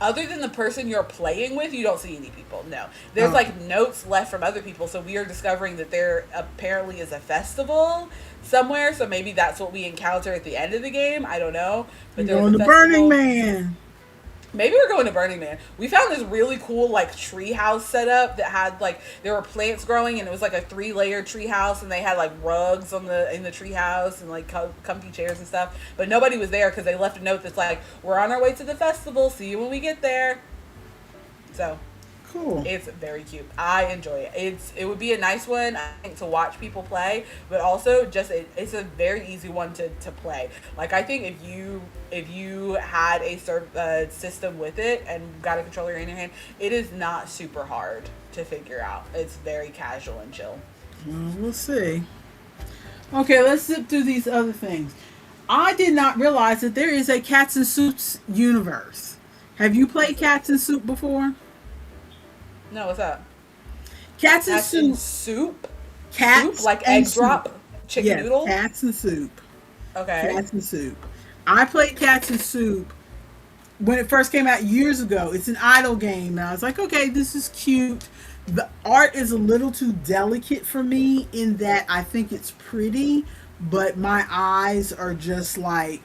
Speaker 2: Other than the person you're playing with, you don't see any people. No. There's like notes left from other people, so we are discovering that there apparently is a festival somewhere, so maybe that's what we encounter at the end of the game. I don't know. But
Speaker 1: You're going to Burning Man.
Speaker 2: Maybe we're going to Burning Man. We found this really cool like tree house setup that had like, there were plants growing, and it was like a 3-layer tree house, and they had like rugs in the tree house and like comfy chairs and stuff. But nobody was there because they left a note that's like, we're on our way to the festival. See you when we get there. So
Speaker 1: Cool.
Speaker 2: It's very cute. I enjoy it. It would be a nice one, I think, to watch people play, but also just it's a very easy one to play. Like I think if you had a system with it and got a controller in your hand, it is not super hard to figure out. It's very casual and chill.
Speaker 1: Well, we'll see. Okay, let's zip through these other things. I did not realize that there is a Cats and Soups universe. Have you played Cats and Soup before?
Speaker 2: No, what's up?
Speaker 1: Cats and
Speaker 2: Cats and
Speaker 1: Soup.
Speaker 2: soup?
Speaker 1: Cats
Speaker 2: Soup? Like
Speaker 1: and
Speaker 2: egg drop?
Speaker 1: Soup.
Speaker 2: Chicken
Speaker 1: Yes,
Speaker 2: noodle?
Speaker 1: Cats and Soup.
Speaker 2: Okay.
Speaker 1: Cats and Soup. I played Cats and Soup when it first came out years ago. It's an idle game, and I was like, okay, this is cute. The art is a little too delicate for me in that I think it's pretty, but my eyes are just like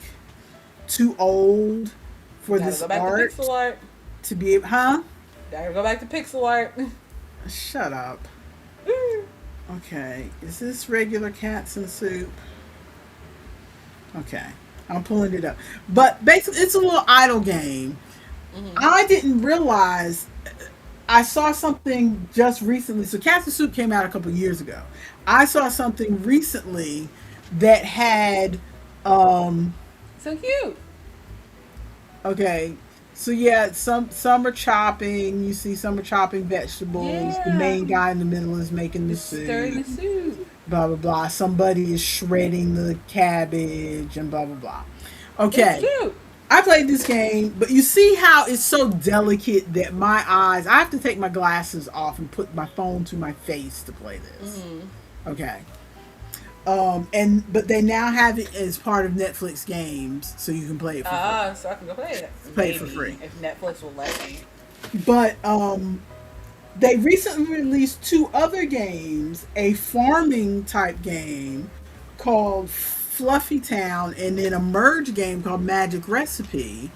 Speaker 1: too old for
Speaker 2: Gotta
Speaker 1: this
Speaker 2: go back
Speaker 1: art
Speaker 2: to pixel art.
Speaker 1: to be able. Huh?
Speaker 2: Gotta go back to pixel art.
Speaker 1: Shut up. Okay, is this regular Cats and Soup? Okay, I'm pulling it up. But basically, it's a little idle game. I didn't realize. I saw something just recently. So, Cats and Soup came out a couple years ago. I saw something recently that had.
Speaker 2: So cute.
Speaker 1: Okay, so yeah, some are chopping. You see, some are chopping vegetables. The
Speaker 2: Yeah.
Speaker 1: main guy in the middle is making the
Speaker 2: Stirring
Speaker 1: soup.
Speaker 2: the soup.
Speaker 1: Blah blah blah. Somebody is shredding the cabbage and blah blah blah.
Speaker 2: It's
Speaker 1: Okay,
Speaker 2: cute.
Speaker 1: I played this game, but you see how it's so delicate that my eyes. I have to take my glasses off and put my phone to my face to play this. Okay. But they now have it as part of Netflix games, so you can play it for free.
Speaker 2: So I can go play it.
Speaker 1: Play it for
Speaker 2: Maybe,
Speaker 1: free.
Speaker 2: if Netflix will let me.
Speaker 1: But they recently released two other games, a farming type game called Fluffy Town, and then a merge game called Magic Recipe.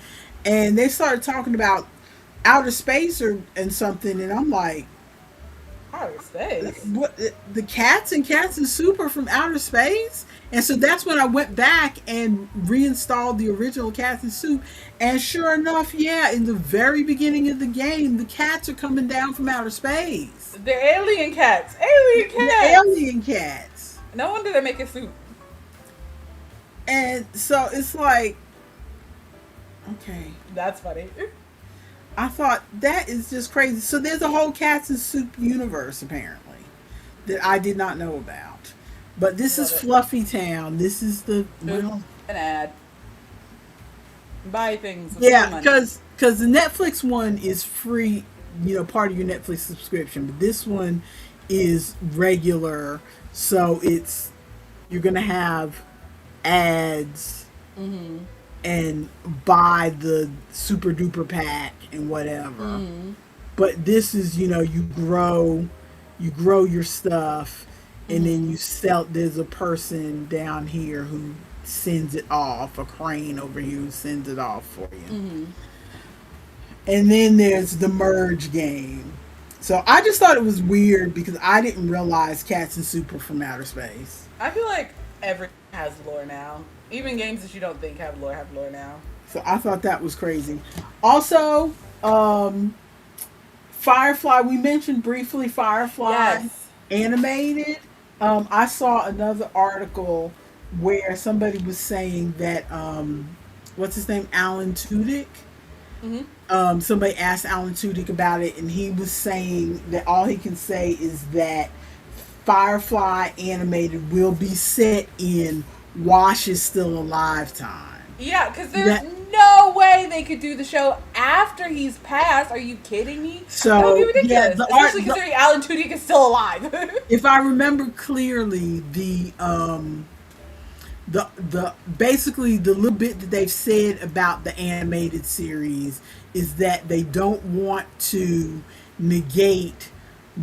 Speaker 1: And they started talking about outer space and something, and I'm like,
Speaker 2: Outer space.
Speaker 1: what, the cats and Soup are from outer space? And so that's when I went back and reinstalled the original Cats and Soup, and sure enough, yeah, in the very beginning of the game, the cats are coming down from outer space.
Speaker 2: They're alien cats. Alien
Speaker 1: The
Speaker 2: cats.
Speaker 1: alien cats.
Speaker 2: No wonder they're making soup.
Speaker 1: And so it's like, okay,
Speaker 2: That's funny.
Speaker 1: I thought that is just crazy. So there's a whole Cats and Soup universe apparently that I did not know about. But this is
Speaker 2: Love it.
Speaker 1: Fluffy Town. This is the well,
Speaker 2: An ad. Buy things. With
Speaker 1: yeah,
Speaker 2: money.
Speaker 1: because the Netflix one is free, part of your Netflix subscription. But this one is regular, so you're gonna have ads and buy the super duper pack and whatever. But this is, you grow your stuff, and then you sell. There's a person down here who sends it off, a crane over here who sends it off for you. And then there's the merge game. So I just thought it was weird because I didn't realize Cats and Soup are from outer space.
Speaker 2: I feel like everything has lore now. Even games that you don't think have lore now.
Speaker 1: So I thought that was crazy. Also, Firefly, we mentioned briefly Firefly
Speaker 2: Yes.
Speaker 1: animated. I saw another article where somebody was saying that, what's his name? Alan Tudyk. Somebody asked Alan Tudyk about it, and he was saying that all he can say is that Firefly animated will be set in Wash is Still Alive time.
Speaker 2: Yeah, because there's no way they could do the show after he's passed. Are you kidding me?
Speaker 1: So,
Speaker 2: that would be ridiculous.
Speaker 1: yeah,
Speaker 2: Especially considering Alan Tudyk is still alive.
Speaker 1: If I remember clearly, the basically the little bit that they've said about the animated series is that they don't want to negate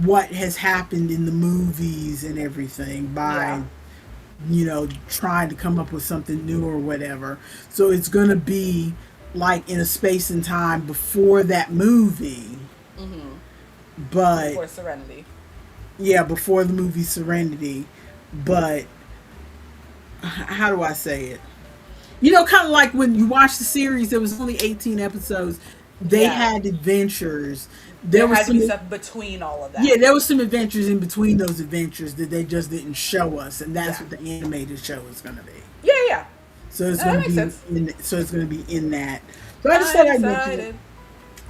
Speaker 1: what has happened in the movies and everything by trying to come up with something new or whatever. So it's going to be like in a space and time before that movie. But
Speaker 2: Before Serenity.
Speaker 1: yeah, before the movie Serenity. But how do I say it? Kind of like when you watch the series, there was only 18 episodes. they
Speaker 2: Yeah.
Speaker 1: had adventures. There
Speaker 2: There
Speaker 1: was
Speaker 2: had to
Speaker 1: some,
Speaker 2: be stuff between all of
Speaker 1: yeah,
Speaker 2: that.
Speaker 1: there was some adventures in between those adventures that they just didn't show us, and that's
Speaker 2: Yeah.
Speaker 1: what the animated show is going to be.
Speaker 2: Yeah, yeah.
Speaker 1: So it's
Speaker 2: No,
Speaker 1: going
Speaker 2: that
Speaker 1: to
Speaker 2: makes
Speaker 1: be
Speaker 2: sense.
Speaker 1: so it's going to be in that. So I just thought
Speaker 2: I'm
Speaker 1: I'd mention it.
Speaker 2: excited.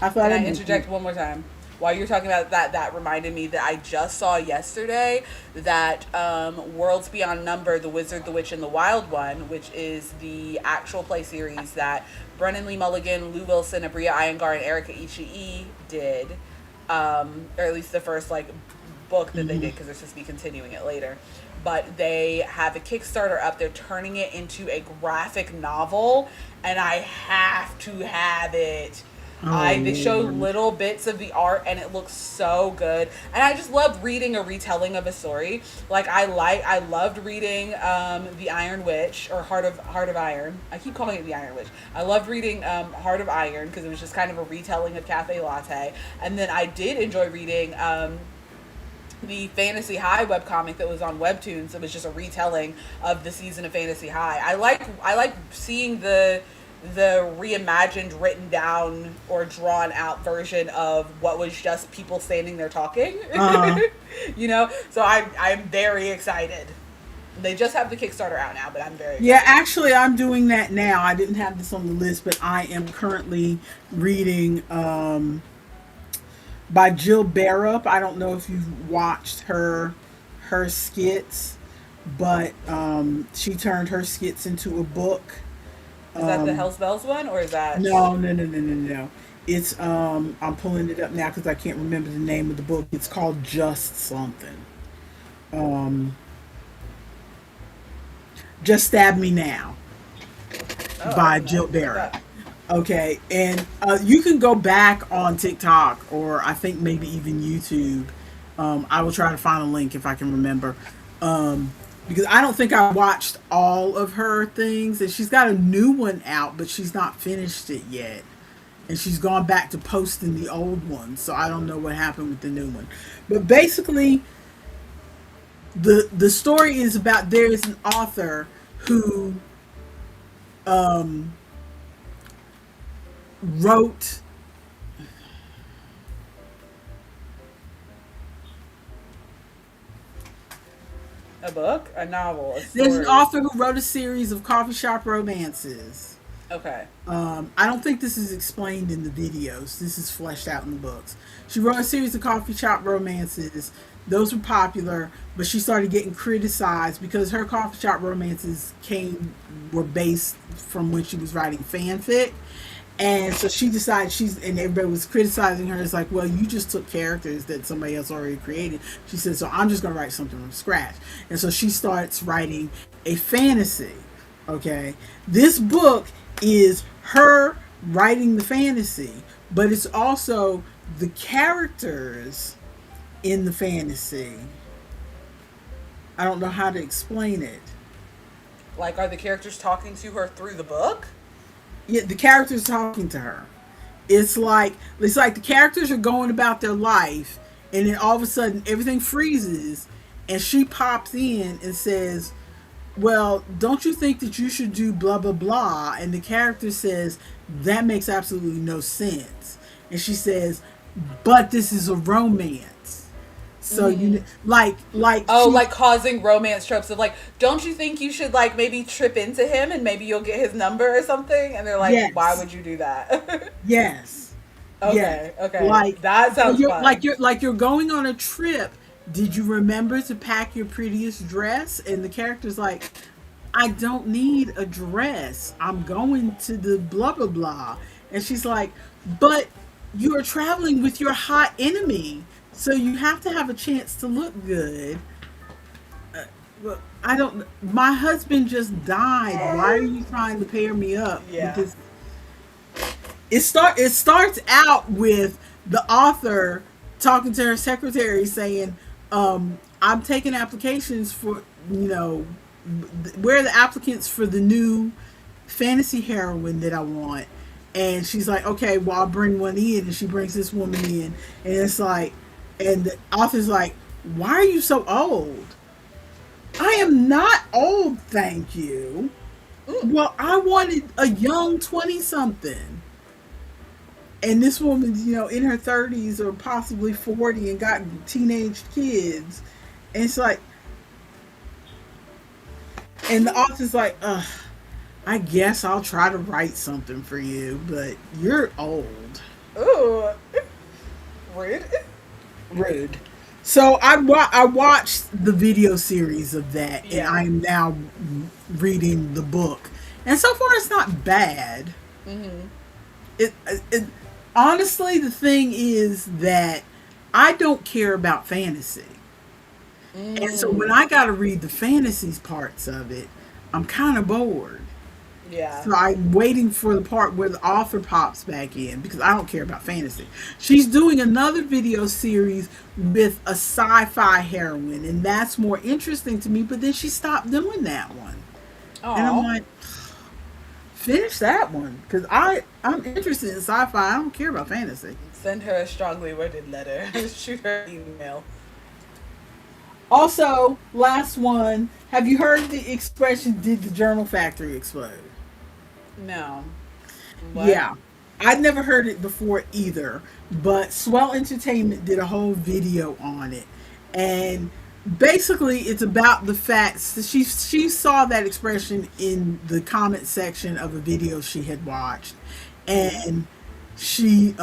Speaker 1: I thought
Speaker 2: Can I
Speaker 1: I'd mention it.
Speaker 2: interject one more time? While you're talking about that, that reminded me that I just saw yesterday that Worlds Beyond Number, The Wizard, the Witch, and the Wild One, which is the actual play series that Brennan Lee Mulligan, Lou Wilson, Abria Iyengar, and Erika Ishii did, or at least the first like book that they did because they're supposed to be continuing it later. But they have a Kickstarter up. They're turning it into a graphic novel, and I have to have it. They show
Speaker 1: Lord.
Speaker 2: little bits of the art and it looks so good, and I just love reading a retelling of a story. Like I loved reading The Iron Witch, or Heart of Iron. I keep calling it The Iron Witch. I loved reading Heart of Iron because it was just kind of a retelling of Cafe Latte, and then I did enjoy reading the Fantasy High webcomic that was on Webtoons. It was just a retelling of the season of Fantasy High. I like seeing the reimagined, written down, or drawn out version of what was just people standing there talking.
Speaker 1: Uh-huh.
Speaker 2: You know? So I'm very excited. They just have the Kickstarter out now, but I'm very excited.
Speaker 1: Yeah, actually, I'm doing that now. I didn't have this on the list, but I am currently reading by Jill Barup. I don't know if you've watched her skits, but she turned her skits into a book.
Speaker 2: Is that the Hell's Bells one, or is that...
Speaker 1: No. It's I'm pulling it up now because I can't remember the name of the book. It's called Just Something. Just Stab Me Now by Jill Barrett. Okay, and you can go back on TikTok, or I think maybe even YouTube. I will try to find a link if I can remember. Because I don't think I watched all of her things, and she's got a new one out, but she's not finished it yet. And she's gone back to posting the old one, so I don't know what happened with the new one. But basically, the story is about, there is an author who wrote
Speaker 2: A book? A novel? A
Speaker 1: there's an
Speaker 2: story?
Speaker 1: author who wrote a series of coffee shop romances.
Speaker 2: Okay.
Speaker 1: I don't think this is explained in the videos. This is fleshed out in the books. She wrote a series of coffee shop romances. Those were popular, but she started getting criticized because her coffee shop romances were based from when she was writing fanfic. And so she decided and everybody was criticizing her. It's like, well, you just took characters that somebody else already created. She said, so I'm just going to write something from scratch. And so she starts writing a fantasy. Okay. This book is her writing the fantasy, but it's also the characters in the fantasy. I don't know how to explain it.
Speaker 2: Like, are the characters talking to her through the book?
Speaker 1: Yeah, the characters talking to her. It's like the characters are going about their life, and then all of a sudden everything freezes, and she pops in and says, well, don't you think that you should do blah blah blah? And the character says, that makes absolutely no sense. And she says, but this is a romance. So you like
Speaker 2: Oh, like causing romance tropes of like, don't you think you should like maybe trip into him and maybe you'll get his number or something? And they're like,
Speaker 1: Yes.
Speaker 2: why would you do that?
Speaker 1: yes.
Speaker 2: Okay, okay.
Speaker 1: Like
Speaker 2: that sounds fun.
Speaker 1: You're going on a trip. Did you remember to pack your prettiest dress? And the character's like, I don't need a dress. I'm going to the blah blah blah. And she's like, but you are traveling with your hot enemy, so you have to have a chance to look good. Well, I don't. My husband just died. Why are you trying to pair me up?
Speaker 2: Yeah.
Speaker 1: Because it starts out with the author talking to her secretary saying, I'm taking applications for, where are the applicants for the new fantasy heroine that I want? And she's like, okay, well, I'll bring one in. And she brings this woman in. And it's like, and the author's like, why are you so old? I am not old, thank you. Well, I wanted a young 20-something. And this woman's, in her 30s or possibly 40 and got teenage kids. And it's like, and the author's like, I guess I'll try to write something for you, but you're old.
Speaker 2: Ooh. Rude.
Speaker 1: Rude. So I watched the video series of that, and
Speaker 2: Yeah.
Speaker 1: I am now reading the book. And so far, it's not bad.
Speaker 2: Mm-hmm.
Speaker 1: It honestly, the thing is that I don't care about fantasy. And so when I got to read the fantasies parts of it, I'm kind of bored.
Speaker 2: Yeah.
Speaker 1: So I'm waiting for the part where the author pops back in because I don't care about fantasy. She's doing another video series with a sci-fi heroine, and that's more interesting to me. But then she stopped doing that one, and I'm
Speaker 2: Oh.
Speaker 1: like, finish that one because I'm interested in sci-fi. I don't care about fantasy.
Speaker 2: Send her a strongly worded letter. Shoot her an email.
Speaker 1: Also, last one. Have you heard the expression, did the journal factory explode?
Speaker 2: No. What?
Speaker 1: Yeah. I'd never heard it before either, but Swell Entertainment did a whole video on it. And basically, it's about the fact that she saw that expression in the comment section of a video she had watched. And she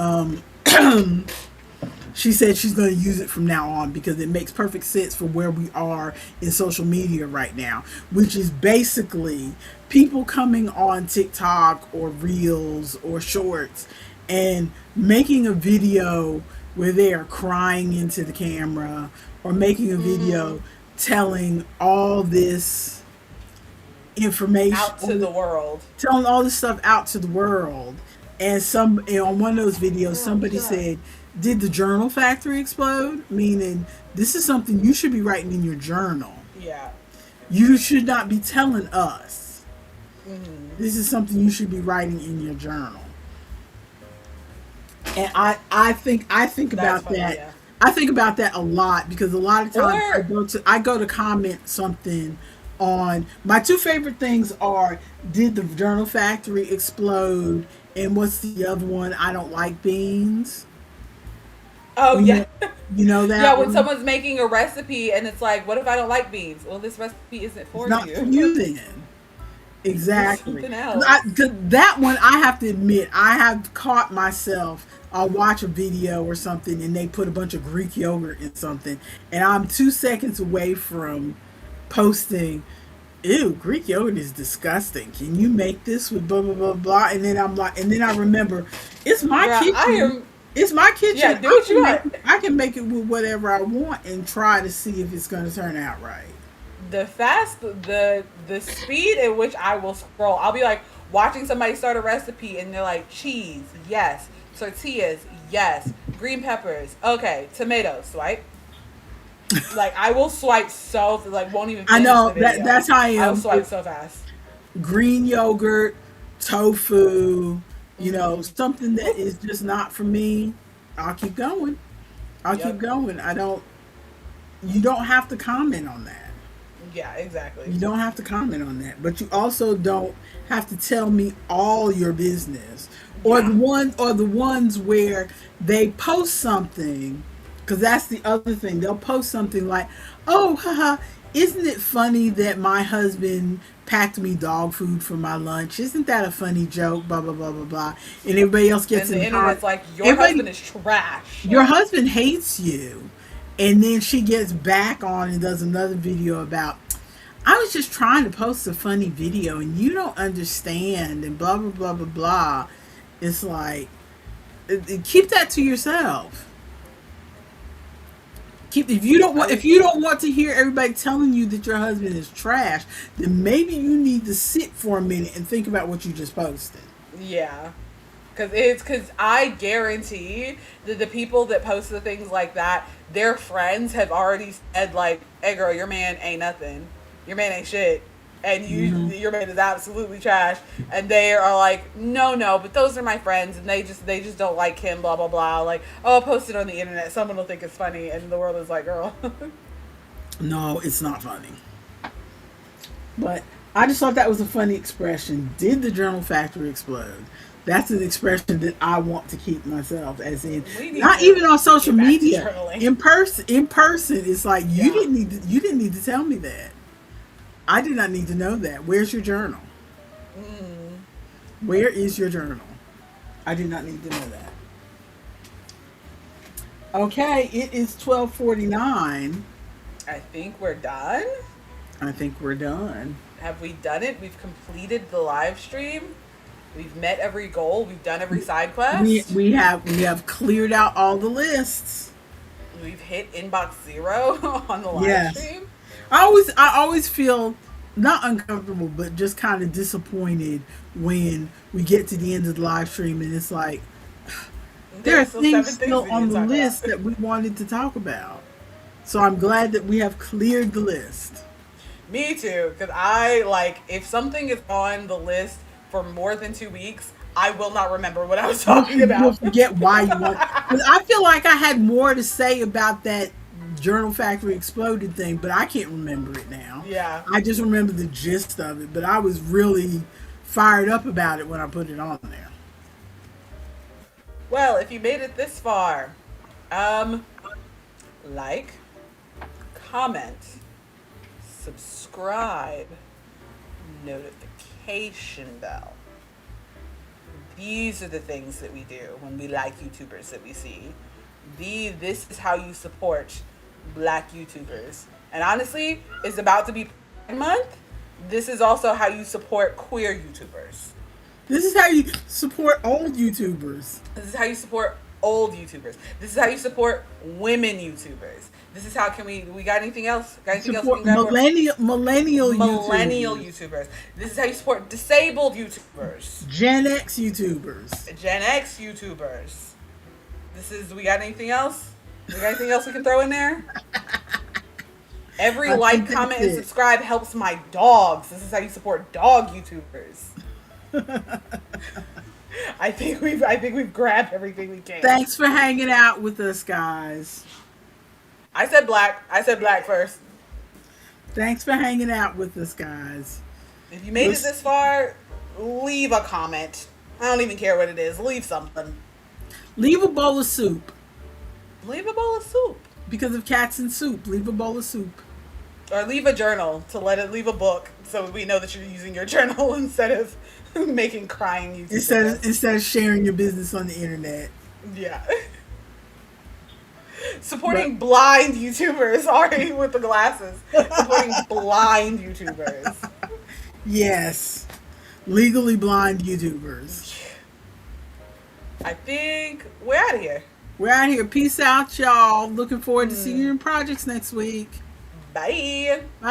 Speaker 1: she said she's going to use it from now on because it makes perfect sense for where we are in social media right now, which is basically people coming on TikTok or Reels or Shorts and making a video where they are crying into the camera or making a video telling all this information
Speaker 2: Out to the world.
Speaker 1: telling all this stuff out to the world. And on one of those videos, somebody said, "Did the journal factory explode?" Meaning, this is something you should be writing in your journal.
Speaker 2: Yeah.
Speaker 1: You should not be telling us. This is something you should be writing in your journal. And I think about
Speaker 2: funny,
Speaker 1: that.
Speaker 2: yeah.
Speaker 1: I think about that a lot because a lot of times
Speaker 2: Or-
Speaker 1: I go to comment something on my two favorite things are, did the journal factory explode, and what's the other one? I don't like beans.
Speaker 2: Oh,
Speaker 1: You
Speaker 2: yeah.
Speaker 1: know, you know that
Speaker 2: Yeah, when
Speaker 1: one?
Speaker 2: someone's making a recipe and it's like, what if I don't like beans? Well, this recipe isn't for
Speaker 1: It's not
Speaker 2: you.
Speaker 1: for you then. Exactly.
Speaker 2: Something else.
Speaker 1: 'Cause that one, I have to admit, I have caught myself. I'll watch a video or something and they put a bunch of Greek yogurt in something, and I'm 2 seconds away from posting, ew, Greek yogurt is disgusting. Can you make this with blah, blah, blah, blah? And then I'm like, and then I remember, it's my
Speaker 2: Yeah,
Speaker 1: kitchen. It's my kitchen.
Speaker 2: Yeah, do what you want.
Speaker 1: I can make it with whatever I want and try to see if it's going to turn out right.
Speaker 2: The speed at which I will scroll, I'll be like watching somebody start a recipe and they're like, cheese, yes, tortillas, yes, green peppers, okay, tomatoes, swipe. Like, I will swipe so, like, won't even
Speaker 1: I
Speaker 2: finish
Speaker 1: know,
Speaker 2: the video.
Speaker 1: that's how I am.
Speaker 2: I'll swipe so fast.
Speaker 1: Green yogurt, tofu, something that is just not for me, I'll keep going. I'll keep going. You don't have to comment on that.
Speaker 2: Yeah, exactly.
Speaker 1: You don't have to comment on that. But you also don't have to tell me all your business. Or the ones where they post something, because that's the other thing. They'll post something like, oh, haha, isn't it funny that my husband packed me dog food for my lunch? Isn't that a funny joke? Blah, blah, blah, blah, blah. And everybody else gets
Speaker 2: And the
Speaker 1: in
Speaker 2: internet's like, your husband is trash.
Speaker 1: Your husband hates you. And then she gets back on and does another video about, I was just trying to post a funny video and you don't understand and blah, blah, blah, blah, blah. It's like, keep that to yourself. If you don't want to hear everybody telling you that your husband is trash, then maybe you need to sit for a minute and think about what you just posted.
Speaker 2: Yeah. Because I guarantee that the people that post the things like that, their friends have already said, like, hey girl, your man ain't nothing. Your man ain't shit. And your man is absolutely trash. And they are like, no, but those are my friends and they just don't like him, blah, blah, blah. Like, oh, I'll post it on the internet. Someone will think it's funny. And the world is like, girl.
Speaker 1: No, it's not funny. But I just thought that was a funny expression. Did the journal factory explode? That's an expression that I want to keep myself, as in
Speaker 2: We need
Speaker 1: not
Speaker 2: to
Speaker 1: even on social
Speaker 2: get back to
Speaker 1: media.
Speaker 2: journaling.
Speaker 1: In person, it's like
Speaker 2: Yeah.
Speaker 1: you didn't need to tell me that. I did not need to know that. Where's your journal? Where is your journal? I did not need to know that. Okay, it is 12:49.
Speaker 2: I think we're done.
Speaker 1: I think we're done.
Speaker 2: Have we done it? We've completed the live stream. We've met every goal. We've done every side quest.
Speaker 1: We have cleared out all the lists.
Speaker 2: We've hit inbox 0 on the live
Speaker 1: Yes.
Speaker 2: stream.
Speaker 1: I always feel not uncomfortable, but just kind of disappointed when we get to the end of the live stream and it's like there are
Speaker 2: There's still 7
Speaker 1: things
Speaker 2: things
Speaker 1: still
Speaker 2: we
Speaker 1: on
Speaker 2: didn't
Speaker 1: the
Speaker 2: talk
Speaker 1: list
Speaker 2: about.
Speaker 1: that we wanted to talk about. So I'm glad that we have cleared the list.
Speaker 2: Me too, because I like if something is on the list for more than 2 weeks, I will not remember what I was talking
Speaker 1: You'll
Speaker 2: about.
Speaker 1: forget why you want. But I feel like I had more to say about that Journal Factory exploded thing, but I can't remember it now.
Speaker 2: Yeah.
Speaker 1: I just remember the gist of it, but I was really fired up about it when I put it on there.
Speaker 2: Well, if you made it this far, like, comment, subscribe, notification bell. These are the things that we do when we like YouTubers that we see. This is how you support Black YouTubers. And honestly, it's about to be Pride Month. This is also how you support queer YouTubers.
Speaker 1: This is how you support old YouTubers.
Speaker 2: This is how you support old YouTubers. This is how you support women YouTubers. This is how we got anything else? Got anything else we
Speaker 1: Support
Speaker 2: can grab for?
Speaker 1: millennial
Speaker 2: Millennial
Speaker 1: YouTubers.
Speaker 2: YouTubers. This is how you support disabled YouTubers.
Speaker 1: Gen X YouTubers.
Speaker 2: Gen X YouTubers. We got anything else? We got anything else we can throw in there? Every
Speaker 1: I
Speaker 2: like,
Speaker 1: think that's
Speaker 2: comment, and
Speaker 1: it.
Speaker 2: subscribe helps my dogs. This is how you support dog YouTubers. I think we've grabbed everything we can.
Speaker 1: Thanks for hanging out with us, guys.
Speaker 2: I said black first.
Speaker 1: Thanks for hanging out with us, guys.
Speaker 2: If you made it this far, leave a comment. I don't even care what it is. Leave something.
Speaker 1: Leave a bowl of soup.
Speaker 2: Leave a bowl of soup.
Speaker 1: Because of cats and soup, leave a bowl of soup.
Speaker 2: Or leave a journal leave a book so we know that you're using your journal instead of making crying YouTube.
Speaker 1: Instead of sharing your business on the internet.
Speaker 2: Yeah. Supporting blind YouTubers, Ari with the glasses. Supporting blind YouTubers.
Speaker 1: Yes. Legally blind YouTubers.
Speaker 2: I think we're out of here.
Speaker 1: We're out here. Peace out, y'all. Looking forward to seeing you in projects next week.
Speaker 2: Bye.
Speaker 1: Bye.